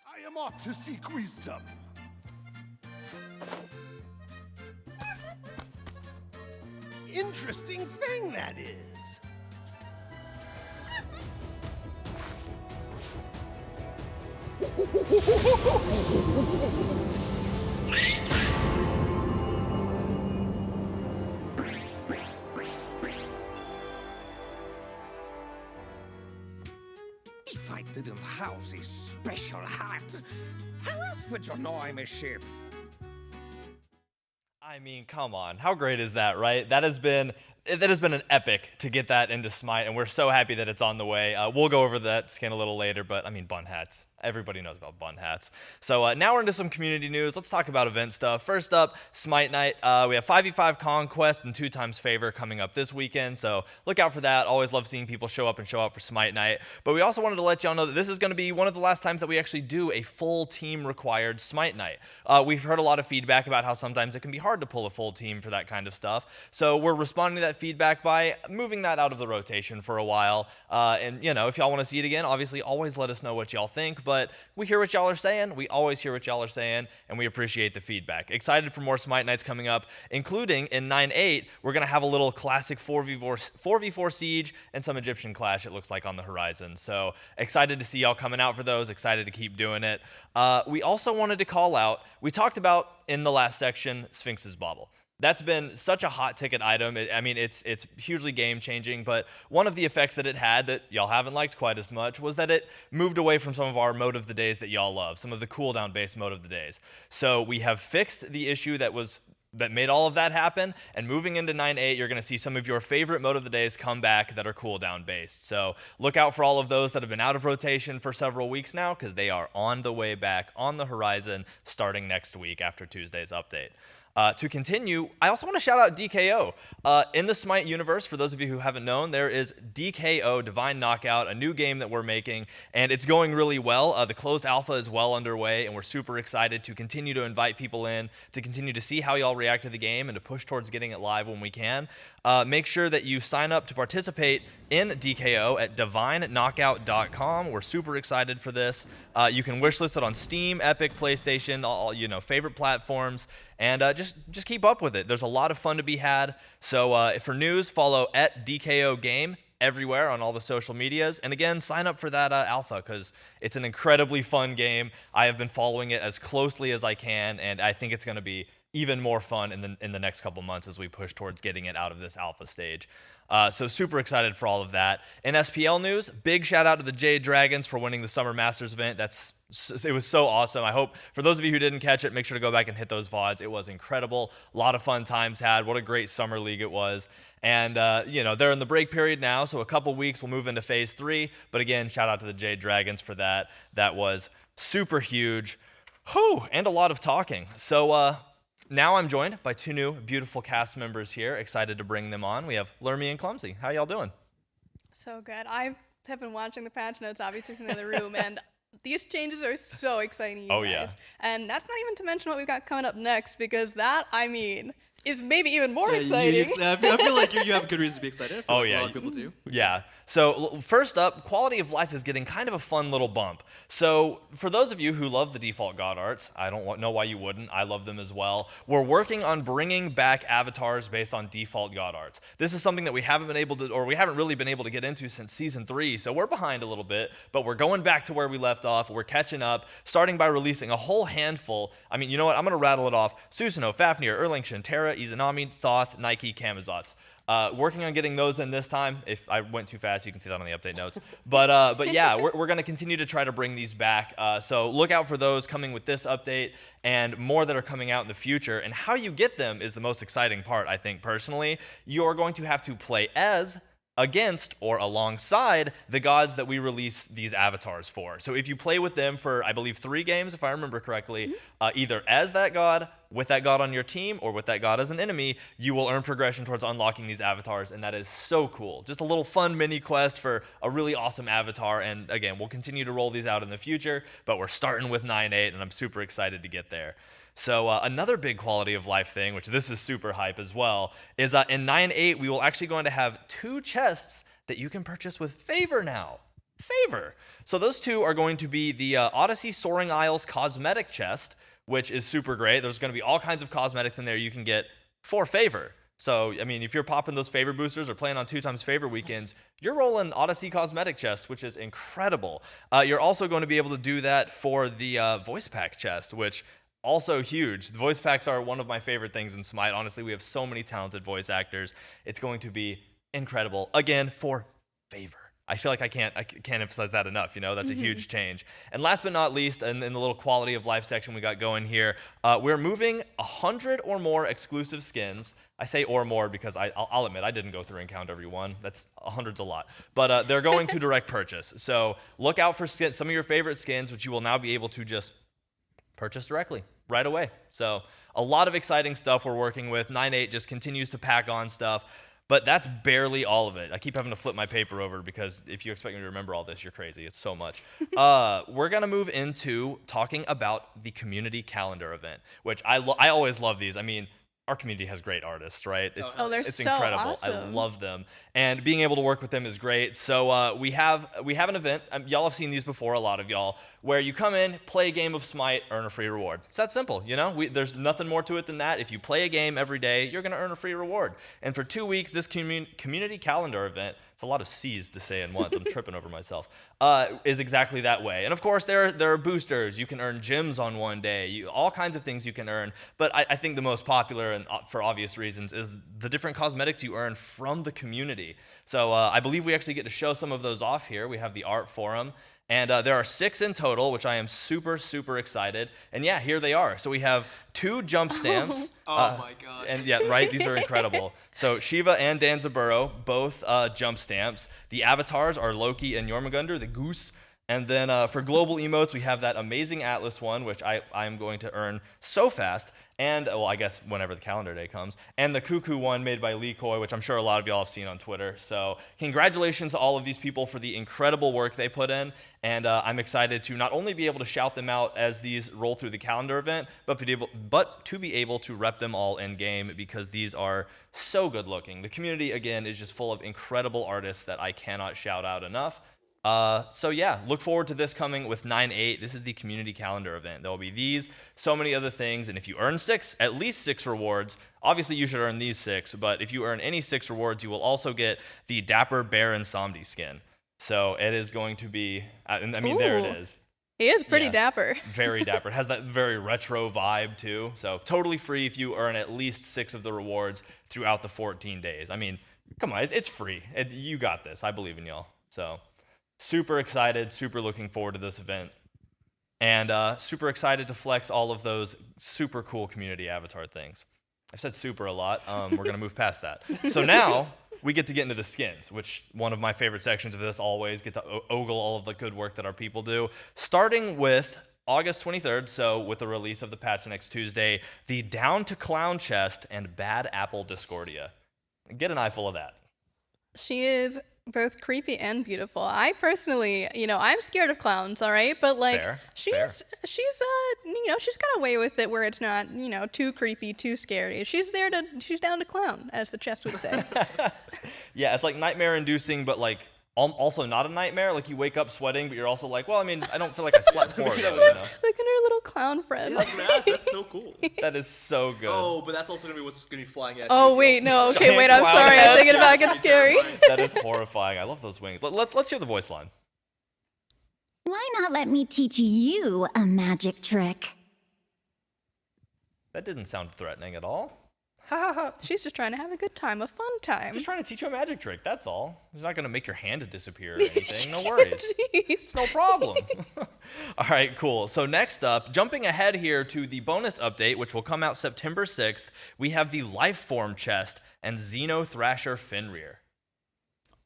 I am off to seek wisdom. Interesting thing that is. If I didn't have this special hat, how else would you know I'm a chef? I mean, come on. How great is that, right? That has been an epic to get that into SMITE, and we're so happy that it's on the way. We'll go over that skin a little later, but I mean, bun hats. Everybody knows about bun hats. So now we're into some community news. Let's talk about event stuff. First up, SMITE Night. We have 5v5 Conquest and 2x Favor coming up this weekend, so look out for that. Always love seeing people show up and show out for SMITE Night. But we also wanted to let y'all know that this is going to be one of the last times that we actually do a full team required SMITE Night. We've heard a lot of feedback about how sometimes it can be hard to pull a full team for that kind of stuff. So we're responding to that feedback by moving that out of the rotation for a while. And, you know, if y'all want to see it again, obviously always let us know what y'all think. But we hear what y'all are saying. We always hear what y'all are saying, and we appreciate the feedback. Excited for more SMITE Nights coming up, including in 9.8, we're going to have a little classic 4v4 Siege and some Egyptian Clash, it looks like, on the horizon. So excited to see y'all coming out for those. Excited to keep doing it. We also wanted to call out, we talked about in the last section, Sphinx's Bauble. That's been such a hot ticket item. I mean, it's hugely game changing, but one of the effects that it had that y'all haven't liked quite as much was that it moved away from some of our mode of the days that y'all love, some of the cooldown based mode of the days. So we have fixed the issue that made all of that happen, and moving into 9.8, you're going to see some of your favorite mode of the days come back that are cooldown based. So look out for all of those that have been out of rotation for several weeks now, because they are on the way back, on the horizon, starting next week after Tuesday's update. To continue, I also want to shout out DKO. In the SMITE universe, for those of you who haven't known, there is DKO, Divine Knockout, a new game that we're making, and it's going really well. The closed alpha is well underway, and we're super excited to continue to invite people in, to continue to see how y'all react to the game, and to push towards getting it live when we can. Make sure that you sign up to participate in DKO at divineknockout.com. We're super excited for this. You can wishlist it on Steam, Epic, PlayStation, all favorite platforms, and just keep up with it. There's a lot of fun to be had. So for news, follow at DKO Game everywhere on all the social medias. And again, sign up for that alpha, because it's an incredibly fun game. I have been following it as closely as I can, and I think it's going to be even more fun in the next couple months as we push towards getting it out of this alpha stage. So super excited for all of that. In SPL news, big shout out to the Jade Dragons for winning the Summer Masters event. It was so awesome. I hope, for those of you who didn't catch it, make sure to go back and hit those VODs. It was incredible. A lot of fun times had. What a great summer league it was. And, they're in the break period now, so a couple weeks we'll move into phase 3. But again, shout out to the Jade Dragons for that. That was super huge. Whew, and a lot of talking. So, now I'm joined by two new beautiful cast members here. Excited to bring them on. We have Lermy and Clumsy. How y'all doing? So good. I have been watching the patch notes, obviously, from the other room, and these changes are so exciting, you guys. Yeah. And that's not even to mention what we've got coming up next, because that, I mean, is maybe even more Yeah, exciting. I feel like you have a good reason to be excited. I feel like a lot of people do. Yeah. So first up, quality of life is getting kind of a fun little bump. So for those of you who love the default god arts, I don't know why you wouldn't. I love them as well. We're working on bringing back avatars based on default god arts. This is something that we haven't really been able to get into since season 3. So we're behind a little bit, but we're going back to where we left off. We're catching up, starting by releasing a whole handful. I mean, you know what? I'm going to rattle it off. Susanoo, Fafnir, Erlington, Terra, Izanami, Thoth, Nike, Kamazots. Working on getting those in this time. If I went too fast, you can see that on the update notes. But yeah, we're going to continue to try to bring these back. So look out for those coming with this update and more that are coming out in the future. And how you get them is the most exciting part, I think, personally. You're going to have to play as, against, or alongside the gods that we release these avatars for. So if you play with them for, I believe, 3 games, if I remember correctly, either as that god, with that god on your team, or with that god as an enemy, you will earn progression towards unlocking these avatars, and that is so cool. Just a little fun mini quest for a really awesome avatar, and again, we'll continue to roll these out in the future, but we're starting with 9.8, and I'm super excited to get there. So another big quality of life thing, which this is super hype as well, is in 9.8, we will actually going to have 2 chests that you can purchase with favor now. Favor. So those 2 are going to be the Odyssey Soaring Isles cosmetic chest, which is super great. There's going to be all kinds of cosmetics in there you can get for favor. So, I mean, if you're popping those favor boosters or playing on 2x favor weekends, you're rolling Odyssey cosmetic chests, which is incredible. You're also going to be able to do that for the voice pack chest, which also huge. The voice packs are one of my favorite things in Smite. Honestly, we have so many talented voice actors. It's going to be incredible. Again, for favor. I feel like I can't emphasize that enough. You know, that's a huge change. And last but not least, in the little quality of life section we got going here, we're moving 100 or more exclusive skins. I say or more because I'll admit I didn't go through and count every one. That's 100's a lot. But they're going to direct purchase. So look out for some of your favorite skins, which you will now be able to just purchase directly right away. So a lot of exciting stuff we're working with. 9.8 just continues to pack on stuff. But that's barely all of it. I keep having to flip my paper over because if you expect me to remember all this, you're crazy. It's so much. We're going to move into talking about the community calendar event, which I always love these. I mean, our community has great artists, right? It's so incredible. awesome. I love them. And being able to work with them is great. So we have an event. Y'all have seen these before, a lot of y'all, where you come in, play a game of Smite, earn a free reward. It's that simple, you know? There's nothing more to it than that. If you play a game every day, you're going to earn a free reward. And for 2 weeks, this community calendar event, it's a lot of C's to say in once. I'm tripping over myself. Is exactly that way. And of course, there are boosters. You can earn gems on one day. All kinds of things you can earn. But I think the most popular, and for obvious reasons, is the different cosmetics you earn from the community. So I believe we actually get to show some of those off here. We have the art forum. And there are 6 in total, which I am super, super excited. And yeah, here they are. So we have 2 jump stamps. Oh my god. And yeah, right, these are incredible. So Shiva and Danzaburo, both jump stamps. The avatars are Loki and Jormungandr, the goose. And then for global emotes, we have that amazing Atlas one, which I'm going to earn so fast. And, well, I guess whenever the calendar day comes. And the Cuckoo one made by Lee Koi, which I'm sure a lot of y'all have seen on Twitter. So congratulations to all of these people for the incredible work they put in. And I'm excited to not only be able to shout them out as these roll through the calendar event, but to be able to rep them all in game because these are so good looking. The community, again, is just full of incredible artists that I cannot shout out enough. So yeah, look forward to this coming with 9.8. This is the community calendar event. There will be these, so many other things, and if you earn at least 6 rewards, obviously you should earn these 6, but if you earn any 6 rewards, you will also get the Dapper Baron Somdi skin. So it is going to be, I mean, Ooh. there it is. He is pretty dapper. Very dapper. It has that very retro vibe too. So totally free if you earn at least 6 of the rewards throughout the 14 days. I mean, come on, it's free. You got this. I believe in y'all. So super excited, super looking forward to this event. And super excited to flex all of those super cool community avatar things. I've said super a lot. We're going to move past that. So now we get into the skins, which one of my favorite sections of this always, get to ogle all of the good work that our people do. Starting with August 23rd, so with the release of the patch next Tuesday, the Down to Clown chest and Bad Apple Discordia. Get an eyeful of that. She is both creepy and beautiful. I personally, I'm scared of clowns, all right? But like Fair, she's she's got away with it where it's not, too creepy, too scary. She's down to clown, as the chest would say. Yeah, it's like nightmare inducing, but like also not a nightmare. Like you wake up sweating, but you're also like, well, I mean, I don't feel like I slept for it. Look at her little clown friend. Yeah, I was gonna ask, that's so cool. That is so good. Oh, but that's also gonna be what's gonna be flying at Oh you. wait, no, okay, Giant wait, I'm clown sorry, head. I take it back, it's scary. That is horrifying. I love those wings. Let's hear the voice line. Why not let me teach you a magic trick? That didn't sound threatening at all. She's just trying to have a good time, a fun time. Just trying to teach you a magic trick, that's all. He's not going to make your hand disappear or anything. No worries. It's no problem. All right, cool. So next up, jumping ahead here to the bonus update, which will come out September 6th, we have the Lifeform chest and Xeno Thrasher Fenrir.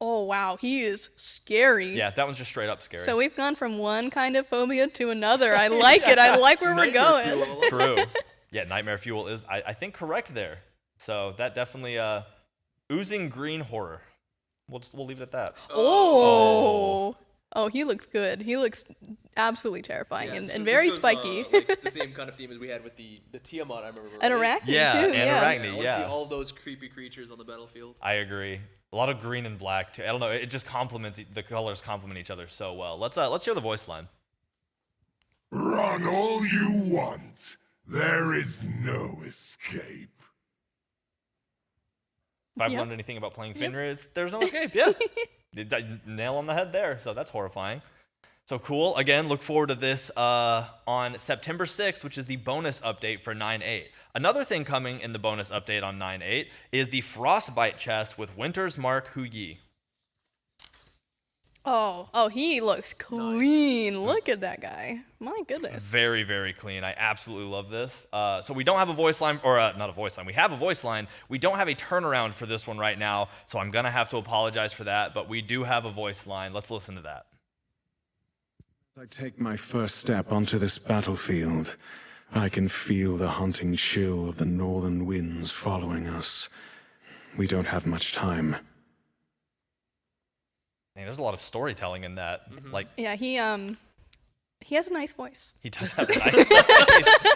Oh, wow, he is scary. Yeah, that one's just straight up scary. So we've gone from one kind of phobia to another. I like it. I like where we're going. True. Yeah, Nightmare Fuel is, I think, correct there. So that definitely oozing green horror. We'll leave it at that. Oh, he looks good. He looks absolutely terrifying and very spiky. Like the same kind of theme as we had with the Tiamat, I remember. And Arachne too. And Arachne, I want to see all of those creepy creatures on the battlefield. I agree. A lot of green and black too. I don't know. It just complements the colors complement each other so well. Let's hear the voice line. Run all you want. There is no escape. If I've learned anything about playing Fenrir, there's no escape. Yeah. Nail on the head there. So that's horrifying. So cool. Again, look forward to this on September 6th, which is the bonus update for 9.8. Another thing coming in the bonus update on 9.8 is the Frostbite chest with Winter's Mark Hu Yi. Oh, he looks clean. Nice. Look at that guy. My goodness. Very, very clean. I absolutely love this. So we don't have a voice line, or not a voice line. We have a voice line. We don't have a turnaround for this one right now, so I'm going to have to apologize for that, but we do have a voice line. Let's listen to that. As I take my first step onto this battlefield, I can feel the haunting chill of the northern winds following us. We don't have much time. Man, there's a lot of storytelling in that. Like, yeah, he has a nice voice. He does have a nice voice.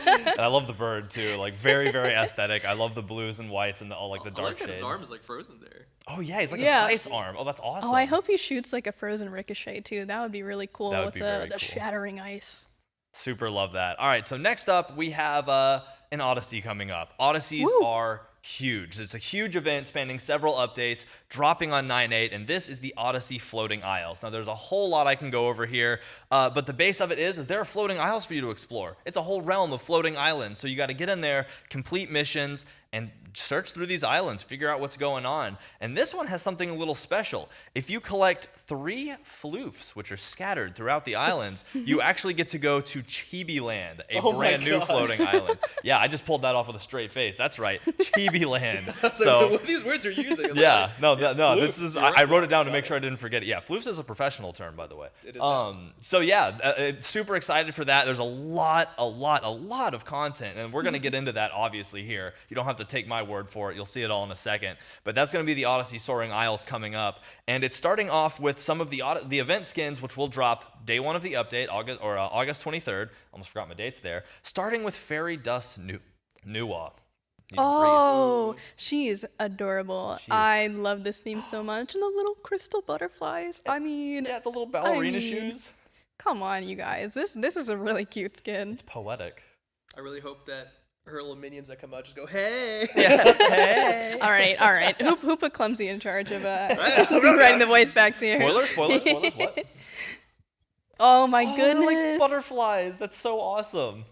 And I love the bird too. Like very, very aesthetic. I love the blues and whites and all like the dark shade. His arm is like frozen there. Oh yeah, he's like a ice arm. Oh, that's awesome. Oh, I hope he shoots like a frozen ricochet too. That would be really cool That would with be very the cool. shattering ice. Super love that. All right, so next up we have an Odyssey coming up. Odysseys are huge. It's a huge event spanning several updates, dropping on 9.8, and this is the Odyssey Floating Isles. Now, there's a whole lot I can go over here, but the base of it is there are floating isles for you to explore. It's a whole realm of floating islands, so you got to get in there, complete missions, and search through these islands, figure out what's going on. And this one has something a little special. If you collect 3 floofs, which are scattered throughout the islands, you actually get to go to Chibi Land, a brand new floating island. Yeah, I just pulled that off with a straight face. That's right, Chibi Land. So what these words are using? Yeah, no, this is, I wrote it down to make sure I didn't forget it. Yeah, floofs is a professional term, by the way. It is so yeah, super excited for that. There's a lot of content, and we're gonna get into that obviously here. You don't have to take my word for it. You'll see it all in a second. But that's gonna be the Odyssey Soaring Isles coming up, and it's starting off with some of the event skins, which will drop day 1 of the update, August 23rd. Almost forgot my dates there. Starting with Fairy Dust Nuwa. Oh, she is adorable. I love this theme so much. And the little crystal butterflies. I mean, yeah, the little ballerina shoes. Come on, you guys. This is a really cute skin. It's poetic. I really hope that her little minions that come out just go, hey. Yeah, hey. All right. Who put Clumsy in charge of writing the voice back to you? Spoilers, what? Oh my goodness. They're like butterflies. That's so awesome.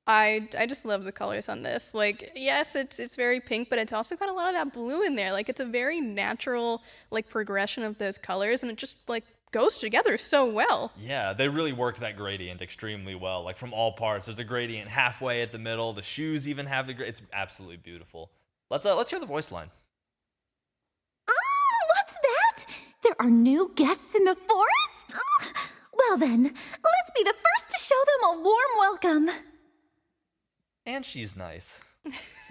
I just love the colors on this. Like, yes, it's very pink, but it's also got a lot of that blue in there. Like, it's a very natural like progression of those colors, and it just like goes together so well. Yeah, they really worked that gradient extremely well. Like from all parts, there's a gradient halfway at the middle. The shoes even have it's absolutely beautiful. Let's hear the voice line. Oh, what's that? There are new guests in the forest? Well then, let's be the first to show them a warm welcome. And she's nice.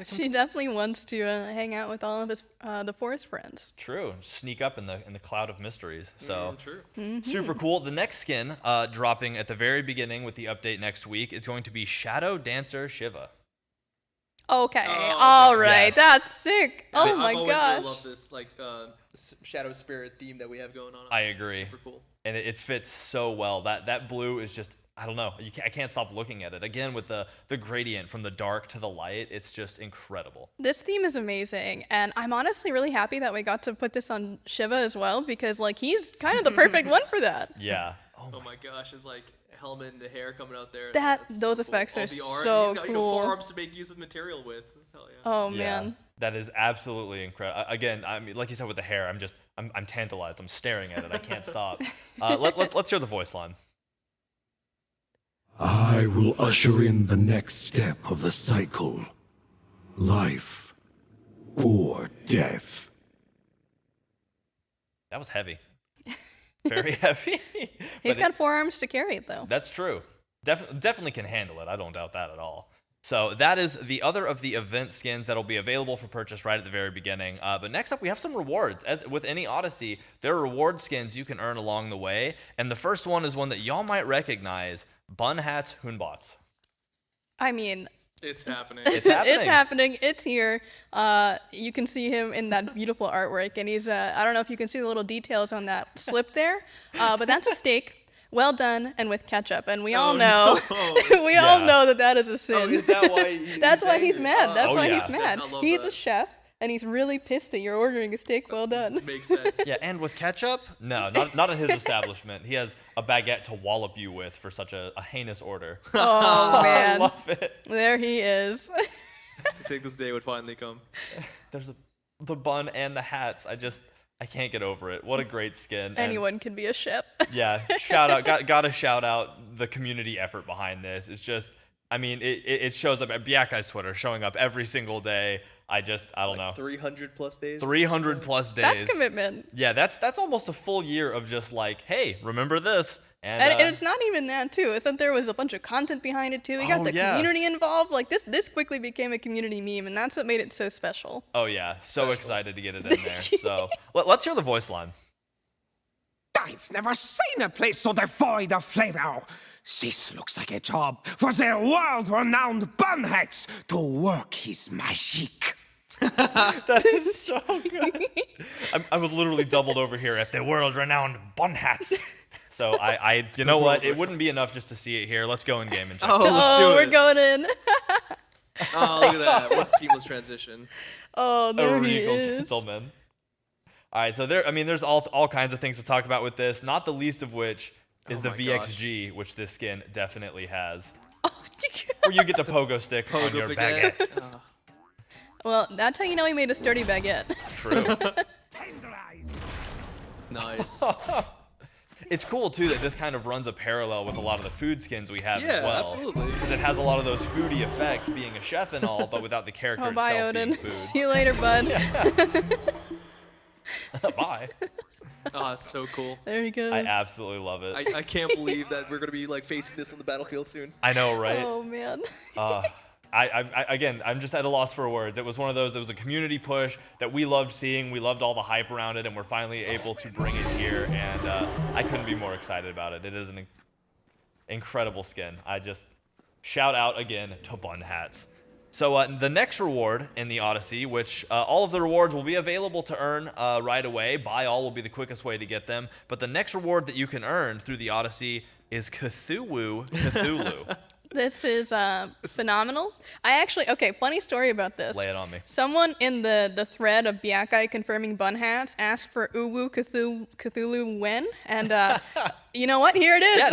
She definitely wants to hang out with all of his the forest friends. True. Sneak up in the cloud of mysteries. So true. super cool. The next skin dropping at the very beginning with the update next week is going to be Shadow Dancer Shiva. Okay, all right, Yes. that's sick. Oh I've my always gosh. really loved this like shadow spirit theme that we have going on. I It's agree. Super cool. And it fits so well. That blue is just, I don't know. I can't stop looking at it. Again, with the gradient from the dark to the light, it's just incredible. This theme is amazing, and I'm honestly really happy that we got to put this on Shiva as well, because like he's kind of the perfect one for that. Yeah. Oh my gosh, his like helmet and the hair coming out there. Those so effects cool. are All the art. so He's got, cool. Forearms to make use of material with. Hell yeah. Oh Yeah, man. that is absolutely incredible. Again, I mean, like you said with the hair, I'm tantalized. I'm staring at it. I can't stop. Let's hear the voice line. I will usher in the next step of the cycle. Life or death. That was heavy. Very heavy. He's But got forearms to carry it though. That's true. Definitely can handle it. I don't doubt that at all. So that is the other of the event skins that'll be available for purchase right at the very beginning. But next up, we have some rewards. As with any Odyssey, there are reward skins you can earn along the way. And the first one is one that y'all might recognize: Bun Hats Hoonbots. I mean, It's happening. It's happening. it's happening. It's here. You can see him in that beautiful artwork, and he's. I don't know if you can see the little details on that slip there, but that's a steak. Well done and with ketchup, and we all know, we all know that is a sin. Oh, is that why? That's why he's mad. That's Oh, why yeah. he's mad. I love He's that. a chef, and he's really pissed that you're ordering a steak well done. Makes sense. Yeah, and with ketchup? No, not in his establishment. He has a baguette to wallop you with for such a heinous order. Oh man, I love it. there he is. To think this day would finally come. There's the bun and the hats. I can't get over it. What a great skin. And Anyone can be a chef. yeah, shout out. Got to shout out the community effort behind this. It's just, I mean, it shows up at Biakai's Twitter, showing up every single day. I don't know. 300 plus days. 300 plus days. That's commitment. Yeah, that's almost a full year of just like, hey, remember this? And it's not even that too. It's that there was a bunch of content behind it too. We got Oh, the yeah. community involved. Like this quickly became a community meme, and that's what made it so special. oh yeah, so excited to get it in there. So let's hear the voice line. I've never seen a place so devoid of flavor. This looks like a job for the world-renowned Bunheads to work his magic. That is so good. I was literally doubled over here at the world-renowned bun hats. So I you know what? It wouldn't be enough just to see it here. Let's go in game and check. We're going in. Oh, look at that. What a seamless transition. Oh, A there he regal is. gentleman. All right, so there's all kinds of things to talk about with this. Not the least of which is the my VXG, which this skin definitely has. Where you get the pogo stick on your baguette. Well, that's how you know he made a sturdy baguette. True. Nice. It's cool too that this kind of runs a parallel with a lot of the food skins we have as Yeah, well. absolutely. Because it has a lot of those foodie effects, being a chef and all, but without the character Oh, bye, itself being Odin. food. See you later, bud. Bye. Oh, that's so cool. There he goes. I absolutely love it. I can't believe that we're gonna be like facing this on the battlefield soon. I know, right? Oh man. Again, I'm just at a loss for words. It was one of those. It was a community push that we loved seeing. We loved all the hype around it, and we're finally able to bring it here. And I couldn't be more excited about it. It is an incredible skin. I just shout out again to Bun Hats. So the next reward in the Odyssey, which all of the rewards will be available to earn right away. Buy all will be the quickest way to get them. But the next reward that you can earn through the Odyssey is Cthulhu. This is phenomenal. Funny story about this. Lay it on me. Someone in the thread of Biakai confirming bun hats asked for Uwu Cthulhu when, and you know what? Here it is. Yeah,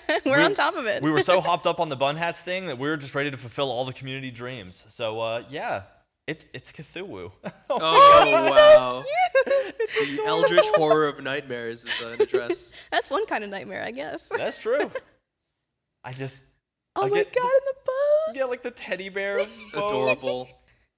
now. We're on top of it. We were so hopped up on the Bun Hats thing that we were just ready to fulfill all the community dreams. So yeah, it's Cthulhu. Oh, wow. The eldritch horror of nightmares is an address. That's one kind of nightmare, I guess. That's true. Oh my god, in the pose. Yeah, like the teddy bear. Adorable.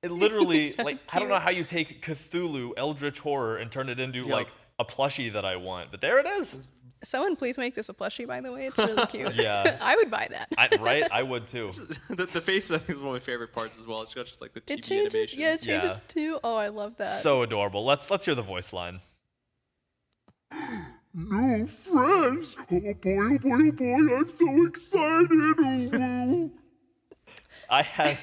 It literally, like, I don't know how you take Cthulhu, eldritch horror, and turn it into like a plushie that I want, but there it is. Someone please make this a plushie, by the way. It's really cute. Yeah. I would buy that. Right? I would too. the face, I think, is one of my favorite parts as well. It's got just like the TV It changes. animations. Yeah, it changes too. Oh, I love that. So adorable. Let's hear the voice line. New friends! Oh boy, oh boy, oh boy, I'm so excited! Ooh. I had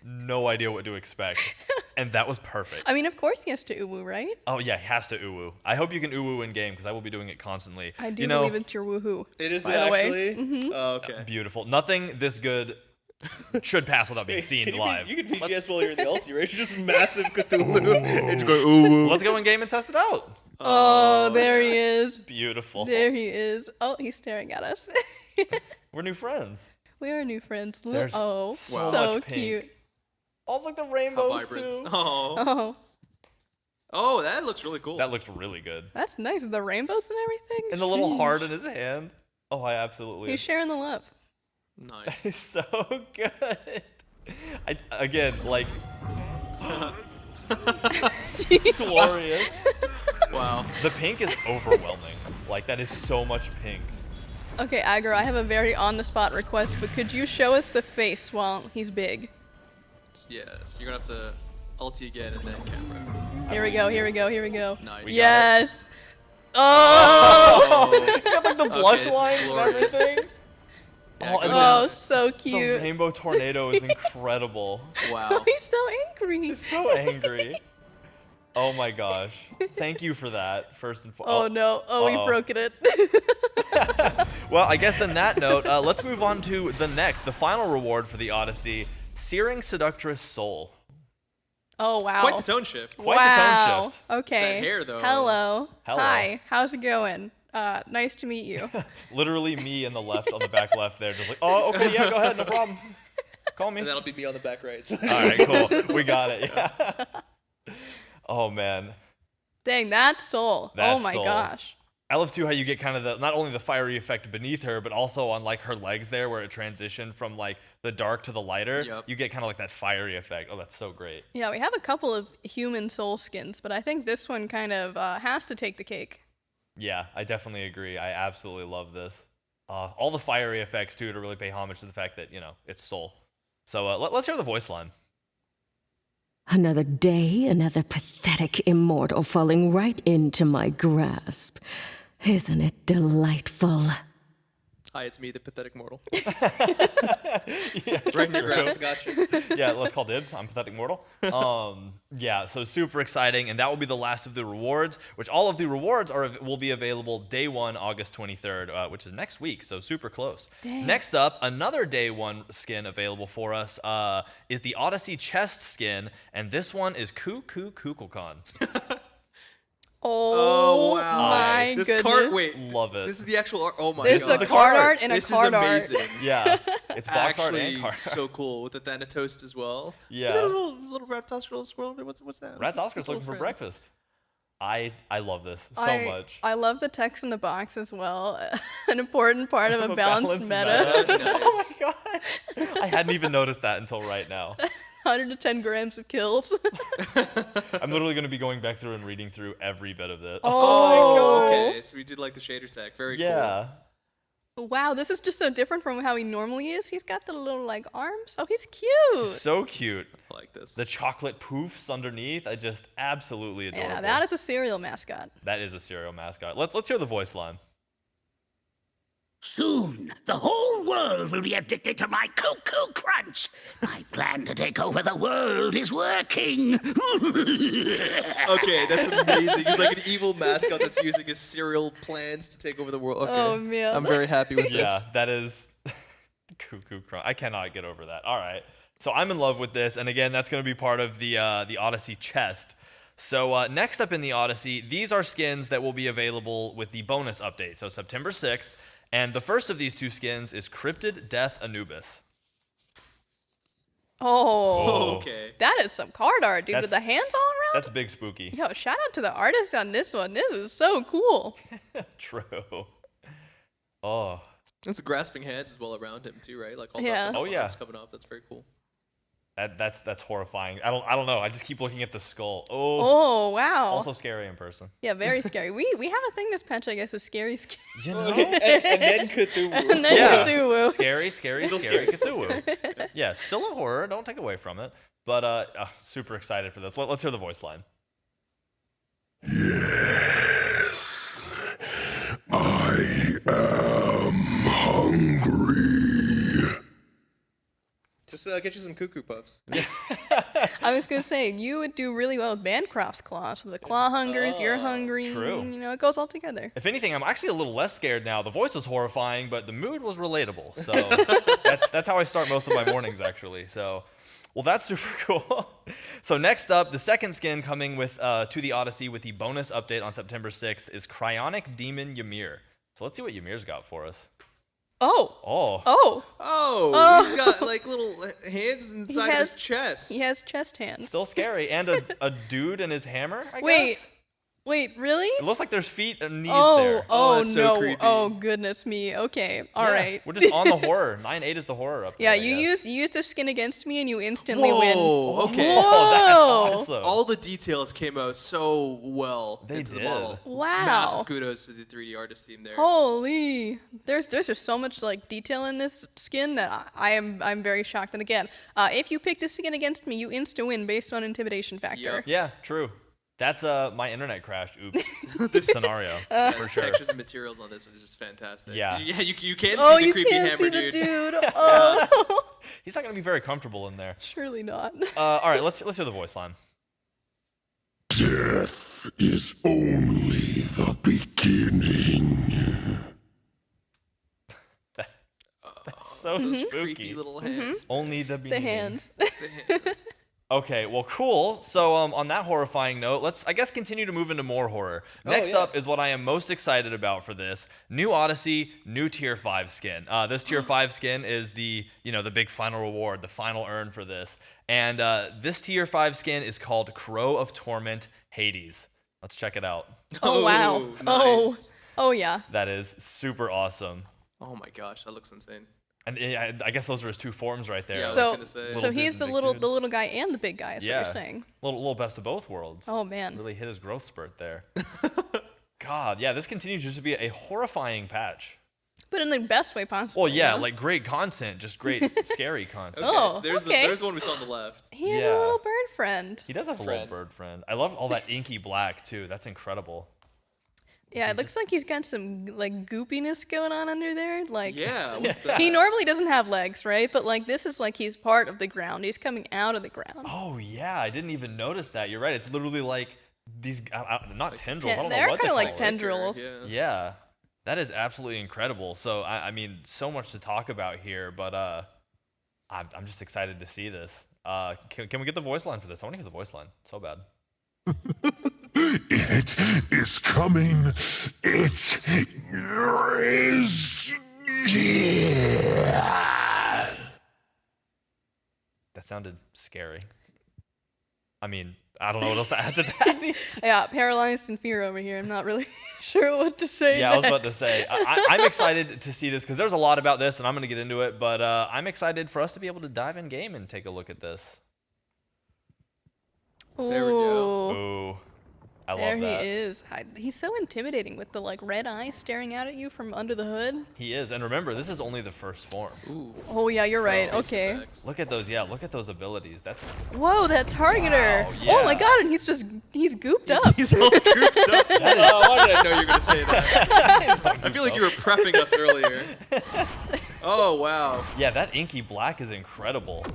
no idea what to expect, and that was perfect. I mean, of course he has to uwu, right? Oh yeah, he has to uwu. I hope you can uwu in game because I will be doing it constantly. I do you know, believe it's your woohoo. It is by the way. actually? Mhm. Oh, okay. Beautiful. Nothing this good should pass without being seen live. You can PGS while you're in the ulti, right? It's just massive Cthulhu. And just go, ooh. Let's go in game and test it out. Oh, there he is. Beautiful. There he is. Oh, he's staring at us. We're new friends. We are new friends. Look. There's Oh, so so much pink. cute. Oh, look, the rainbows vibrant. too. Oh. Oh, Oh, that looks really cool. That looks really good. that's nice. The rainbows and everything. And the little Sheesh. heart in his hand. Oh, I absolutely. He's sharing the love. Nice. It's so good. Again, like, glorious. Wow. The pink is overwhelming. Like, that is so much pink. Okay, Agar, I have a very on-the-spot request, but could you show us the face while he's big? Yeah, so you're gonna have to ulti again and then camera. Here we go, here we go, here we go. Nice. Yes! Oh! It's got like the blush Okay, this is lines and glorious. everything. Yeah, Oh, and Oh, then so the cute. rainbow tornado is incredible. Wow. He's so angry. He's so angry. Oh my gosh. Thank you for that, first and foremost. Oh no, oh, he Uh-oh. broke it. Well, I guess on that note, let's move on to the final reward for the Odyssey, Searing Seductress Soul. Oh wow. Quite the tone shift. Quite the tone shift. Okay. That hair, though. Hello. Hello. Hi. How's it going? Nice to meet you. Literally me in the left, on the back left there, just like, oh, okay, yeah, go ahead, no problem. Call me. And that'll be me on the back right. So All right, cool. We got it, yeah. Oh, man. Dang, that's soul. That's oh my soul. gosh. I love, too, how you get kind of not only the fiery effect beneath her, but also on, like, her legs there where it transitioned from, like, the dark to the lighter. Yep. You get kind of like that fiery effect. Oh, that's so great. Yeah, we have a couple of human soul skins, but I think this one kind of has to take the cake. Yeah, I definitely agree. I absolutely love this. All the fiery effects, too, to really pay homage to the fact that, you know, it's soul. So let's hear the voice line. Another day, another pathetic immortal falling right into my grasp. Isn't it delightful? Hi, it's me, the pathetic mortal. Yeah, Right in your true. grasp, gotcha. Yeah, let's call dibs. I'm pathetic mortal. Yeah, so super exciting, and that will be the last of the rewards. Which all of the rewards will be available day 1, August 23rd, which is next week. So super close. Dang. Next up, another day 1 skin available for us is the Odyssey chest skin, and this one is Kukulkan. Oh, wow. my This goodness. card, wait. Love it. This is the actual art. Oh my There's god. a card art and this a card is amazing. Yeah, it's box art Actually, and card art. so cool with the Thanatos as well. Yeah. Is that a little rat Oscar squirrel? What's that? Rat's Oscar's His looking for little friend. breakfast. I love this so much. I love the text in the box as well. An important part of a A balanced meta. Oh my gosh. I hadn't even noticed that until right now. 110 grams of kills. I'm literally going to be going back through and reading through every bit of this. Oh, okay. So we did like the shader tech. Very Yeah. Wow, this is just so different from how he normally is. He's got the little like arms. Oh, he's cute. So cute. I like this. The chocolate poofs underneath, I just absolutely adore. Yeah, now that is a cereal mascot. That is a cereal mascot. Let's hear the voice line. Soon, the whole world will be addicted to my cuckoo crunch. My plan to take over the world is working. Okay, that's amazing. He's like an evil mascot that's using his cereal plans to take over the world. Okay. Oh, man. I'm very happy with Yeah, this. that is cuckoo crunch. I cannot get over that. All right. So I'm in love with this. And again, that's going to be part of the Odyssey chest. So next up in the Odyssey, these are skins that will be available with the bonus update. So September 6th. And the first of these 2 skins is Cryptid Death Anubis. Oh, okay. That is some card art, dude, with the hands all around. That's big spooky. Yo, shout out to the artist on this one. This is so cool. True. Oh. It's grasping hands as well around him too, right? Like all Yeah. the Oh, yeah. arms coming up. That's very cool. That's horrifying. I don't know. I just keep looking at the skull. Oh wow. Also scary in person. Yeah, very scary. We have a thing this patch, I guess, with scary. You know? and then Cthulhu. And then Cthulhu. Scary, Still scary scary. Cthulhu. Yeah, still a horror. Don't take away from it. But super excited for this. Let's hear the voice line. Yes, I am hungry. Just get you some cuckoo puffs. I was gonna say you would do really well with Bancroft's claw. So the claw hungers, you're hungry. True. You know, it goes all together. If anything, I'm actually a little less scared now. The voice was horrifying, but the mood was relatable. So that's how I start most of my mornings, actually. So, well, that's super cool. So next up, the second skin coming with to the Odyssey with the bonus update on September 6th is Cryonic Demon Ymir. So let's see what Ymir's got for us. Oh, he's got like little hands inside his chest. He has chest hands. Still scary. And a dude and his hammer, I Wait, guess? wait, really? It looks like there's feet and knees there. that's so no. creepy. Oh, goodness me. Okay, all Yeah, right. We're just on the horror. 9-8 is the horror up there. Yeah, I you guess. use the skin against me and you instantly win. Whoa, okay. Whoa. That's awesome. All the details came out so well They into the did. model. Wow. Massive kudos to the 3D artist team there. Holy, there's just so much like detail in this skin that I'm very shocked. And again, if you pick this skin against me, you insta win based on intimidation factor. Yeah, true. That's my internet crashed. Oops. This scenario for sure. Textures and materials on this are just fantastic. Yeah. You can't Oh, see the you creepy can't hammer see the dude. dude. Oh, He's not gonna be very comfortable in there. surely not. All right, let's hear the voice line. Death is only the beginning. That's so spooky. Creepy little hands. Only the beginning. The hands. The hands. Okay, well, cool. So on that horrifying note, let's, I guess, continue to move into more horror. Next up is what I am most excited about for this. New Odyssey, new Tier 5 skin. This Tier 5 skin is the big final reward, the final earn for this. And this Tier 5 skin is called Crow of Torment Hades. Let's check it out. Oh, wow. Nice. Oh, yeah. That is super awesome. Oh my gosh, that looks insane. And I guess those are his two forms right there. Yeah, I was So, gonna say. so he's the little guy and the big guy, is what Yeah. you're saying. Little best of both worlds. Oh, man. Really hit his growth spurt there. God, yeah, this continues just to be a horrifying patch. But in the best way possible. Well, yeah, you know? like great content, just great scary content. Okay, Oh, so there's okay. there's the one we saw on the left. He has Yeah. a little bird friend. He does have a little bird friend. I love all that inky black too. That's incredible. Yeah, it looks like he's got some like goopiness going on under there. Like, Yeah, what's that? he normally doesn't have legs, right? But like this is like he's part of the ground. He's coming out of the ground. Oh yeah, I didn't even notice that. You're right. It's literally like these, not tendrils. I don't know They're what kind to of like call it. tendrils. Yeah, that is absolutely incredible. So I mean, so much to talk about here, but I'm just excited to see this. Can we get the voice line for this? I want to hear the voice line so bad. It is coming. It is here. That sounded scary. I mean, I don't know what else to add to that. Yeah, paralyzed in fear over here. I'm not really sure what to say. Yeah, I was about to next. say, I'm excited to see this because there's a lot about this, and I'm going to get into it. But I'm excited for us to be able to dive in game and take a look at this. There we go. Ooh, I There love that. he is. He's so intimidating with the like red eyes staring out at you from under the hood. He is, and remember, this is only the first form. Ooh. Oh yeah, you're right. Face Okay. attacks. Look at those, yeah, look at those abilities. That's Whoa, that targeter. Wow, Oh my yeah. god, and he's gooped up. He's all cooped up. Why did I know you were gonna say that? I feel like you were prepping us earlier. Oh wow. Yeah, that inky black is incredible.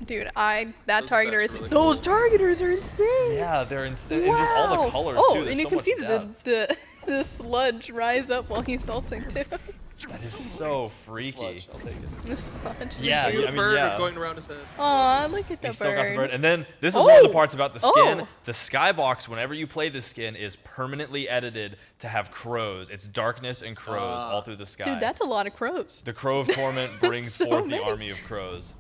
Dude, that Those targeter effects is are really those targeters are insane. Yeah, they're insane. And just all the Wow. colors Oh, too. There's and you so can much see depth. the sludge rise up while he's ulting too. That is so freaky. Sludge, I'll take it. The sludge. Yeah, There's I a mean, bird yeah. going around his head. Aw, look at the He's still got the bird. bird. And then this is one of the Oh. parts about the skin. Oh. The skybox, whenever you play this skin, is permanently edited to have crows. It's darkness and crows all through the sky. Dude, that's a lot of crows. The Crow of Torment brings So forth many. the army of crows.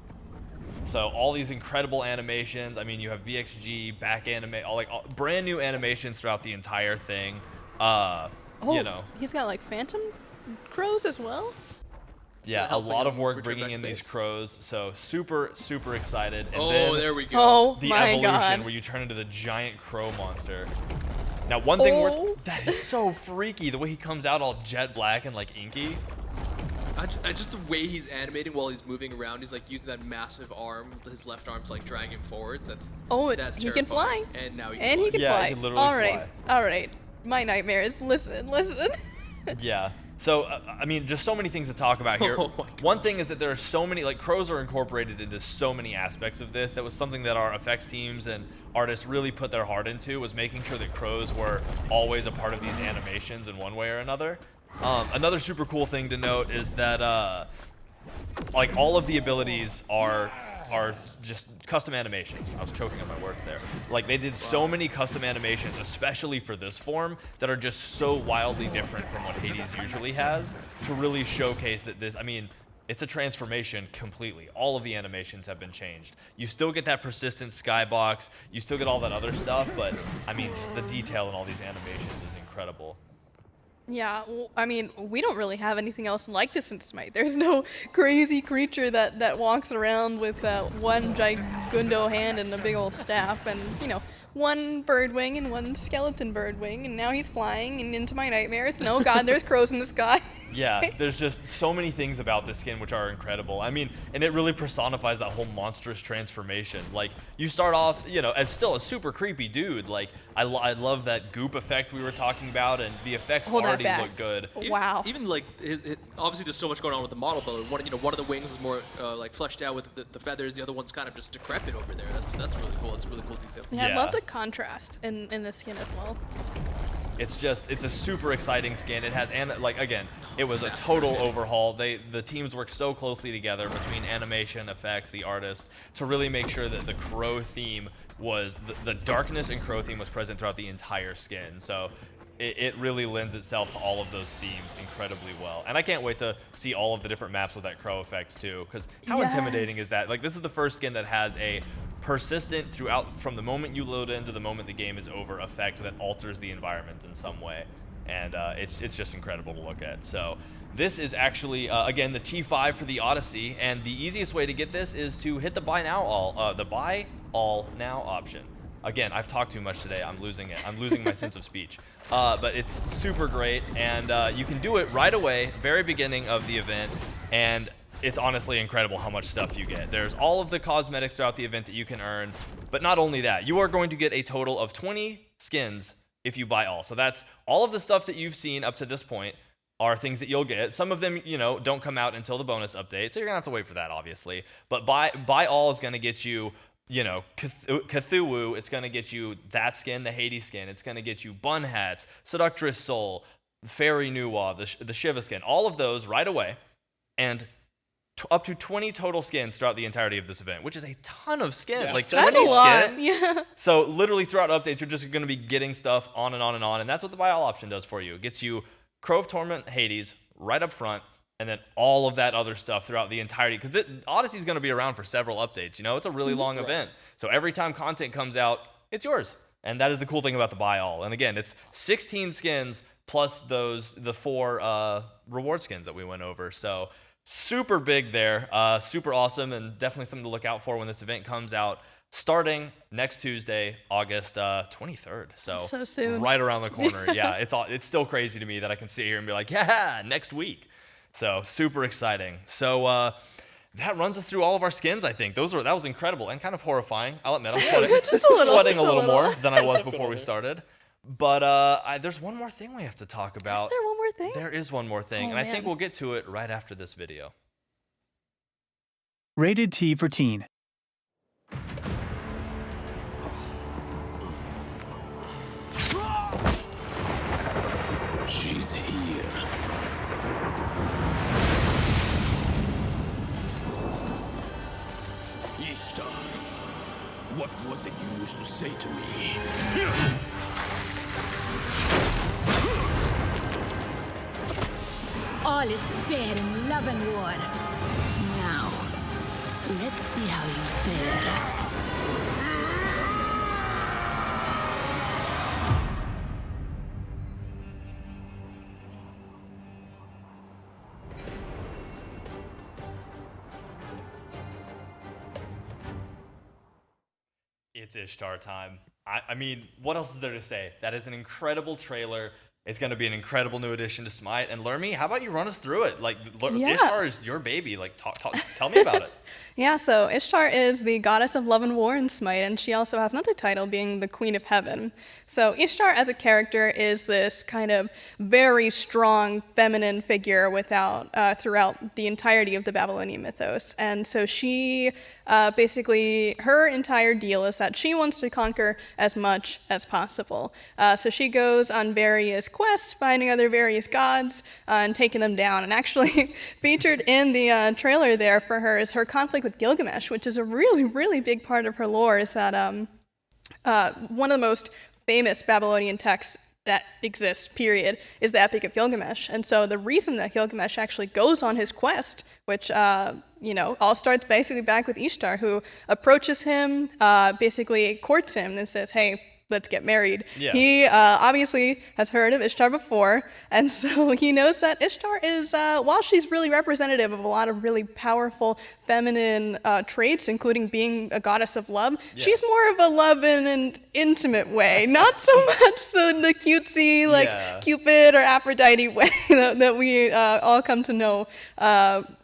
So all these incredible animations. I mean, you have VXG, back animate, all brand new animations throughout the entire thing. Oh, You know. he's got like phantom crows as well. Yeah, a helping lot of him work return bringing back in to these base. crows, so super excited. And Oh, then there we go. Oh the my evolution God. where you turn into the giant crow monster. Now, one thing Oh. that is so freaky, the way he comes out all jet black and like inky. Just the way he's animating while he's moving around, he's like using that massive arm, his left arm to like drag him forwards. That's he can fly. And now he And he can Yeah, fly. he can literally All right, fly. all right. My nightmares. Listen. Yeah. So, I mean, just so many things to talk about here. Oh my One thing is that there are so many, like, crows are incorporated into so many aspects of this. That was something that our effects teams and artists really put their heart into, was making sure that crows were always a part of these animations in one way or another. Another super cool thing to note is that, like, all of the abilities are just custom animations. I was choking on my words there. Like, they did so many custom animations, especially for this form, that are just so wildly different from what Hades usually has, to really showcase that this, I mean, it's a transformation completely. All of the animations have been changed. You still get that persistent skybox, you still get all that other stuff, but, I mean, just the detail in all these animations is incredible. Yeah, well, I mean, we don't really have anything else like this in Smite. There's no crazy creature that walks around with one gigundo hand and a big old staff, and one bird wing and one skeleton bird wing, and now he's flying and into my nightmares. And oh God, there's crows in the sky. Yeah, there's just so many things about this skin which are incredible. I mean, and it really personifies that whole monstrous transformation. Like, you start off, as still a super creepy dude. Like, I love that goop effect we were talking about, and the effects already look good. Wow. Even like, obviously there's so much going on with the model builder. One of the wings is more like fleshed out with the feathers. The other one's kind of just decrepit over there. That's really cool. It's a really cool detail. Yeah, I love the contrast in this skin as well. It's a super exciting skin. It has, again, it was a total overhaul. The teams worked so closely together between animation, effects, the artist, to really make sure that the crow theme was, the darkness and crow theme was present throughout the entire skin. So it really lends itself to all of those themes incredibly well. And I can't wait to see all of the different maps with that crow effect too, because how intimidating is that? Like, this is the first skin that has a persistent throughout, from the moment you load in to the moment the game is over, effect that alters the environment in some way, and it's just incredible to look at. So this is actually again the T5 for the Odyssey, and the easiest way to get this is to hit the buy all now option. Again, I've talked too much today. I'm losing it. I'm losing my sense of speech. But it's super great, and you can do it right away, very beginning of the event, and it's honestly incredible how much stuff you get. There's all of the cosmetics throughout the event that you can earn, but not only that, you are going to get a total of 20 skins if you buy all. So that's all of the stuff that you've seen up to this point are things that you'll get. Some of them, don't come out until the bonus update, so you're gonna have to wait for that, obviously. But buy all is gonna get you, Cthulhu, it's gonna get you that skin, the Hades skin, it's gonna get you bun hats, Seductress Soul, Fairy Nuwa, the Shiva skin, all of those right away, and up to 20 total skins throughout the entirety of this event, which is a ton of skins. Yeah, like that's 20 a lot. skins. Yeah. So literally throughout updates, you're just going to be getting stuff on and on and on, and that's what the buy all option does for you. It gets you Crow of Torment, Hades right up front, and then all of that other stuff throughout the entirety, because Odyssey is going to be around for several updates. It's a really long event. So every time content comes out, it's yours. And that is the cool thing about the buy all. And again, it's 16 skins plus the 4 reward skins that we went over. So super big there, super awesome, and definitely something to look out for when this event comes out, starting next Tuesday, August 23rd. So soon. Right around the corner. Yeah, it's still crazy to me that I can sit here and be like, yeah, next week. So super exciting. So that runs us through all of our skins, I think. That was incredible and kind of horrifying. I'll admit, I'm sweating a little more than I was before we started. But there's one more thing we have to talk about. Is there one more thing? There is one more thing, and I think we'll get to it right after this video. Rated T for Teen. She's here. Ishtar, what was it you used to say to me? All is fair in love and war. Now, let's see how you fare. It's Ishtar time. I mean, what else is there to say? That is an incredible trailer. It's going to be an incredible new addition to Smite. And Lermy, how about you run us through it? Like, Ishtar is your baby. Like, tell me about it. Yeah, so Ishtar is the goddess of love and war in Smite, and she also has another title being the Queen of Heaven. So Ishtar as a character is this kind of very strong feminine figure throughout the entirety of the Babylonian mythos. And so she basically, her entire deal is that she wants to conquer as much as possible. So she goes on various quests, finding other various gods and taking them down. And actually featured in the trailer there for her is her conflict with Gilgamesh, which is a really, really big part of her lore, is that one of the most famous Babylonian texts that exists, period, is the Epic of Gilgamesh. And so the reason that Gilgamesh actually goes on his quest, which, all starts basically back with Ishtar, who approaches him, basically courts him and says, hey, let's get married. Yeah. He obviously has heard of Ishtar before, and so he knows that Ishtar is, while she's really representative of a lot of really powerful feminine traits, including being a goddess of love, she's more of a love in an intimate way, not so much the cutesy, Cupid or Aphrodite way that we all come to know.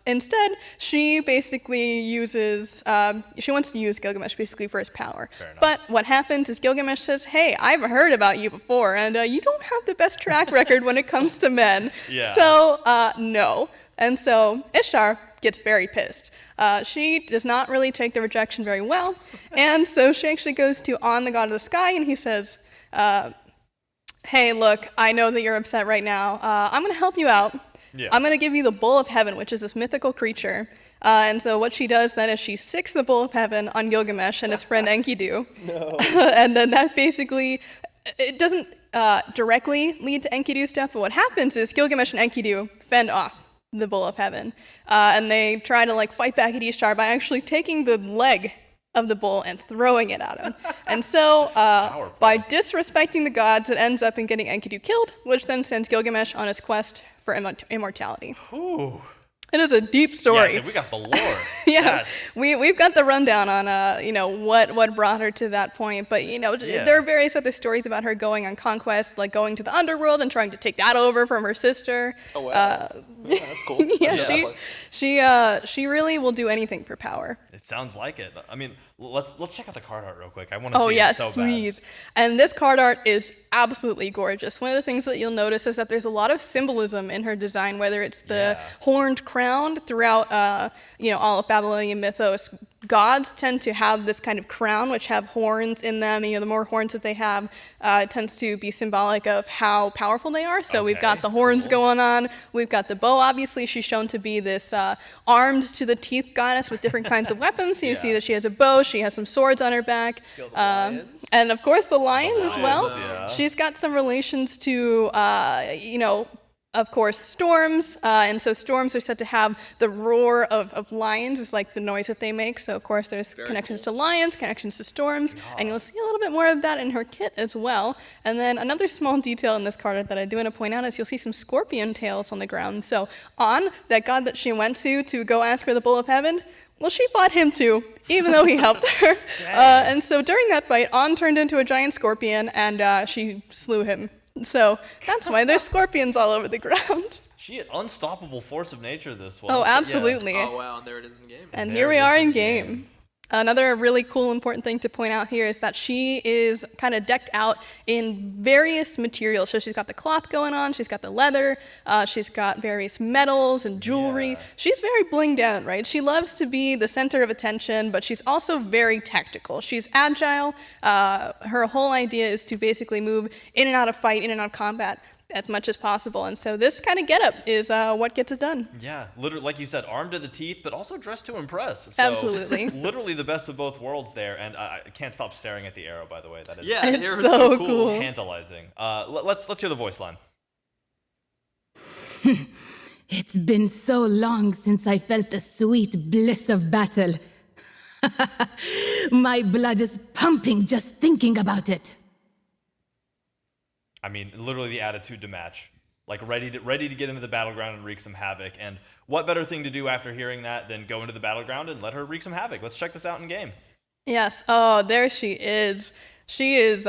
Instead, she basically she wants to use Gilgamesh basically for his power. But what happens is Gilgamesh says, hey, I've heard about you before, and you don't have the best track record when it comes to men. Yeah. So, no. And so Ishtar gets very pissed. She does not really take the rejection very well, and so she actually goes to On, the god of the sky, and he says, hey, look, I know that you're upset right now. I'm going to help you out. Yeah. I'm going to give you the Bull of Heaven, which is this mythical creature. And so what she does then is she sicks the Bull of Heaven on Gilgamesh and his friend Enkidu. No. And then that basically, it doesn't directly lead to Enkidu's death, but what happens is Gilgamesh and Enkidu fend off the Bull of Heaven. And they try to fight back at Ishtar by actually taking the leg of the bull and throwing it at him. And so by disrespecting the gods, it ends up in getting Enkidu killed, which then sends Gilgamesh on his quest for immortality. Ooh. It is a deep story. Yeah, so we got the lore. Yeah, we've got the rundown on what brought her to that point. But there are various other stories about her going on conquest, like going to the underworld and trying to take that over from her sister. Oh wow, yeah, that's cool. She really will do anything for power. It sounds like it. I mean, let's check out the card art real quick. I want to see it so bad. Oh yes, please. And this card art is absolutely gorgeous. One of the things that you'll notice is that there's a lot of symbolism in her design, whether it's the horned crown throughout all of Babylonian mythos. Gods tend to have this kind of crown which have horns in them, and the more horns that they have, it tends to be symbolic of how powerful they are. So we've got the horns going on, we've got the bow. Obviously she's shown to be this armed to the teeth goddess with different kinds of weapons. So you see that she has a bow, she has some swords on her back, and of course the lions as well. Yeah. She's got some relations to of course, storms, and so storms are said to have the roar of lions, is like the noise that they make. So, of course, there's connections to lions, connections to storms, and you'll see a little bit more of that in her kit as well. And then another small detail in this card art that I do want to point out is you'll see some scorpion tails on the ground. So, On, that god that she went to go ask for the Bull of Heaven, well, she fought him too, even though he helped her. And so during that fight, On turned into a giant scorpion, and she slew him. So that's why there's scorpions all over the ground. She an unstoppable force of nature, this one. Oh, absolutely. Yeah. Oh, wow, and there it is in game. And here we are in game. Another really cool, important thing to point out here is that she is kind of decked out in various materials. So she's got the cloth going on, she's got the leather, she's got various metals and jewelry. Yeah. She's very blinged out, right? She loves to be the center of attention, but she's also very tactical. She's agile. Her whole idea is to basically move in and out of fight, in and out of combat as much as possible. And so this kind of getup is what gets it done. Yeah, literally, like you said, armed to the teeth, but also dressed to impress. So, absolutely. Literally the best of both worlds there. And I can't stop staring at the arrow, by the way. That is it's so cool. Tantalizing. Let's hear the voice line. It's been so long since I felt the sweet bliss of battle. My blood is pumping just thinking about it. I mean, literally the attitude to match. Like ready to get into the battleground and wreak some havoc. And what better thing to do after hearing that than go into the battleground and let her wreak some havoc? Let's check this out in game. Yes. Oh, there she is. She is,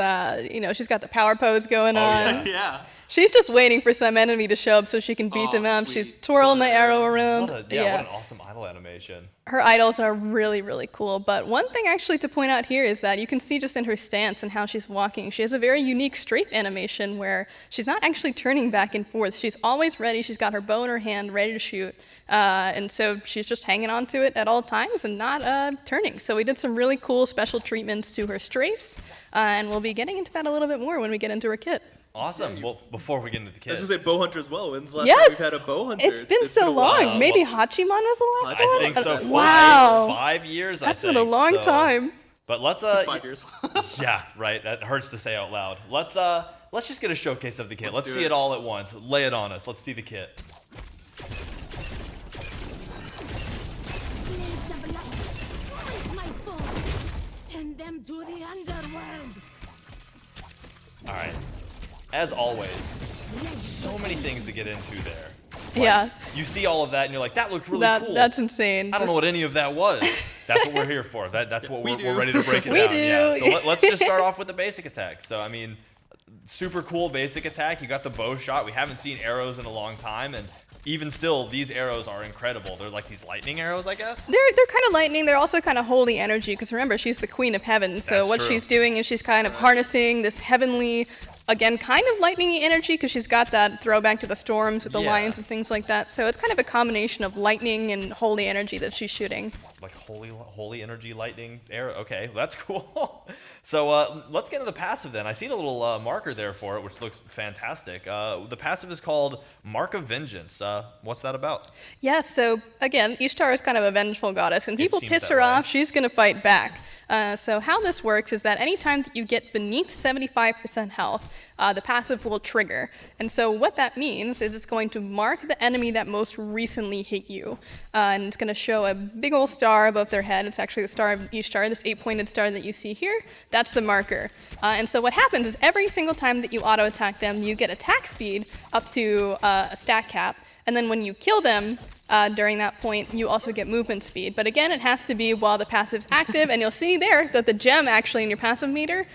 she's got the power pose going on. Yeah. She's just waiting for some enemy to show up so she can beat them up. She's twirling the arrow around. What an awesome idle animation. Her idols are really, really cool. But one thing actually to point out here is that you can see just in her stance and how she's walking, she has a very unique strafe animation where she's not actually turning back and forth. She's always ready. She's got her bow in her hand, ready to shoot. And so she's just hanging on to it at all times and not turning. So we did some really cool special treatments to her strafes. And we'll be getting into that a little bit more when we get into her kit. Awesome. Well, before we get into the kit. I was going to say bow hunter as well. When's the last Yes! time we've had a bow hunter? It's been so long. Maybe Hachiman was the last one? I think so. Wow. 5 years, That's I think. been a long time. But let's 5 years. yeah, right. That hurts to say out loud. Let's just get a showcase of the kit. Let's do see it. it all at once. Lay it on us. Let's see the kit. Send them to the underworld. All right. As always, so many things to get into there. Yeah. You see all of that and you're like, that looked really cool. That's insane. I don't know what any of that was. That's what we're here for. That's what we're ready to break it We down. do. Yeah. So let's just start off with the basic attack. So I mean, super cool basic attack. You got the bow shot. We haven't seen arrows in a long time, and even still, these arrows are incredible. They're like these lightning arrows, I guess. They're kind of lightning. They're also kind of holy energy because remember, she's the queen of heaven. So That's what true. she's doing is she's kind of harnessing this heavenly, again, kind of lightning-y energy because she's got that throwback to the storms with the Yeah. lions and things like that. So it's kind of a combination of lightning and holy energy that she's shooting. Like holy energy lightning arrow. Okay, that's cool. So let's get into the passive then. I see the little marker there for it, which looks fantastic. The passive is called Mark of Vengeance. What's that about? Yeah, so again, Ishtar is kind of a vengeful goddess. When people seems piss that her way. off, she's going to fight back. So how this works is that anytime that you get beneath 75% health, the passive will trigger. And so what that means is it's going to mark the enemy that most recently hit you. And it's going to show a big old star above their head. It's actually the star of Ishtar, this 8-pointed star that you see here. That's the marker. And so what happens is every single time that you auto-attack them, you get attack speed up to a stat cap. And then when you kill them, during that point, you also get movement speed. But again, it has to be while the passive's active, and you'll see there that the gem actually in your passive meter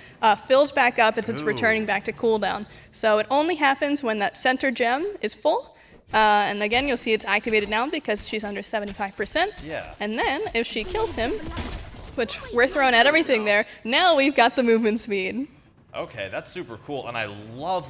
fills back up as it's returning back to cooldown. So it only happens when that center gem is full. And again, you'll see it's activated now because she's under 75%. Yeah. And then if she kills him, which we're throwing at everything there, now we've got the movement speed. Okay, that's super cool, and I love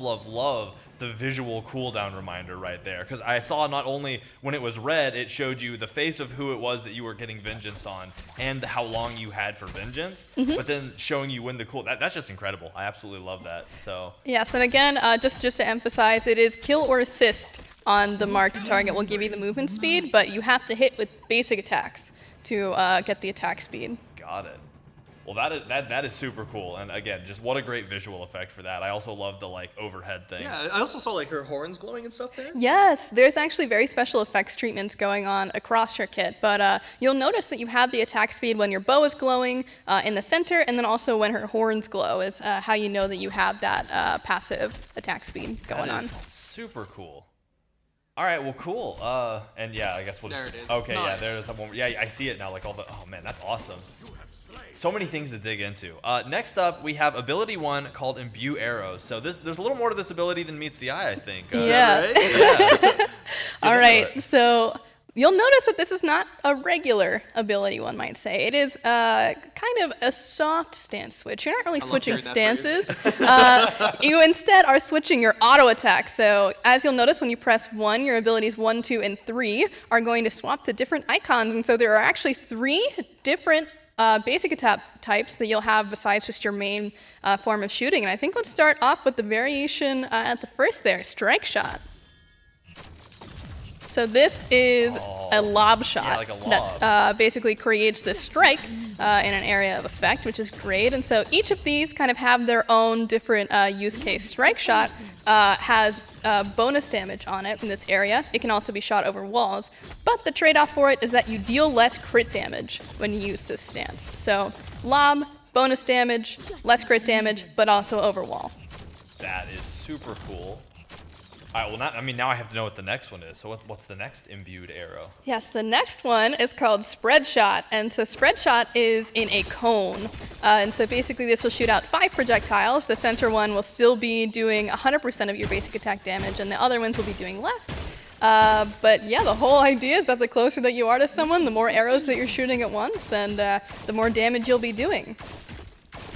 the visual cooldown reminder right there, because I saw not only when it was red, it showed you the face of who it was that you were getting vengeance on and how long you had for vengeance, but then showing you when the that's just incredible. I absolutely love that. So Yes, and again, just to emphasize, it is kill or assist on the marked target will give you the movement speed, but you have to hit with basic attacks to get the attack speed. got it. Well, that is super cool, and again, just what a great visual effect for that. I also love the like overhead thing. Yeah, I also saw like her horns glowing and stuff there. Yes, there's actually very special effects treatments going on across your kit, but you'll notice that you have the attack speed when your bow is glowing in the center, and then also when her horns glow is how you know that you have that passive attack speed going on. Super cool. All right, well, cool. And yeah, I guess we'll just. There it is. Okay, yeah, Nice. there it is. That one. Yeah, I see it now. Like all the. Oh man, that's awesome. So many things to dig into. Next up, we have ability 1 called Imbue Arrows. So there's a little more to this ability than meets the eye, I think. Yeah. Yeah. All right, so you'll notice that this is not a regular ability, one might say. It is kind of a soft stance switch. You're not really switching stances. You instead are switching your auto attack. So as you'll notice, when you press 1, your abilities 1, 2, and 3 are going to swap to different icons. And so there are actually 3 different basic attack types that you'll have besides just your main form of shooting. And I think let's start off with the variation at the first there, Strike Shot. So this is a lob shot like a lob. that basically creates this strike in an area of effect, which is great. And so each of these kind of have their own different use case. Strike Shot has bonus damage on it in this area. It can also be shot over walls. But the trade-off for it is that you deal less crit damage when you use this stance. So lob, bonus damage, less crit damage, but also over wall. That is super cool. All right, well, now I have to know what the next one is. So what's the next imbued arrow? Yes, the next one is called Spread Shot. And so Spread Shot is in a cone. And so basically this will shoot out 5 projectiles. The center one will still be doing 100% of your basic attack damage, and the other ones will be doing less. But yeah, the whole idea is that the closer that you are to someone, the more arrows that you're shooting at once, and the more damage you'll be doing.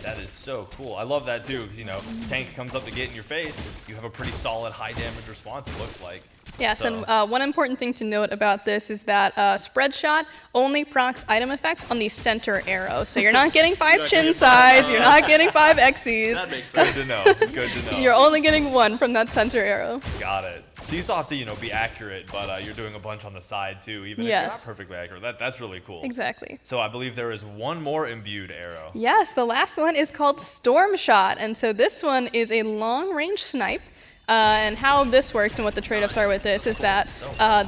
That is so cool. I love that too, because tank comes up to get in your face. You have a pretty solid high damage response, it looks like. Yes, so. and one important thing to note about this is that Spread Shot only procs item effects on the center arrow. So you're not getting 5 chin size, you're not getting 5 Xy's. That makes sense. Good to know. Good to know. You're only getting 1 from that center arrow. Got it. So you still have to, be accurate, but you're doing a bunch on the side too, even if you're not perfectly accurate. That's really cool. Exactly. So I believe there is one more imbued arrow. Yes, the last one is called Storm Shot, and so this one is a long-range snipe. And how this works and what the trade-offs are with this is that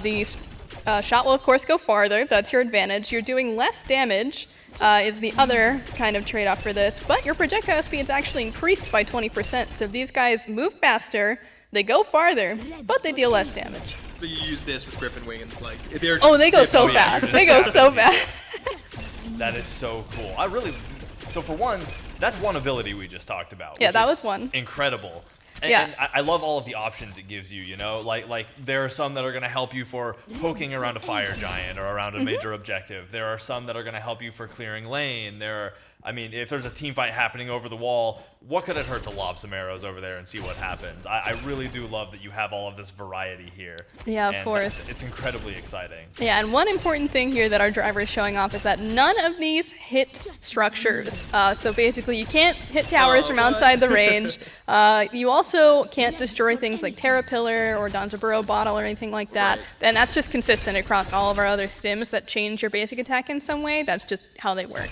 the shot will of course go farther. That's your advantage. You're doing less damage. Is the other kind of trade-off for this, but your projectile speed is actually increased by 20%. So these guys move faster, they go farther, but they deal less damage. So you use this with Griffin Wing and they're just they go so fast. They go so fast. That is so cool. So for one, that's one ability we just talked about. Yeah, that was one. Incredible. And I love all of the options it gives you, like there are some that are going to help you for poking around a fire giant or around a major objective. There are some that are going to help you for clearing lane. If there's a team fight happening over the wall, what could it hurt to lob some arrows over there and see what happens? I really do love that you have all of this variety here. Yeah, of course. It's incredibly exciting. Yeah, and one important thing here that our driver is showing off is that none of these hit structures. So basically, you can't hit towers from outside the range. You also can't destroy things like Terra Pillar or Danjaburo Bottle or anything like that. And that's just consistent across all of our other stims that change your basic attack in some way. That's just how they work.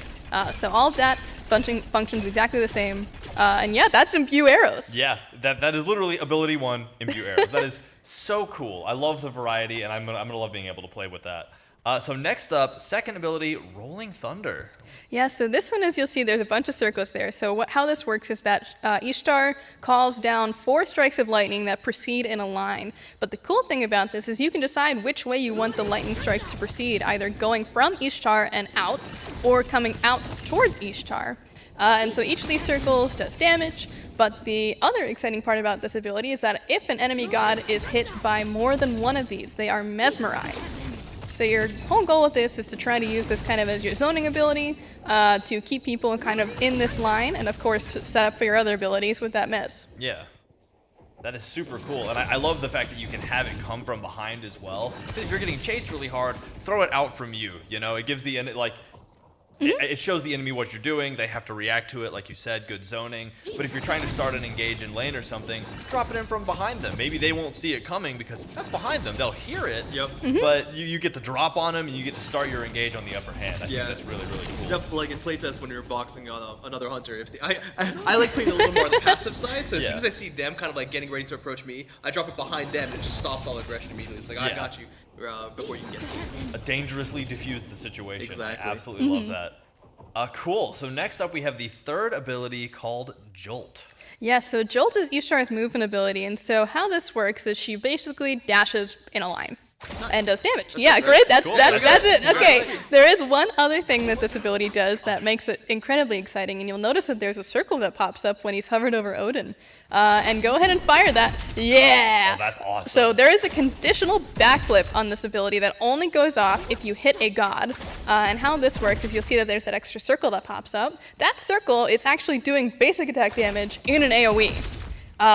So all of that functions exactly the same. And yeah, that's Imbue Arrows. Yeah, that is literally ability 1, Imbue Arrows. That is so cool. I love the variety, and I'm gonna love being able to play with that. So next up, second ability, Rolling Thunder. Yeah, so this one is, you'll see there's a bunch of circles there. So how this works is that Ishtar calls down 4 strikes of lightning that proceed in a line. But the cool thing about this is you can decide which way you want the lightning strikes to proceed, either going from Ishtar and out, or coming out towards Ishtar. And so each of these circles does damage, but the other exciting part about this ability is that if an enemy god is hit by more than one of these, they are mesmerized. So your whole goal with this is to try to use this kind of as your zoning ability to keep people kind of in this line, and of course to set up for your other abilities with that mez. Yeah. That is super cool, and I love the fact that you can have it come from behind as well. If you're getting chased really hard, throw it out from you. It gives the it shows the enemy what you're doing. They have to react to it, like you said, good zoning. But if you're trying to start an engage in lane or something, drop it in from behind them. Maybe they won't see it coming because that's behind them. They'll hear it, but you get the drop on them and you get to start your engage on the upper hand. I think that's really, really cool. Definitely, like in playtest when you're boxing on another hunter. I like playing a little more on the passive side, so as soon as I see them kind of like getting ready to approach me, I drop it behind them and it just stops all aggression immediately. It's like, I got you before you can get to me. Dangerously diffuse the situation. Exactly. I absolutely love that. Cool. So next up we have the third ability called Jolt. Yeah, so Jolt is Ishtar's movement ability, and so how this works is she basically dashes in a line. And does damage. Great. That's it. Okay. There is one other thing that this ability does that makes it incredibly exciting, and you'll notice that there's a circle that pops up when he's hovered over Odin. And go ahead and fire that. Yeah. Oh, that's awesome. So there is a conditional backflip on this ability that only goes off if you hit a god. And how this works is you'll see that there's that extra circle that pops up. That circle is actually doing basic attack damage in an AoE.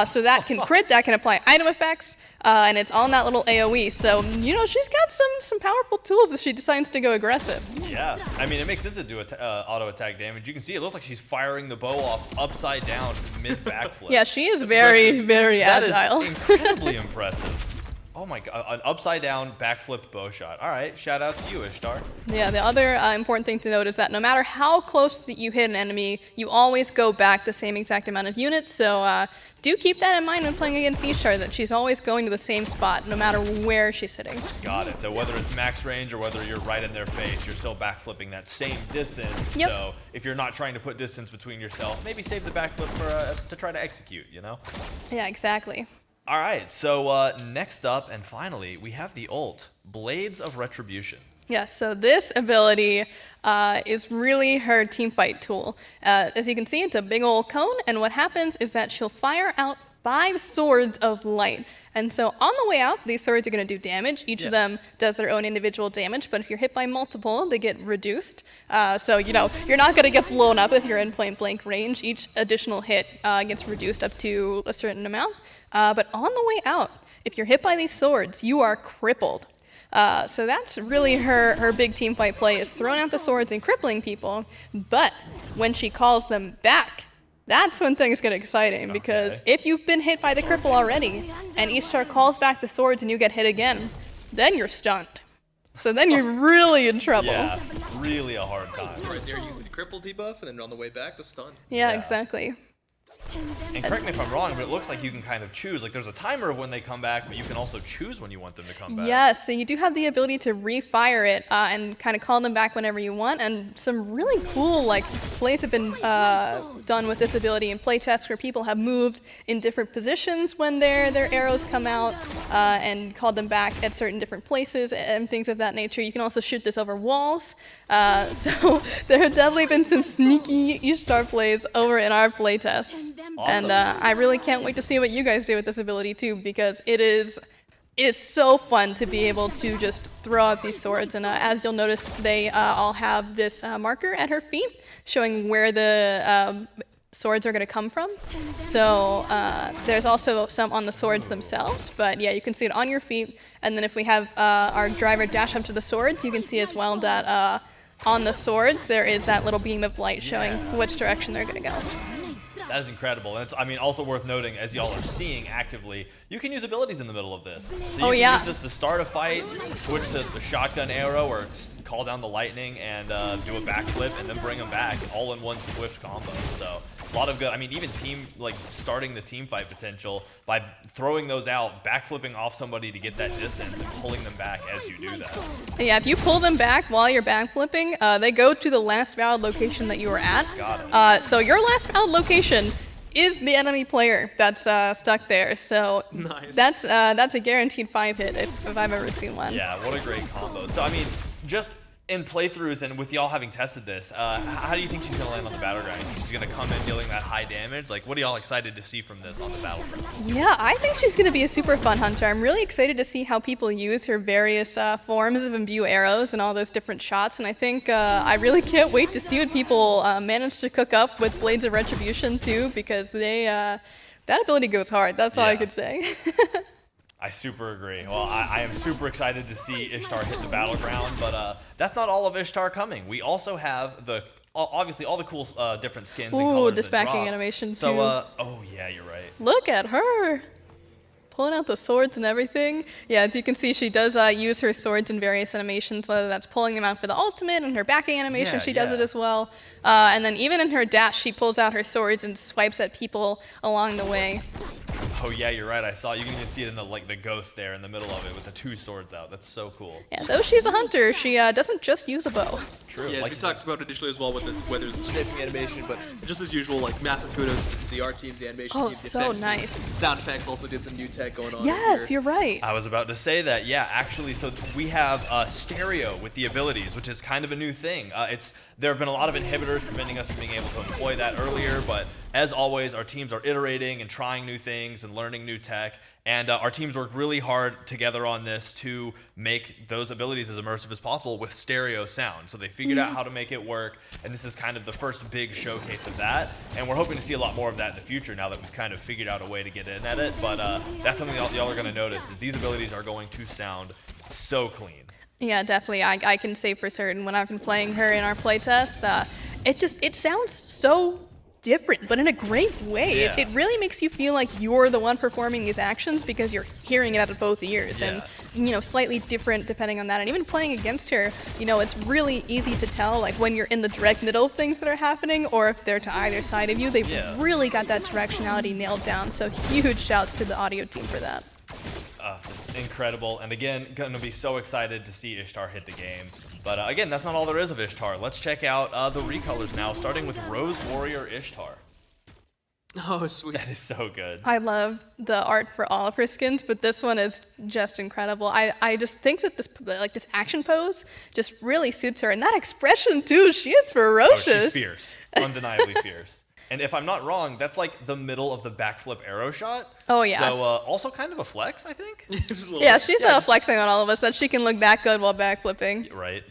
So that can crit, that can apply item effects, and it's all in that little AoE. So, she's got some powerful tools if she decides to go aggressive. Yeah, it makes sense to do auto attack damage. You can see it looks like she's firing the bow off upside down mid backflip. Yeah, she is very, very agile. That is incredibly impressive. Oh my god, an upside down backflipped bow shot. All right, shout out to you, Ishtar. Yeah, the other important thing to note is that no matter how close you hit an enemy, you always go back the same exact amount of units. So do keep that in mind when playing against Ishtar, that she's always going to the same spot, no matter where she's hitting. Got it. So whether it's max range or whether you're right in their face, you're still backflipping that same distance. Yep. So if you're not trying to put distance between yourself, maybe save the backflip for to try to execute, Yeah, exactly. All right, so next up and finally, we have the ult, Blades of Retribution. Yeah, so this ability is really her team fight tool. As you can see, it's a big old cone, and what happens is that she'll fire out 5 swords of light. And so on the way out, these swords are going to do damage. Each of them does their own individual damage, but if you're hit by multiple, they get reduced. So, you know, you're not going to get blown up if you're in point blank range. Each additional hit gets reduced up to a certain amount. But on the way out, if you're hit by these swords, you are crippled. So that's really her big team fight play, is throwing out the swords and crippling people. But when she calls them back, that's when things get exciting, because if you've been hit by the cripple already, and Ishtar calls back the swords and you get hit again, then you're stunned. So then you're really in trouble. Yeah, really a hard time. Right there, using cripple debuff, and then on the way back, the stun. Yeah, exactly. And correct me if I'm wrong, but it looks like you can kind of choose. Like, there's a timer of when they come back, but you can also choose when you want them to come back. Yes, so you do have the ability to refire it and kind of call them back whenever you want. And some really cool plays have been done with this ability in playtests, where people have moved in different positions when their arrows come out and called them back at certain different places and things of that nature. You can also shoot this over walls. So there have definitely been some sneaky Ishtar plays over in our playtests. Awesome. And I really can't wait to see what you guys do with this ability too, because it is so fun to be able to just throw out these swords. And as you'll notice, they all have this marker at her feet showing where the swords are going to come from. So there's also some on the swords themselves, but yeah, you can see it on your feet. And then if we have our driver dash up to the swords, you can see as well that on the swords there is that little beam of light showing which direction they're going to go. That is incredible. And it's, I mean, also worth noting, as y'all are seeing actively, you can use abilities in the middle of this. So you can use this to start a fight, switch to the shotgun arrow, or call down the lightning and do a backflip, and then bring them back all in one swift combo. So a lot of good, I mean, even starting the team fight potential by throwing those out, backflipping off somebody to get that distance and pulling them back as you do that. Yeah, if you pull them back while you're backflipping, they go to the last valid location that you were at. Got it. So your last valid location is the enemy player that's stuck there. So that's a guaranteed 5-hit if I've ever seen one. Yeah, what a great combo. So I mean, just in playthroughs and with y'all having tested this, how do you think she's going to land on the battleground? You think she's going to come in dealing that high damage? Like, what are y'all excited to see from this on the battleground? Yeah, I think she's going to be a super fun hunter. I'm really excited to see how people use her various forms of imbue arrows and all those different shots. And I think I really can't wait to see what people manage to cook up with Blades of Retribution too, because they that ability goes hard. That's all I could say. I super agree. Well, I am super excited to see Ishtar hit the battleground, but that's not all of Ishtar coming. We also have obviously all the cool different skins and colors. Ooh, this backing animation too. So, oh yeah, you're right. Look at her. Pulling out the swords and everything. Yeah, as you can see, she does use her swords in various animations, whether that's pulling them out for the ultimate, and her backing animation, she does it as well. And then even in her dash, she pulls out her swords and swipes at people along the way. Oh yeah, you're right. I saw, you can even see it in the ghost there in the middle of it with the 2 swords out. That's so cool. Yeah, though she's a hunter, she doesn't just use a bow. True. Yeah, as we talked about initially as well with whether it's the sniping animation, but just as usual, massive kudos to the art teams, the animation teams, the effects teams. Sound effects also did some new tech going on. Yes, you're right. I was about to say that. Yeah, actually, so we have stereo with the abilities, which is kind of a new thing. There have been a lot of inhibitors preventing us from being able to employ that earlier, but as always, our teams are iterating and trying new things and learning new tech, and our teams worked really hard together on this to make those abilities as immersive as possible with stereo sound. So they figured out how to make it work, and this is kind of the first big showcase of that, and we're hoping to see a lot more of that in the future now that we've kind of figured out a way to get in at it, but that's something y'all are going to notice, is these abilities are going to sound so clean. Yeah, definitely. I can say for certain when I've been playing her in our playtests, it sounds so different, but in a great way. Yeah. It really makes you feel like you're the one performing these actions because you're hearing it out of both ears, and slightly different depending on that. And even playing against her, it's really easy to tell when you're in the direct middle of things that are happening, or if they're to either side of you. They've really got that directionality nailed down. So huge shouts to the audio team for that. Just incredible, and again, gonna be so excited to see Ishtar hit the game. But again, that's not all there is of Ishtar. Let's check out the recolors now, starting with Rose Warrior Ishtar. Oh, sweet. That is so good. I love the art for all of her skins, but this one is just incredible. I just think that this action pose just really suits her, and that expression too. She is ferocious. Oh, she's fierce, undeniably fierce. And if I'm not wrong, that's like the middle of the backflip arrow shot. Oh yeah. So also kind of a flex, I think. Yeah, she's flexing on all of us that she can look that good while backflipping. Right.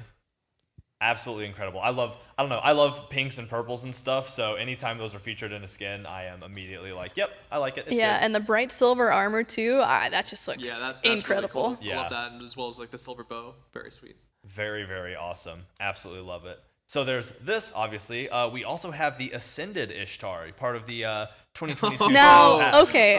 Absolutely incredible. I love pinks and purples and stuff. So anytime those are featured in a skin, I am immediately like, yep, I like it. It's yeah, good. and the bright silver armor too. That just looks that's incredible. Really cool. I love that, as well as like the silver bow. Very sweet. Very, very awesome. Absolutely love it. So there's this, obviously. We also have the Ascended Ishtar, part of the 2022. Now, okay.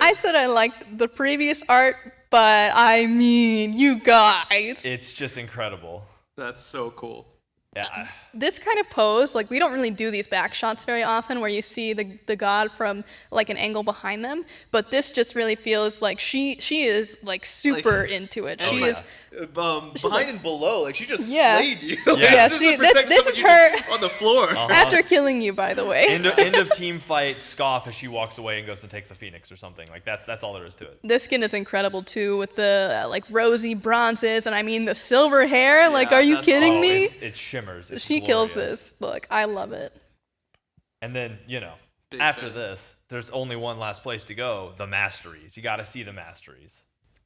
I said I liked the previous art, but I mean, you guys. It's just incredible. That's so cool. Yeah. This kind of pose, like we don't really do these back shots very often where you see the god from like an angle behind them, but this just really feels like she is like super into it. She is behind and below, like she just Yeah. slayed you. Yeah, This she- is to protect this someone is you her- just on the floor. after killing you, by the way. End of team fight, scoff as she walks away and goes and takes a phoenix or something. Like that's all there is to it. This skin is incredible too, with the like rosy bronzes, and I mean the silver hair. Like, are you kidding me? It shimmers. It's She glorious. kills this. Look, I love it. And then, after this, there's only one last place to go, the Masteries. You got to see the Masteries.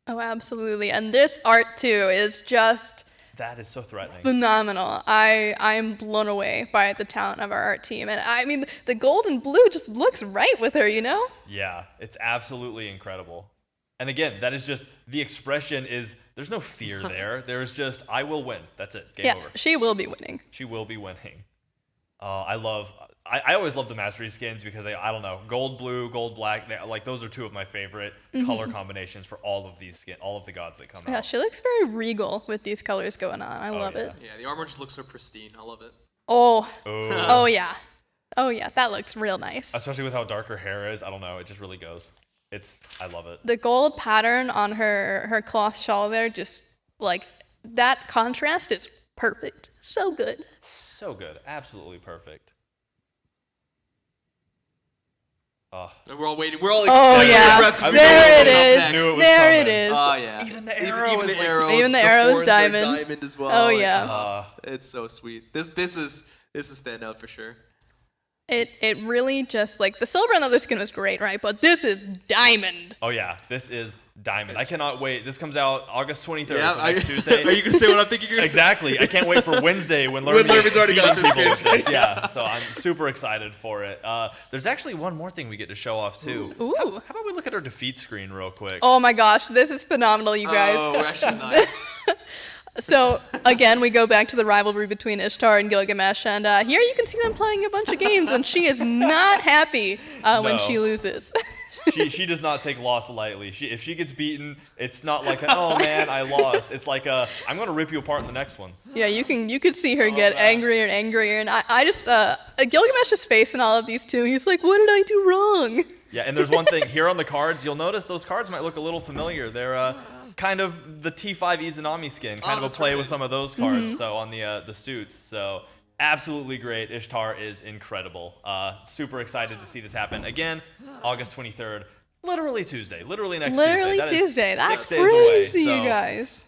Oh, absolutely. And this art too is just That is so threatening. phenomenal. I'm blown away by the talent of our art team, and I mean the gold and blue just looks right with her, you know? Yeah, it's absolutely incredible. And again, that is just, the expression is, there's no fear there. There's just, I will win. That's it. Game over. She will be winning. She will be winning. I always love the Mastery skins because I don't know, gold, blue, gold, black, like those are two of my favorite color combinations for all of these all of the gods that come out. Yeah, she looks very regal with these colors going on. I love it. Yeah, the armor just looks so pristine. I love it. Oh. Ooh. Oh yeah. Oh yeah, that looks real nice. Especially with how dark her hair is. I don't know, it just really goes. I love it. The gold pattern on her cloth shawl there, just like that contrast is perfect. So good. So good. Absolutely perfect. We're all waiting. We're all Oh yeah. There it is. There it is. Oh yeah. Even the arrow is Even the arrow is diamond. Diamond as well. Oh yeah. It's so sweet. This is a standout for sure. It really just like the silver and the other skin was great, right? But this is diamond. Oh yeah, this is diamond. I cannot wait. This comes out August 23rd, Yeah, so next Tuesday. Are you gonna say what I'm thinking? You're gonna Exactly. I can't wait for Wednesday when Lerman's already got this people game. with this. Yeah, so I'm super excited for it. There's actually one more thing we get to show off too. Ooh. How about we look at our defeat screen real quick? Oh my gosh, this is phenomenal, you guys. Oh, we're actually nice. So again, we go back to the rivalry between Ishtar and Gilgamesh, and here you can see them playing a bunch of games, and she is not happy when No. she loses. She does not take loss lightly. If she gets beaten, it's not like oh man, I lost. It's like I'm gonna rip you apart in the next one. Yeah, you could see her get angrier and angrier, and I just Gilgamesh's face in all of these too. He's like, what did I do wrong? Yeah, and there's one thing here on the cards. You'll notice those cards might look a little familiar. They're kind of the T5 Izanami skin, kind of a play with some of those cards. So on the suits, so absolutely great. Ishtar is incredible. Super excited to see this happen again, August 23rd, literally Tuesday, literally next Literally Tuesday. Tuesday. That is That's 6 days away, crazy, so- you guys.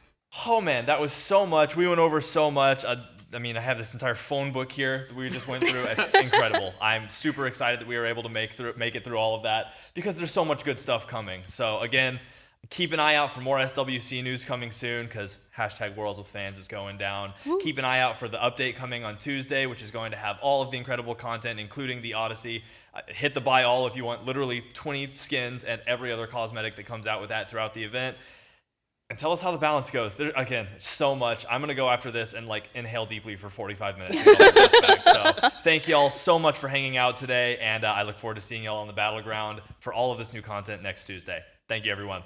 Oh man, that was so much. We went over so much. I mean, I have this entire phone book here that we just went through. It's incredible. I'm super excited that we were able to make it through all of that because there's so much good stuff coming. So again, keep an eye out for more SWC news coming soon because #WorldsWithFans is going down. Keep an eye out for the update coming on Tuesday, which is going to have all of the incredible content, including the Odyssey. Hit the buy all if you want literally 20 skins and every other cosmetic that comes out with that throughout the event. And tell us how the balance goes. There, again, so much. I'm going to go after this and inhale deeply for 45 minutes. So thank y'all so much for hanging out today, and I look forward to seeing y'all on the battleground for all of this new content next Tuesday. Thank you, everyone.